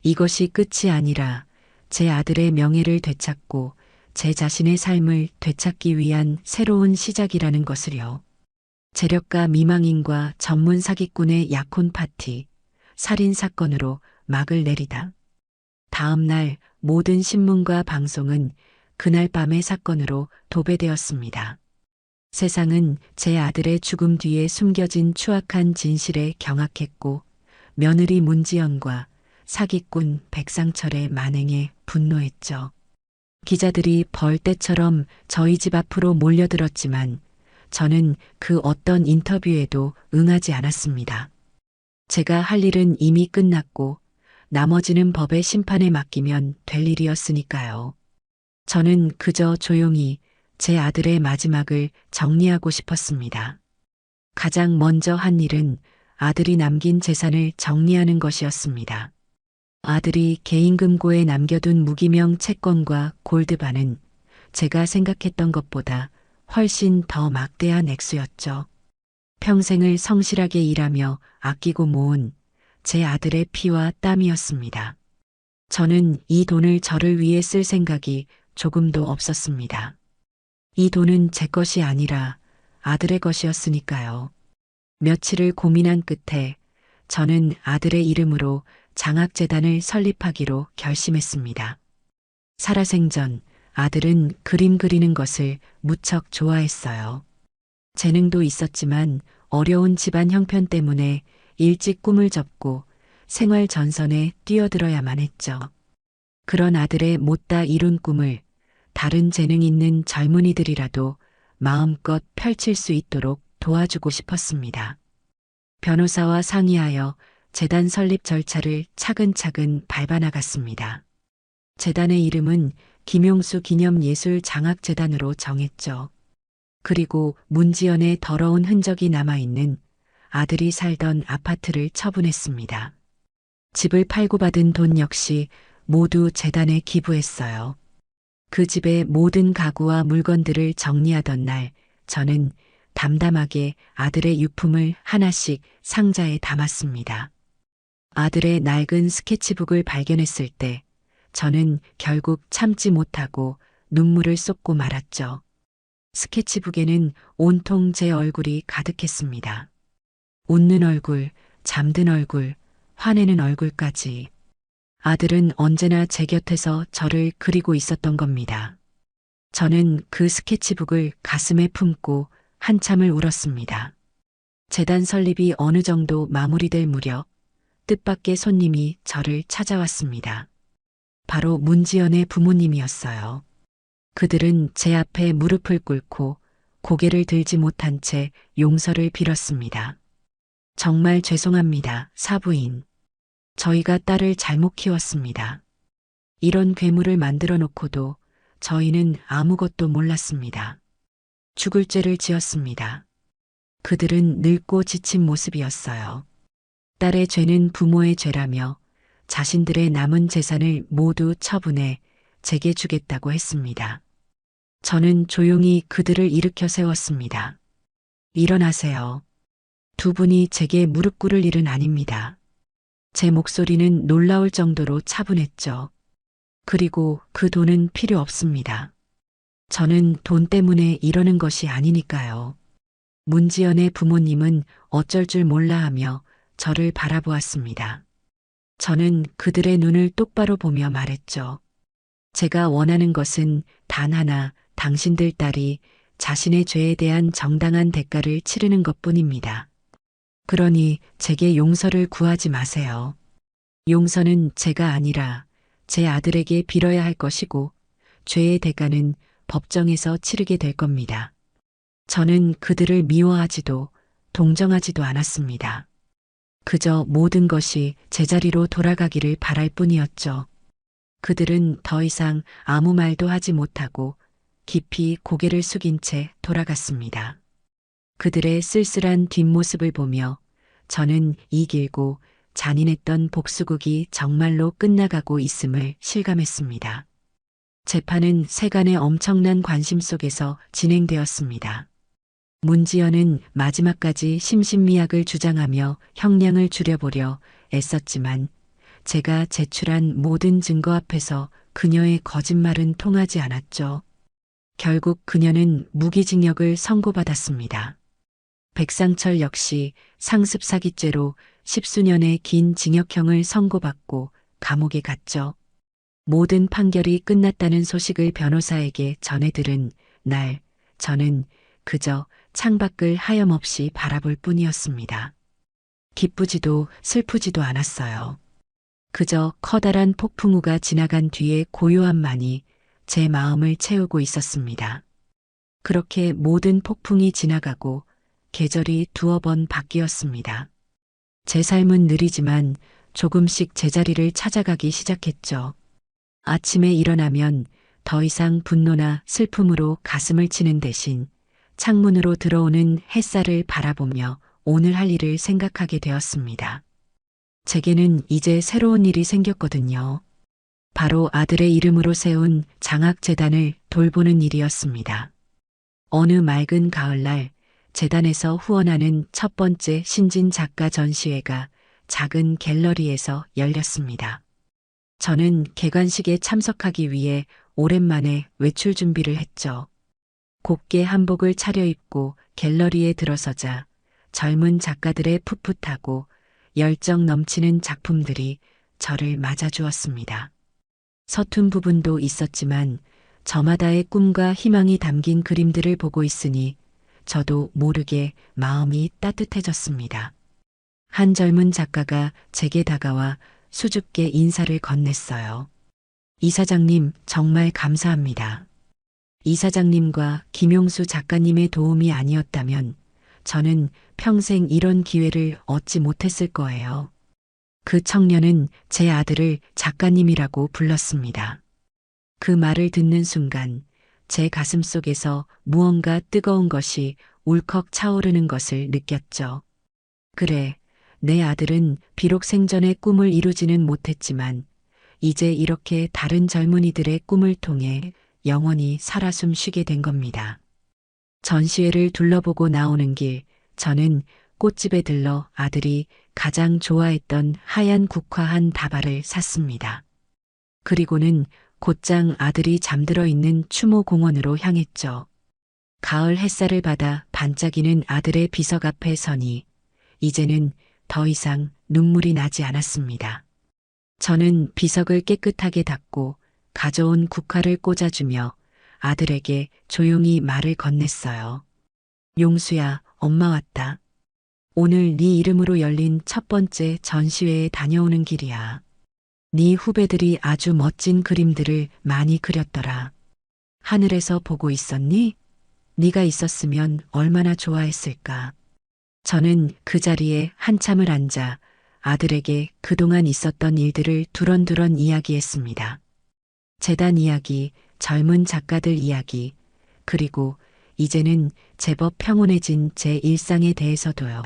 이것이 끝이 아니라 제 아들의 명예를 되찾고 제 자신의 삶을 되찾기 위한 새로운 시작이라는 것을요. 재력가 미망인과 전문 사기꾼의 약혼 파티, 살인 사건으로 막을 내리다. 다음 날 모든 신문과 방송은 그날 밤의 사건으로 도배되었습니다. 세상은 제 아들의 죽음 뒤에 숨겨진 추악한 진실에 경악했고 며느리 문지연과 사기꾼 백상철의 만행에 분노했죠. 기자들이 벌떼처럼 저희 집 앞으로 몰려들었지만 저는 그 어떤 인터뷰에도 응하지 않았습니다. 제가 할 일은 이미 끝났고 나머지는 법의 심판에 맡기면 될 일이었으니까요. 저는 그저 조용히 제 아들의 마지막을 정리하고 싶었습니다. 가장 먼저 한 일은 아들이 남긴 재산을 정리하는 것이었습니다. 아들이 개인금고에 남겨둔 무기명 채권과 골드바는 제가 생각했던 것보다 훨씬 더 막대한 액수였죠. 평생을 성실하게 일하며 아끼고 모은 제 아들의 피와 땀이었습니다. 저는 이 돈을 저를 위해 쓸 생각이 조금도 없었습니다. 이 돈은 제 것이 아니라 아들의 것이었으니까요. 며칠을 고민한 끝에 저는 아들의 이름으로 장학재단을 설립하기로 결심했습니다. 살아생전 아들은 그림 그리는 것을 무척 좋아했어요. 재능도 있었지만 어려운 집안 형편 때문에 일찍 꿈을 접고 생활 전선에 뛰어들어야만 했죠. 그런 아들의 못다 이룬 꿈을 다른 재능 있는 젊은이들이라도 마음껏 펼칠 수 있도록 도와주고 싶었습니다. 변호사와 상의하여 재단 설립 절차를 차근차근 밟아나갔습니다. 재단의 이름은 김용수 기념예술 장학재단으로 정했죠. 그리고 문지연의 더러운 흔적이 남아있는 아들이 살던 아파트를 처분했습니다. 집을 팔고 받은 돈 역시 모두 재단에 기부했어요. 그 집의 모든 가구와 물건들을 정리하던 날 저는 담담하게 아들의 유품을 하나씩 상자에 담았습니다. 아들의 낡은 스케치북을 발견했을 때 저는 결국 참지 못하고 눈물을 쏟고 말았죠. 스케치북에는 온통 제 얼굴이 가득했습니다. 웃는 얼굴, 잠든 얼굴, 화내는 얼굴까지. 아들은 언제나 제 곁에서 저를 그리고 있었던 겁니다. 저는 그 스케치북을 가슴에 품고 한참을 울었습니다. 재단 설립이 어느 정도 마무리될 무렵 뜻밖의 손님이 저를 찾아왔습니다. 바로 문지연의 부모님이었어요. 그들은 제 앞에 무릎을 꿇고 고개를 들지 못한 채 용서를 빌었습니다. 정말 죄송합니다, 사부인. 저희가 딸을 잘못 키웠습니다. 이런 괴물을 만들어 놓고도 저희는 아무것도 몰랐습니다. 죽을 죄를 지었습니다. 그들은 늙고 지친 모습이었어요. 딸의 죄는 부모의 죄라며 자신들의 남은 재산을 모두 처분해 제게 주겠다고 했습니다. 저는 조용히 그들을 일으켜 세웠습니다. 일어나세요. 두 분이 제게 무릎 꿇을 일은 아닙니다. 제 목소리는 놀라울 정도로 차분했죠. 그리고 그 돈은 필요 없습니다. 저는 돈 때문에 이러는 것이 아니니까요. 문지연의 부모님은 어쩔 줄 몰라 하며 저를 바라보았습니다. 저는 그들의 눈을 똑바로 보며 말했죠. 제가 원하는 것은 단 하나, 당신들 딸이 자신의 죄에 대한 정당한 대가를 치르는 것뿐입니다. 그러니 제게 용서를 구하지 마세요. 용서는 제가 아니라 제 아들에게 빌어야 할 것이고 죄의 대가는 법정에서 치르게 될 겁니다. 저는 그들을 미워하지도 동정하지도 않았습니다. 그저 모든 것이 제자리로 돌아가기를 바랄 뿐이었죠. 그들은 더 이상 아무 말도 하지 못하고 깊이 고개를 숙인 채 돌아갔습니다. 그들의 쓸쓸한 뒷모습을 보며 저는 이 길고 잔인했던 복수극이 정말로 끝나가고 있음을 실감했습니다. 재판은 세간의 엄청난 관심 속에서 진행되었습니다. 문지연은 마지막까지 심신미약을 주장하며 형량을 줄여보려 애썼지만 제가 제출한 모든 증거 앞에서 그녀의 거짓말은 통하지 않았죠. 결국 그녀는 무기징역을 선고받았습니다. 백상철 역시 상습 사기죄로 10수년의 긴 징역형을 선고받고 감옥에 갔죠. 모든 판결이 끝났다는 소식을 변호사에게 전해 들은 날, 저는 그저 창밖을 하염없이 바라볼 뿐이었습니다. 기쁘지도 슬프지도 않았어요. 그저 커다란 폭풍우가 지나간 뒤의 고요함만이 제 마음을 채우고 있었습니다. 그렇게 모든 폭풍이 지나가고 계절이 두어 번 바뀌었습니다. 제 삶은 느리지만 조금씩 제자리를 찾아가기 시작했죠. 아침에 일어나면 더 이상 분노나 슬픔으로 가슴을 치는 대신 창문으로 들어오는 햇살을 바라보며 오늘 할 일을 생각하게 되었습니다. 제게는 이제 새로운 일이 생겼거든요. 바로 아들의 이름으로 세운 장학재단을 돌보는 일이었습니다. 어느 맑은 가을날 재단에서 후원하는 첫 번째 신진 작가 전시회가 작은 갤러리에서 열렸습니다. 저는 개관식에 참석하기 위해 오랜만에 외출 준비를 했죠. 곱게 한복을 차려입고 갤러리에 들어서자 젊은 작가들의 풋풋하고 열정 넘치는 작품들이 저를 맞아주었습니다. 서툰 부분도 있었지만 저마다의 꿈과 희망이 담긴 그림들을 보고 있으니 저도 모르게 마음이 따뜻해졌습니다. 한 젊은 작가가 제게 다가와 수줍게 인사를 건넸어요. 이사장님, 정말 감사합니다. 이사장님과 김용수 작가님의 도움이 아니었다면 저는 평생 이런 기회를 얻지 못했을 거예요. 그 청년은 제 아들을 작가님이라고 불렀습니다. 그 말을 듣는 순간 제 가슴 속에서 무언가 뜨거운 것이 울컥 차오르는 것을 느꼈죠. 그래, 내 아들은 비록 생전에 꿈을 이루지는 못했지만 이제 이렇게 다른 젊은이들의 꿈을 통해 영원히 살아 숨쉬게 된 겁니다. 전시회를 둘러보고 나오는 길, 저는 꽃집에 들러 아들이 가장 좋아했던 하얀 국화한 다발을 샀습니다. 그리고는 곧장 아들이 잠들어 있는 추모공원으로 향했죠. 가을 햇살을 받아 반짝이는 아들의 비석 앞에 서니 이제는 더 이상 눈물이 나지 않았습니다. 저는 비석을 깨끗하게 닦고 가져온 국화를 꽂아주며 아들에게 조용히 말을 건넸어요. 용수야, 엄마 왔다. 오늘 네 이름으로 열린 첫 번째 전시회에 다녀오는 길이야. 네 후배들이 아주 멋진 그림들을 많이 그렸더라. 하늘에서 보고 있었니? 네가 있었으면 얼마나 좋아했을까. 저는 그 자리에 한참을 앉아 아들에게 그동안 있었던 일들을 두런두런 이야기했습니다. 재단 이야기, 젊은 작가들 이야기, 그리고 이제는 제법 평온해진 제 일상에 대해서도요.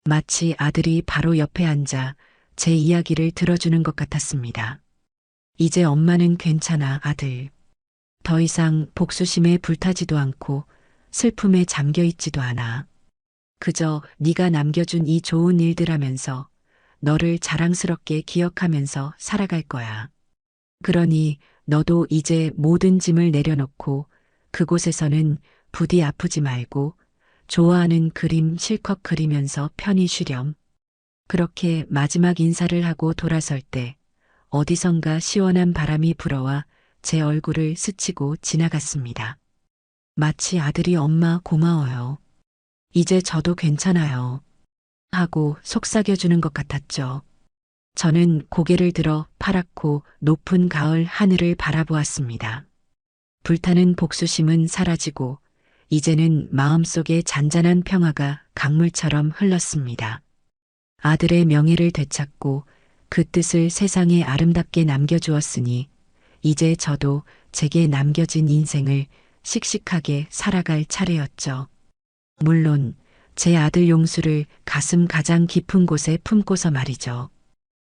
마치 아들이 바로 옆에 앉아 제 이야기를 들어주는 것 같았습니다. 이제 엄마는 괜찮아, 아들. 더 이상 복수심에 불타지도 않고 슬픔에 잠겨 있지도 않아. 그저 네가 남겨준 이 좋은 일들 하면서 너를 자랑스럽게 기억하면서 살아갈 거야. 그러니 너도 이제 모든 짐을 내려놓고 그곳에서는 부디 아프지 말고 좋아하는 그림 실컷 그리면서 편히 쉬렴. 그렇게 마지막 인사를 하고 돌아설 때 어디선가 시원한 바람이 불어와 제 얼굴을 스치고 지나갔습니다. 마치 아들이 엄마 고마워요. 이제 저도 괜찮아요. 하고 속삭여주는 것 같았죠. 저는 고개를 들어 파랗고 높은 가을 하늘을 바라보았습니다. 불타는 복수심은 사라지고 이제는 마음속에 잔잔한 평화가 강물처럼 흘렀습니다. 아들의 명예를 되찾고 그 뜻을 세상에 아름답게 남겨주었으니 이제 저도 제게 남겨진 인생을 씩씩하게 살아갈 차례였죠. 물론 제 아들 용수를 가슴 가장 깊은 곳에 품고서 말이죠.